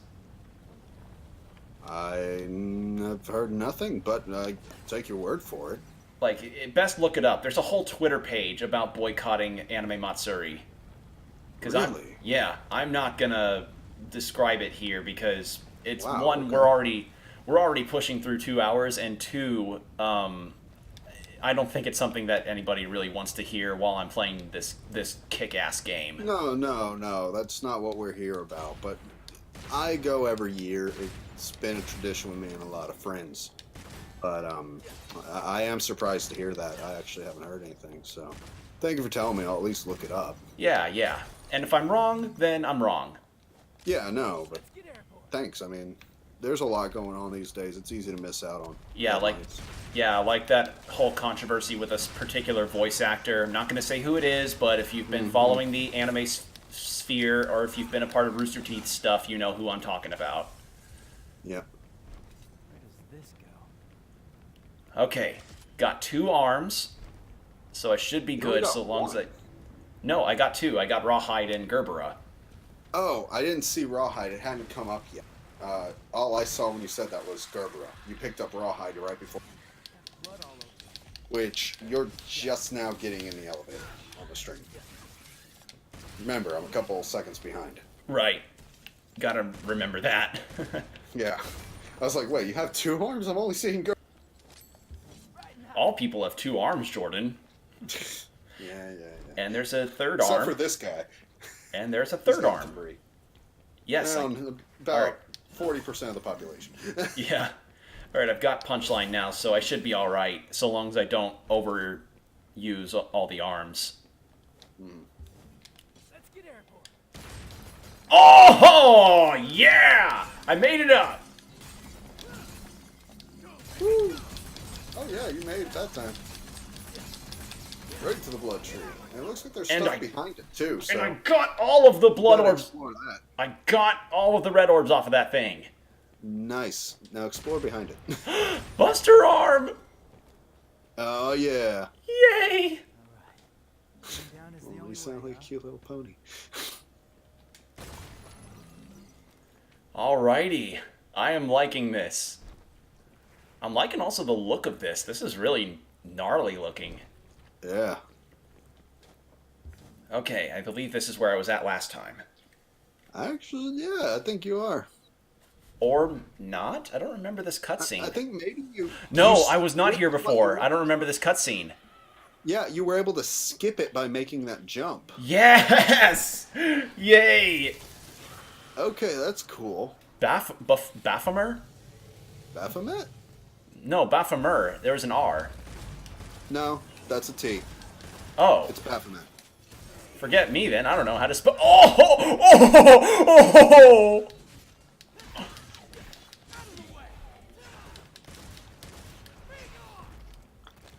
I've heard nothing, but I take your word for it. Like, best look it up. There's a whole Twitter page about boycotting Anime Matsuri. Really? I'm not gonna describe it here because it's Wow, one, okay. we're already pushing through 2 hours, and two, I don't think it's something that anybody really wants to hear while I'm playing this kick-ass game. No, that's not what we're here about. But I go every year. It's been a tradition with me and a lot of friends. But I am surprised to hear that. I actually haven't heard anything. So thank you for telling me. I'll at least look it up. Yeah. And if I'm wrong, then I'm wrong. Yeah, no, but Get airport. thanks. I mean, there's a lot going on these days. It's easy to miss out on. Yeah, like headlines. like that whole controversy with this particular voice actor. I'm not going to say who it is, but if you've been following the anime sphere or if you've been a part of Rooster Teeth stuff, you know who I'm talking about. Yeah. Where does this go? Okay, got 2 arms, so I should be You only good got so long as one. I... No, I got 2. I got Rawhide and Gerbera. Oh, I didn't see Rawhide. It hadn't come up yet. All I saw when you said that was Gerbera. You picked up Rawhide right before, Blood all over. which you're just now getting in the elevator on the stream. Remember, I'm a couple seconds behind. Right. Gotta remember that. Yeah. I was like, wait, you have 2 arms? I'm only seeing Gerbera. All people have 2 arms, Jordan. Yeah. And there's a third Except arm. for this guy. And there's a He's third got arm. 3. Yes. About Alright. 40% of the population. Yeah. Alright, I've got Punchline now, so I should be alright, so long as I don't overuse all the arms. Let's get airport. Oh, yeah! I made it up! Woo. Oh yeah, you made it that time. Right to the blood tree. And it looks like there's And stuff I- behind it too, so And I got all of the blood gotta orbs. explore that. I got all of the red orbs off of that thing. Nice. Now explore behind it. Buster arm! Oh yeah. Yay! Going down is the Oh, only you sound way, like a cute little pony. Alrighty. I am liking this. I'm liking also the look of this. This is really gnarly looking. Yeah. Okay, I believe this is where I was at last time. Actually, yeah, I think you are. Or not? I don't remember this cutscene. I think maybe you. No, you I was not here skipped before. like- I don't remember this cutscene. Yeah, you were able to skip it by making that jump. Yes! Yay! Okay, that's cool. Baphomet? Baphomet? No, Baphomet. There was an R. No, that's a T. Oh, It's Baphomet. forget me then. I don't know how to spell. Oh!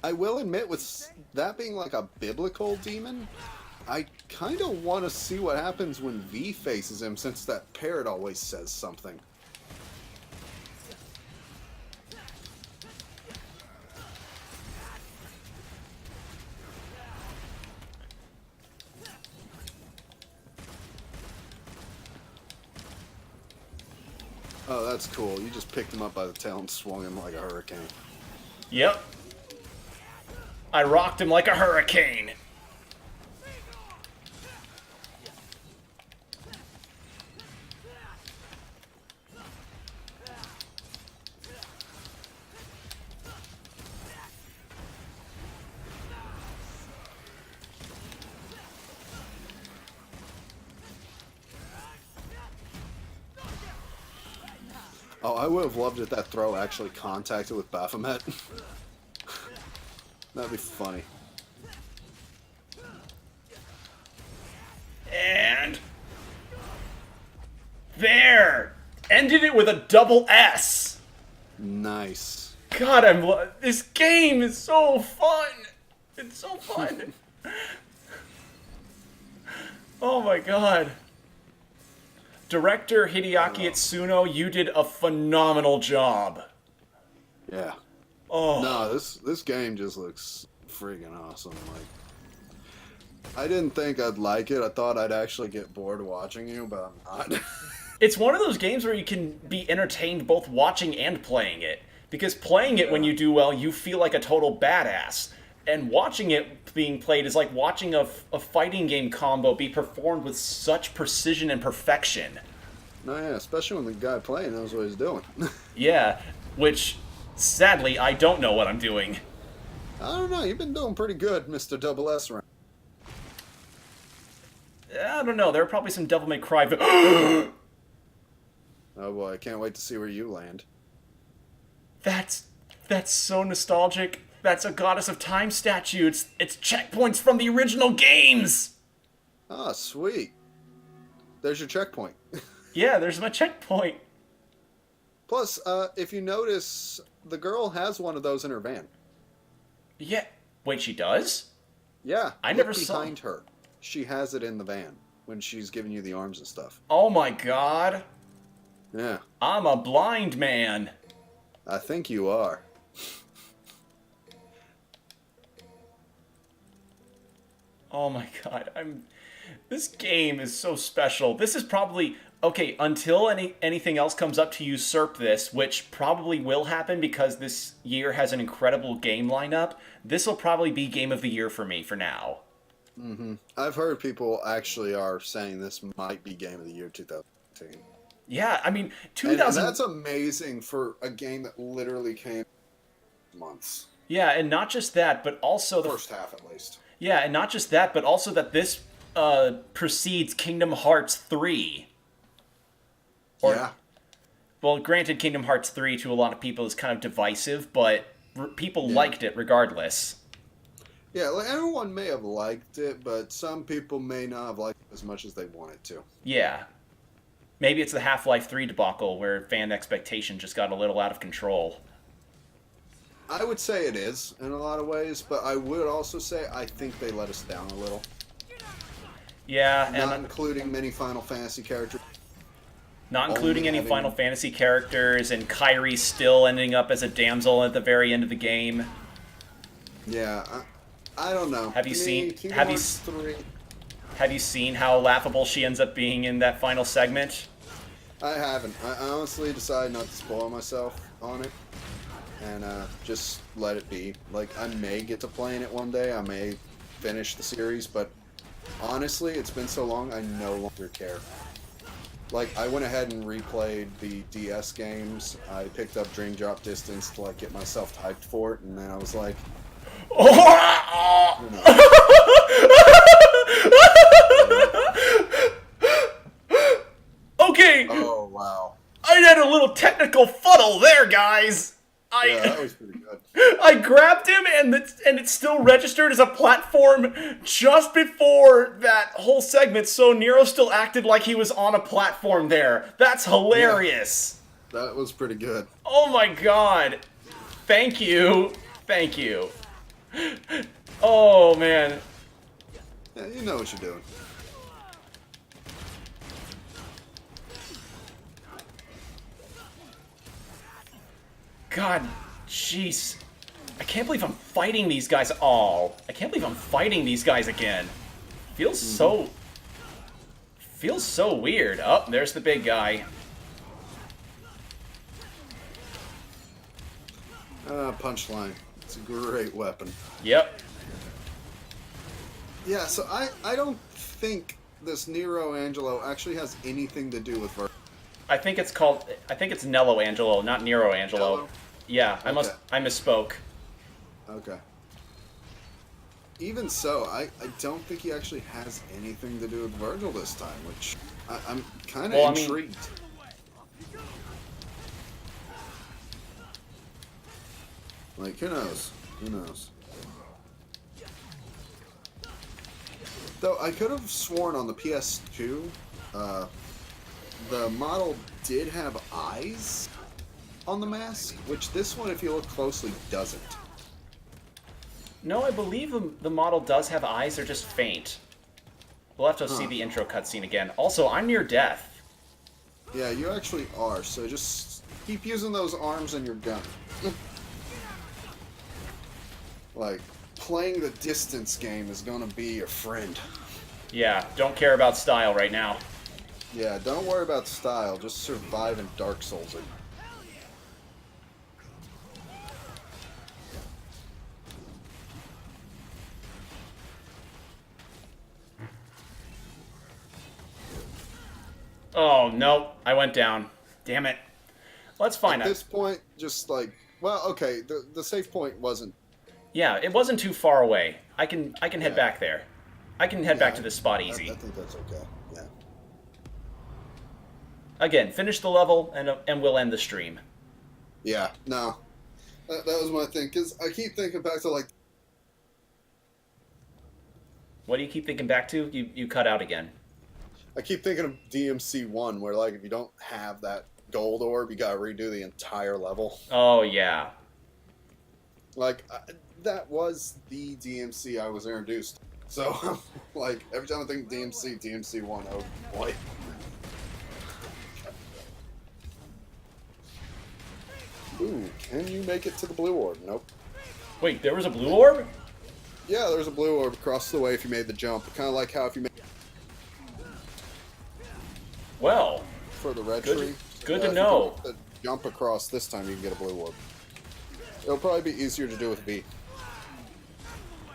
I will admit, with that being like a biblical demon, I kind of want to see what happens when V faces him, since that parrot always says something. Oh, that's cool. You just picked him up by the tail and swung him like a hurricane. Yep. I rocked him like a hurricane. Oh, I would have loved if that throw actually contacted with Baphomet. That'd be funny. And there! Ended it with a double S! Nice. God, this game is so fun! It's so fun! Oh my god. Director Hideaki Itsuno, you did a phenomenal job. Yeah. Oh. No, this game just looks freaking awesome. Like, I didn't think I'd like it. I thought I'd actually get bored watching you, but I'm not. It's one of those games where you can be entertained both watching and playing it. Because playing it when you do well, you feel like a total badass. And watching it being played is like watching a fighting game combo be performed with such precision and perfection. No, yeah, especially when the guy playing knows what he's doing. Yeah, which, sadly, I don't know what I'm doing. I don't know. You've been doing pretty good, Mr. Double S. Round. I don't know, there are probably some Devil May Cry... Oh boy, I can't wait to see where you land. That's so nostalgic. That's a Goddess of Time statue. It's checkpoints from the original games! Ah, sweet. There's your checkpoint. Yeah, there's my checkpoint. Plus, if you notice, the girl has one of those in her van. Yeah. Wait, she does? Yeah, I look never saw- behind her. She has it in the van when she's giving you the arms and stuff. Oh my god. Yeah, I'm a blind man. I think you are. Oh my god, this game is so special. This is probably... Okay, until anything else comes up to usurp this, which probably will happen because this year has an incredible game lineup, this will probably be Game of the Year for me for now. Mm-hmm. I've heard people actually are saying this might be Game of the Year 2018. Yeah, I mean, And that's amazing for a game that literally came months. Yeah, and not just that, but also... First half, at least. Yeah, and not just that, but also that this precedes Kingdom Hearts 3. Yeah. Well, granted, Kingdom Hearts 3 to a lot of people is kind of divisive, but people liked it regardless. Yeah, like, everyone may have liked it, but some people may not have liked it as much as they wanted to. Yeah. Maybe it's the Half-Life 3 debacle where fan expectation just got a little out of control. I would say it is, in a lot of ways, but I would also say I think they let us down a little. Yeah, Not and including many Final Fantasy characters. not including any having- Final Fantasy characters, and Kairi still ending up as a damsel at the very end of the game. Yeah, I don't know. Have you To me, seen- Kingdom have you Hearts 3, Have you seen how laughable she ends up being in that final segment? I haven't. I honestly decided not to spoil myself on it. And just let it be. Like, I may get to playing it one day. I may finish the series, but honestly, it's been so long, I no longer care. Like, I went ahead and replayed the DS games. I picked up Dream Drop Distance to, like, get myself hyped for it, and then I was like, you know, Okay, oh, wow. I had a little technical fuddle there, guys. Yeah, that was pretty good. I grabbed him, and it still registered as a platform just before that whole segment, so Nero still acted like he was on a platform there. That's hilarious. That was pretty good. Oh my god. Thank you. Thank you. Oh, man. Yeah, you know what you're doing. God, jeez. I can't believe I'm fighting these guys all. I can't believe I'm fighting these guys again. Feels so weird. Oh, there's the big guy. Punchline. It's a great weapon. Yep. Yeah, so I don't think this Nero Angelo actually has anything to do with I think it's Nello Angelo, not Nero Angelo. Nello? Yeah, I Okay. misspoke. Okay. Even so, I don't think he actually has anything to do with Virgil this time, which I'm kind of Well, I mean- intrigued. Like, who knows? Who knows? Though I could have sworn on the PS2, the model did have eyes on the mask, which this one, if you look closely, doesn't. No, I believe the model does have eyes. They're just faint. We'll have to see Huh. the intro cutscene again. Also, I'm near death. Yeah, you actually are, so just keep using those arms and your gun. Like, playing the distance game is gonna be your friend. Yeah, don't care about style right now. Yeah, don't worry about style, just survive in Dark Souls. Oh, no. I went down. Damn it. Let's find At out. this point, just like, well, okay, the safe point wasn't. Yeah, it wasn't too far away. I can head Yeah. back there. I can head Yeah, back to this spot easy. I think that's okay. Yeah. Again, finish the level, and we'll end the stream. Yeah, no. That was my thing, because I keep thinking back to, like, What do you keep thinking back to? You cut out again. I keep thinking of DMC 1, where, like, if you don't have that gold orb, you gotta redo the entire level. Oh, yeah. Like, that was the DMC I was introduced to. So, like, every time I think DMC 1, oh boy. Ooh, can you make it to the blue orb? Nope. Wait, there was a blue orb? Yeah, there's a blue orb across the way if you made the jump. Kind of like how if you made Well, for the red Good- tree. good to if you know. can make the jump across this time, you can get a blue orb. It'll probably be easier to do with V.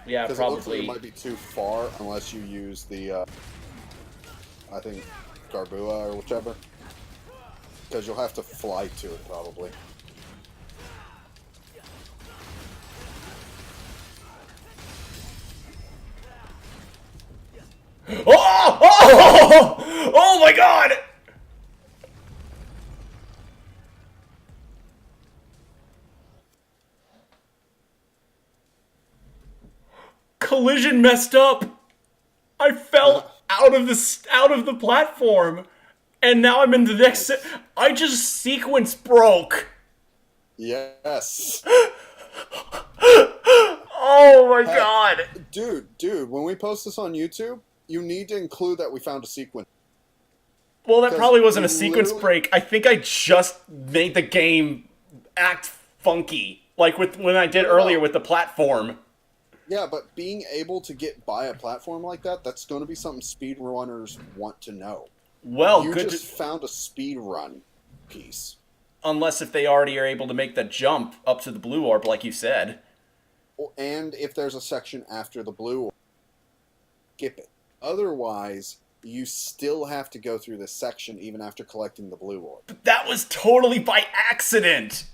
yeah, Because it looks like probably. it might be too far unless you use the, I think, Garbua or whichever. Because you'll have to fly to it, probably. Oh! Oh! Oh my god! Collision messed up. I fell out of the platform, and now I'm in the next. I just sequence broke. Yes! Oh my god! Dude, when we post this on YouTube, you need to include that we found a sequence. Well, that 'Cause probably wasn't a sequence literally- break. I think I just made the game act funky, like with when I did No. earlier with the platform. Yeah, but being able to get by a platform like that, that's going to be something speedrunners want to know. Well, You good. just found a speedrun piece. Unless if they already are able to make the jump up to the blue orb, like you said. And if there's a section after the blue, skip it. Otherwise, you still have to go through this section even after collecting the blue orb. But that was totally by accident.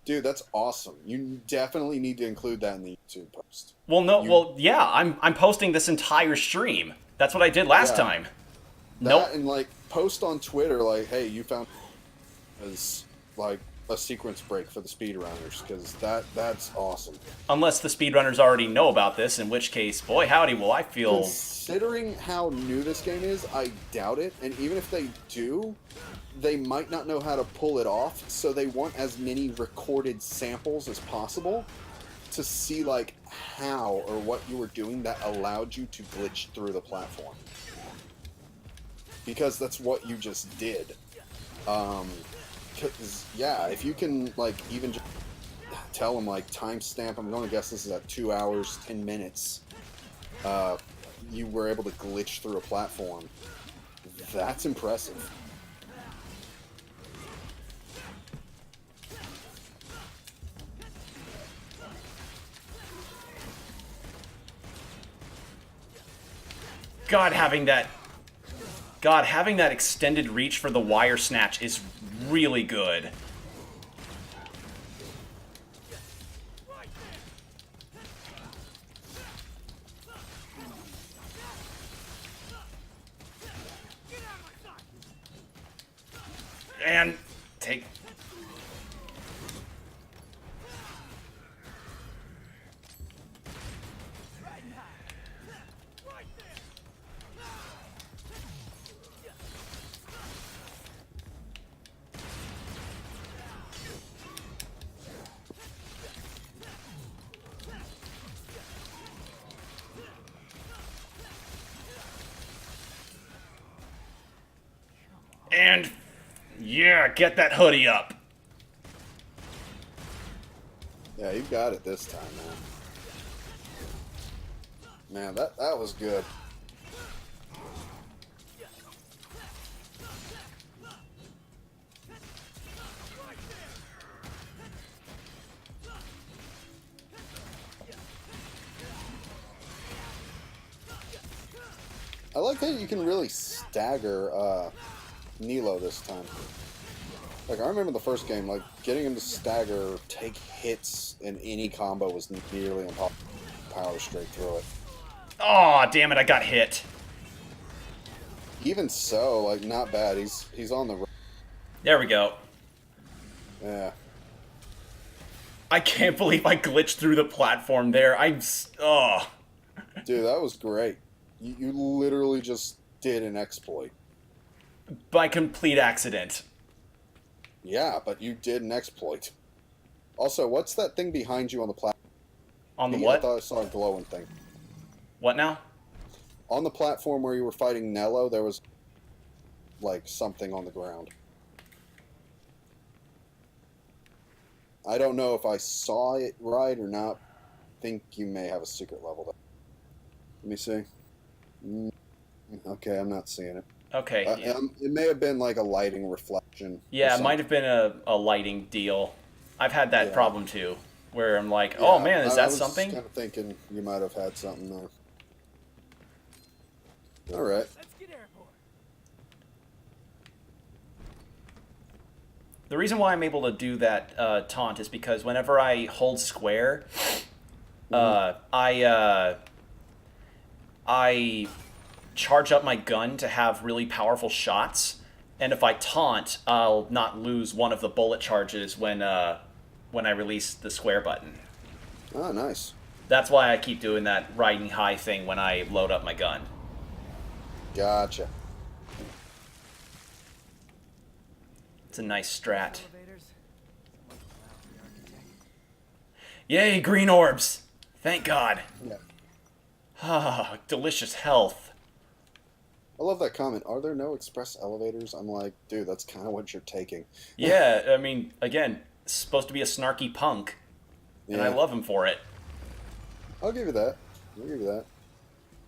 Dude, that's awesome. You definitely need to include that in the YouTube post. Well, no. You- Well, yeah. I'm posting this entire stream. That's what I did last Yeah. time. That Nope. and like post on Twitter like, hey, you found as like a sequence break for the speedrunners because that's awesome. Unless the speedrunners already know about this, in which case, boy howdy, will I feel. Considering how new this game is, I doubt it. And even if they do, they might not know how to pull it off. So they want as many recorded samples as possible to see like how or what you were doing that allowed you to glitch through the platform. Because that's what you just did. 'Cause, yeah, if you can like even just tell them like timestamp, I'm going to guess this is at 2 hours 10 minutes. You were able to glitch through a platform. That's impressive. God, having that extended reach for the wire snatch is really good. And take. And yeah, get that hoodie up. Yeah, you got it this time, man. Man, that was good. I like that you can really stagger Nilo this time. Like, I remember the first game, like, getting him to stagger, take hits in any combo was nearly impossible. Power straight through it. Aw, damn it, I got hit. Even so, like, not bad. He's on the... There we go. Yeah. I can't believe I glitched through the platform there. Oh. Dude, that was great. You literally just did an exploit. By complete accident. Yeah, but you did an exploit. Also, what's that thing behind you on the platform? On the I what? thought I saw a glowing thing. What now? On the platform where you were fighting Nello, there was, like, something on the ground. I don't know if I saw it right or not. I think you may have a secret level there. Let me see. Okay, I'm not seeing it. Okay. Yeah, It may have been like a lighting reflection. yeah, it might have been a lighting deal. I've had that Yeah. problem too, where I'm like, oh Yeah, man, is I that was something? kind of thinking you might have had something there. All right. Let's get airborne. The reason why I'm able to do that taunt is because whenever I hold square, I charge up my gun to have really powerful shots, and if I taunt, I'll not lose one of the bullet charges when I release the square button. Oh, nice. That's why I keep doing that riding high thing when I load up my gun. Gotcha. It's a nice strat. Elevators. Someone allow the architect. Yay, green orbs! Thank God. Yeah. Ah, delicious health. I love that comment. Are there no express elevators? I'm like, dude, that's kind of what you're taking. Yeah, I mean, again, it's supposed to be a snarky punk, and I Yeah. love him for it. I'll give you that. I'll give you that.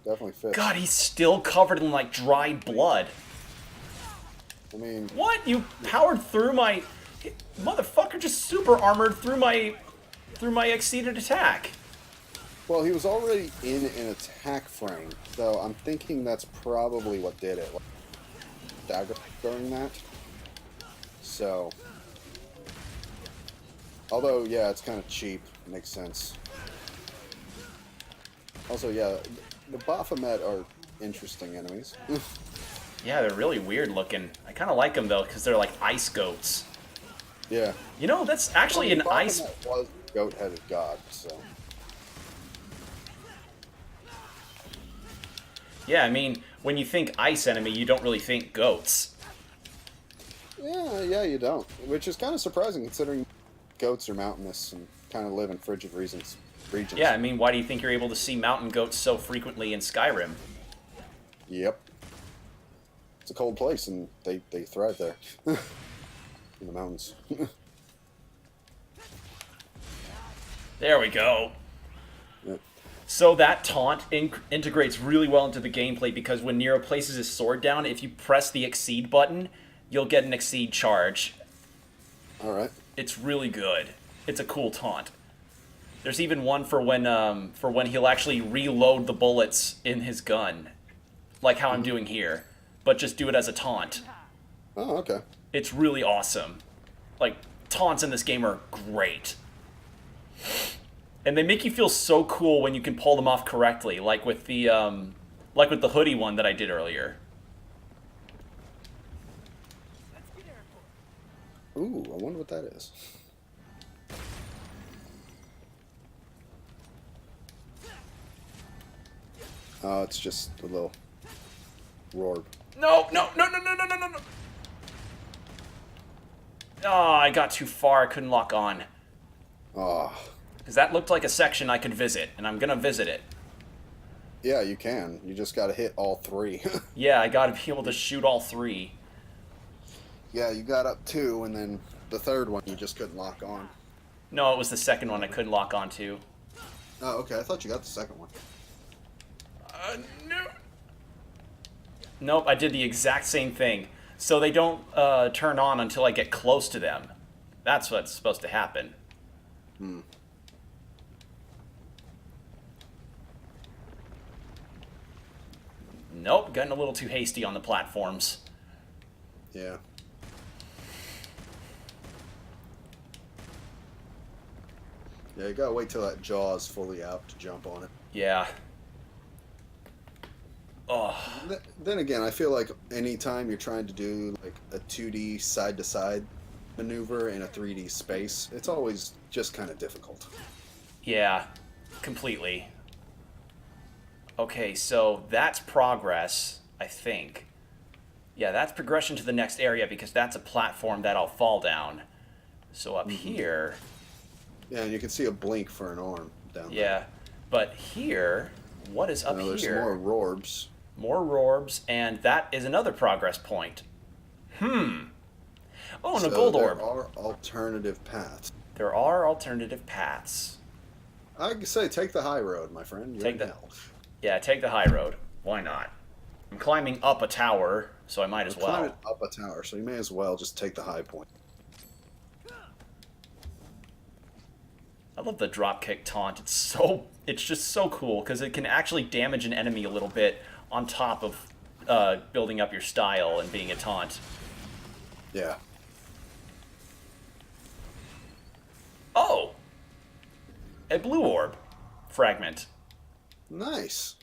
Definitely fits. God, he's still covered in, like, dried blood. I mean, What? You powered through my... Motherfucker just super armored through my exceeded attack. well, he was already in an attack frame, so I'm thinking that's probably what did it. Like, dagger during that. So, although, yeah, it's kind of cheap. Makes sense. Also, yeah, the Baphomet are interesting enemies. Yeah, they're really weird looking. I kind of like them, though, because they're like ice goats. Yeah. You know, that's actually Well, an the ice... Baphomet was a goat-headed god, so... Yeah, I mean, when you think ice enemy, you don't really think goats. Yeah, you don't. Which is kind of surprising, considering goats are mountainous and kind of live in frigid regions. Yeah, I mean, why do you think you're able to see mountain goats so frequently in Skyrim? Yep. It's a cold place, and they thrive there. In the mountains. There we go. Yep. So that taunt integrates really well into the gameplay because when Nero places his sword down, if you press the exceed button, you'll get an exceed charge. Alright. It's really good. It's a cool taunt. There's even one for when he'll actually reload the bullets in his gun, like how I'm doing here, but just do it as a taunt. Oh, okay. It's really awesome. Like, taunts in this game are great. And they make you feel so cool when you can pull them off correctly, like with the hoodie one that I did earlier. Let's get airborne. Ooh, I wonder what that is. Oh, it's just a little roar. No! Oh, I got too far. I couldn't lock on. Oh, Because that looked like a section I could visit, and I'm gonna visit it. yeah, you can. You just gotta hit all three. Yeah, I gotta be able to shoot all three. Yeah, you got up 2, and then the third one you just couldn't lock on. No, it was the second one I couldn't lock onto. Oh, okay. I thought you got the second one. No. Nope, I did the exact same thing. So they don't turn on until I get close to them. That's what's supposed to happen. Hmm. Nope, getting a little too hasty on the platforms. Yeah. Yeah, you gotta wait till that jaw is fully out to jump on it. Yeah. Oh. Then again, I feel like anytime you're trying to do like a 2D side-to-side maneuver in a 3D space, it's always just kind of difficult. Yeah, completely. Okay, so that's progress, I think. Yeah, that's progression to the next area because that's a platform that I'll fall down. So up here... Yeah, and you can see a blink for an arm down there. Yeah, but here, what is up There's here? more Rorbs. More Rorbs, and that is another progress point. Oh, and a gold orb. There are alternative paths. There are alternative paths. I say take the high road, my friend. You're Take in the- hell. Yeah, take the high road. Why not? I'm climbing up a tower, so I might as You're climbing well. up a tower, so you may as well just take the high point. I love the dropkick taunt. It's just so cool because it can actually damage an enemy a little bit on top of building up your style and being a taunt. Yeah. Oh! A blue orb fragment. Nice.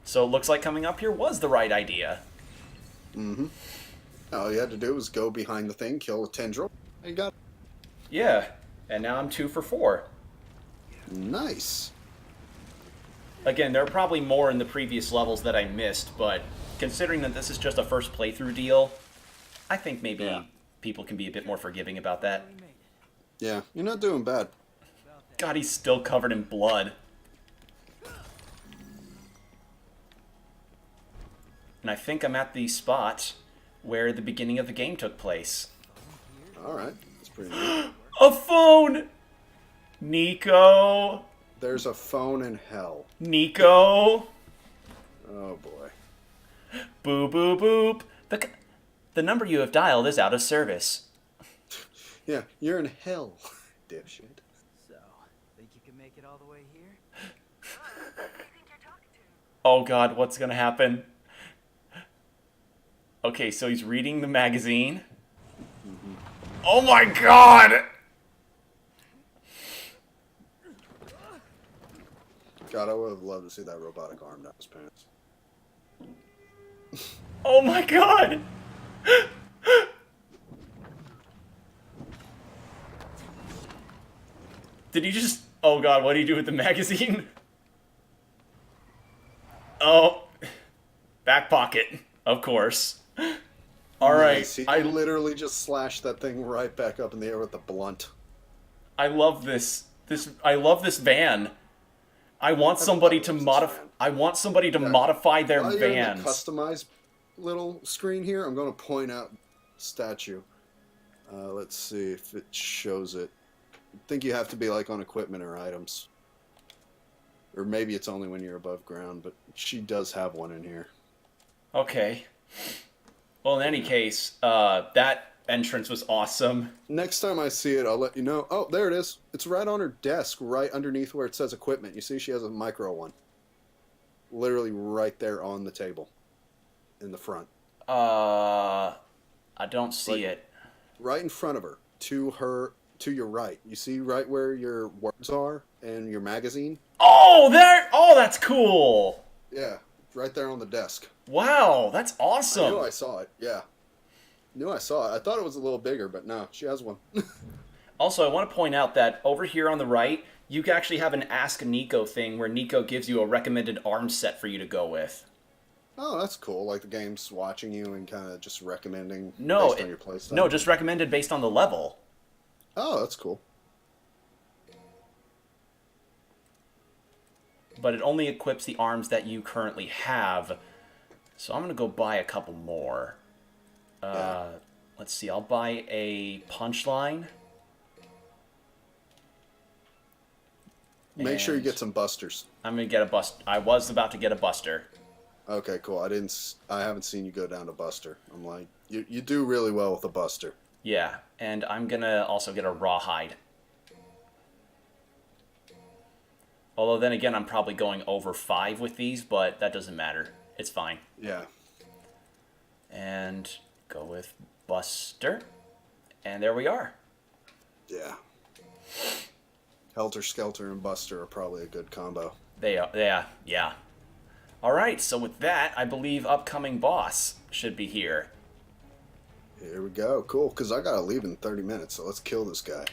So it looks like coming up here was the right idea. Mm-hmm. All you had to do was go behind the thing, kill a tendril, and you got it. Yeah, and now I'm 2 for 4. Nice. Again, there are probably more in the previous levels that I missed, but considering that this is just a first playthrough deal, I think maybe Yeah. people can be a bit more forgiving about that. We made it. Yeah, you're not doing bad. God, he's still covered in blood. And I think I'm at the spot where the beginning of the game took place. All right, that's pretty neat. A phone! Nico! There's a phone in hell. Nico! Oh boy. Boop, boop, boop. The number you have dialed is out of service. Yeah, you're in hell, dipshit. So, think you can make it all the way here? Oh god, what's gonna happen? Okay, so he's reading the magazine. Oh my god! God, I would have loved to see that robotic arm down his pants. Oh my god! Did he just... Oh god, what did he do with the magazine? Oh. Back pocket, of course. Alright, Nice. He literally just slashed that thing right back up in the air with the blunt. I love this. I love this van. I want somebody to modify. van. I want somebody to modify their While you're in vans. the customized little screen here, I'm going to point out statue. Let's see if it shows it. I think you have to be like on equipment or items. Or maybe it's only when you're above ground, but she does have one in here. Okay. Well, in any case, that entrance was awesome. Next time I see it, I'll let you know. Oh, there it is. It's right on her desk, right underneath where it says equipment. You see she has a micro one. Literally right there on the table. In the front. I don't see Like- it. Right in front of her. To your right. You see right where your words are and your magazine? Oh, there! Oh, that's cool! Yeah, right there on the desk. Wow, that's I awesome! knew I saw it, yeah. Knew I saw it. I thought it was a little bigger, but no, she has one. Also, I want to point out that over here on the right, you can actually have an Ask Nico thing where Nico gives you a recommended arm set for you to go with. Oh, that's cool. Like the game's watching you and kind of just recommending No, based on your playstyle. no, just recommended based on the level. Oh, that's cool. But it only equips the arms that you currently have. So I'm going to go buy a couple more. Yeah. Let's see, I'll buy a punchline. Make sure you And get some busters. I'm gonna get a bust. I was about to get a buster. Okay, cool. I haven't seen you go down to buster. I'm like, you do really well with a buster. Yeah, and I'm gonna also get a rawhide. Although then again, I'm probably going over 5 with these, but that doesn't matter. It's fine. Yeah. And go with Buster. And there we are. Yeah. Helter Skelter and Buster are probably a good combo. They are, yeah. Alright, so with that, I believe upcoming boss should be here. Here we go. Cool, because I gotta leave in 30 minutes, so let's kill this guy.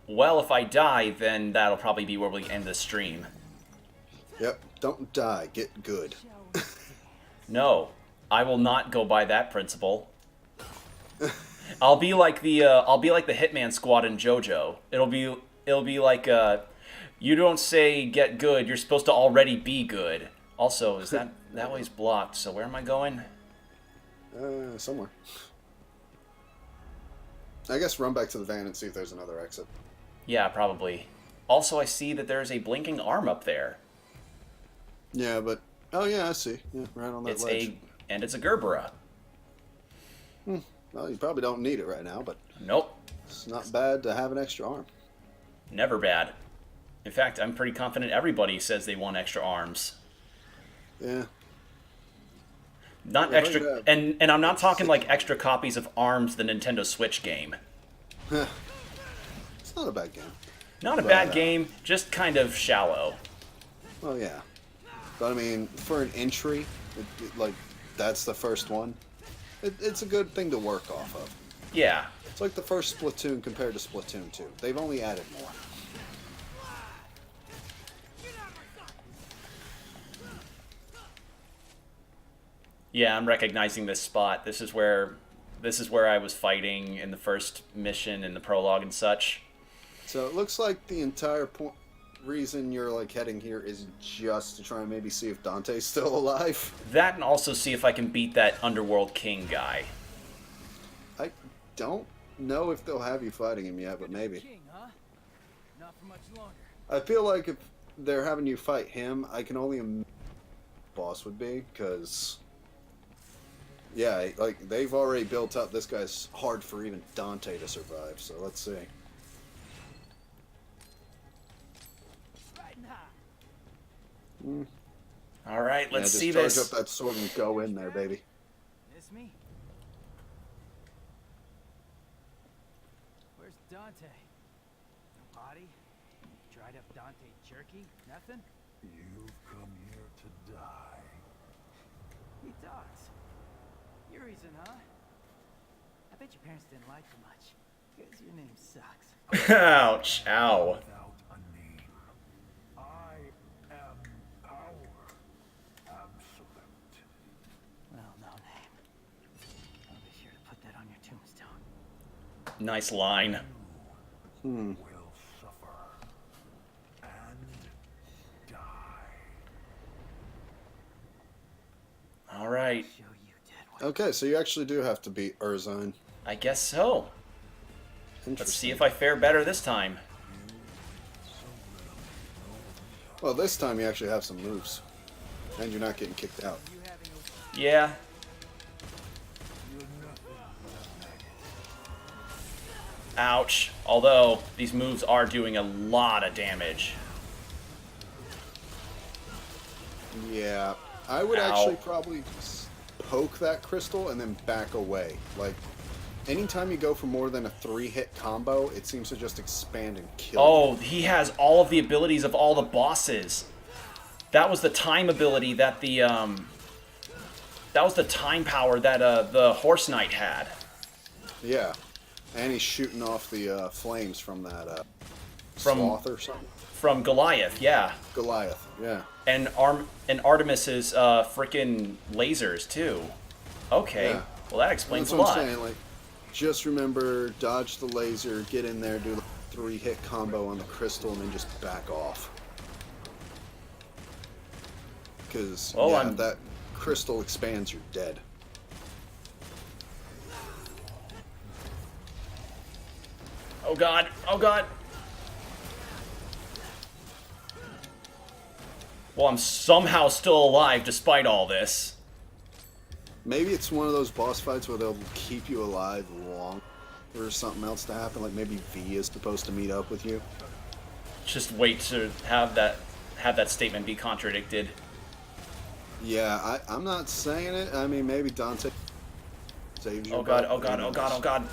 Well, if I die, then that'll probably be where we end the stream. Yep. Don't die. Get good. No, I will not go by that principle. I'll be like the Hitman Squad in JoJo. It'll be like you don't say get good, you're supposed to already be good. Also, is that way's blocked, so where am I going? Somewhere. I guess run back to the van and see if there's another exit. Yeah, probably. Also, I see that there's a blinking arm up there. Yeah, but oh yeah, I see. Yeah, right on that It's ledge. it's a Gerbera. Well, you probably don't need it right now, but Nope, it's not bad to have an extra arm. never bad. In fact, I'm pretty confident everybody says they want extra arms. Yeah. Not Yeah, extra, yeah. and I'm not talking like extra copies of ARMS, the Nintendo Switch game. It's not a bad game. Not a But, bad game, just kind of shallow. Well, yeah. But I mean, for an entry, like, that's the first one. It's a good thing to work off of. Yeah, It's like the first Splatoon compared to Splatoon 2. They've only added more. yeah, I'm recognizing this spot. This is where I was fighting in the first mission in the prologue and such. So it looks like the entire reason you're like heading here is just to try and maybe see if Dante's still alive. That and also see if I can beat that Underworld King guy. I don't know if they'll have you fighting him yet, but maybe. King, huh? Not for much longer. I feel like if they're having you fight him, I can only imagine who the boss would be, because yeah, like they've already built up. This guy's hard for even Dante to survive. So let's see. Riding high. All right, Yeah, let's just see charge this. up that sword and go in there, baby. It's me. Where's Dante? No body? Dried up Dante jerky? Nothing? You've come here to die. He talks. Your reason, huh? I bet your parents didn't like you much. Because your name sucks. Ouch! Ow! Without a name. I am power. Absolute. Well, no name. I'll be sure to put that on your tombstone. Nice line. Hmm. Will suffer. And die. All right, Show you dead weight. Okay, so you actually do have to beat Urzine. I guess so. Interesting. Let's see if I fare better this time. Well, this time you actually have some moves, and you're not getting kicked out. You having a Yeah. Ouch. Although, these moves are doing a lot of damage. Yeah, I would Ow. actually probably poke that crystal and then back away. Like, anytime you go for more than a 3-hit combo, it seems to just expand and kill. Oh, he has all of the abilities of all the bosses. That was the time ability that the, that was the time power that, the Horse Knight had. Yeah, and he's shooting off the flames from that From- sloth or something. From Goliath, yeah. Goliath, yeah. And Artemis's, frickin' lasers, too. Okay. Yeah. Well, that explains That's a what lot. I'm saying. Like, just remember, dodge the laser, get in there, do the 3-hit combo on the crystal, and then just back off. Because Well, yeah, I'm- that crystal expands, you're dead. Oh god, oh god. Well, I'm somehow still alive despite all this. Maybe it's one of those boss fights where they'll keep you alive long for something else to happen. Like maybe V is supposed to meet up with you. Just wait to have that statement be contradicted. Yeah, I'm not saying it. I mean, maybe Dante saves you. Oh god, oh god, oh god, oh god.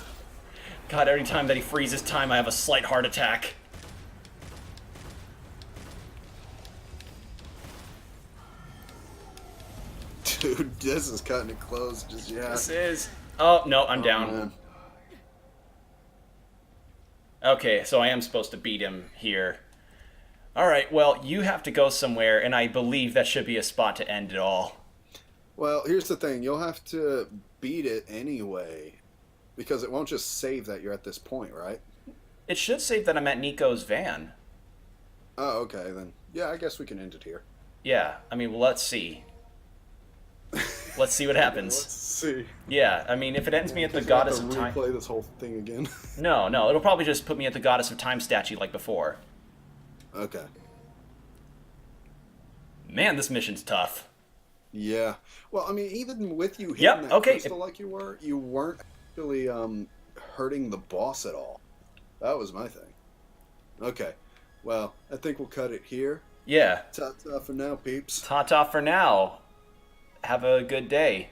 God, every time that he freezes time, I have a slight heart attack. Dude, this is cutting it close. Just yeah. This is... Oh, no, I'm down. Man. Okay, so I am supposed to beat him here. Alright, well, you have to go somewhere, and I believe that should be a spot to end it all. Well, here's the thing. You'll have to beat it anyway, because it won't just save that you're at this point, right? It should save that I'm at Nico's van. Oh, okay, then. Yeah, I guess we can end it here. Yeah, I mean, well, let's see. Let's see what happens. Let's see. Yeah, I mean, if it ends me at the Because I have Goddess to of Time... replay this whole thing again. No, it'll probably just put me at the Goddess of Time statue like before. Okay. Man, this mission's tough. Yeah. Well, I mean, even with you hitting Yep, that okay. crystal like you weren't actually hurting the boss at all. That was my thing. Okay. Well, I think we'll cut it here. Yeah. Ta-ta for now, peeps. Ta-ta for now. Have a good day.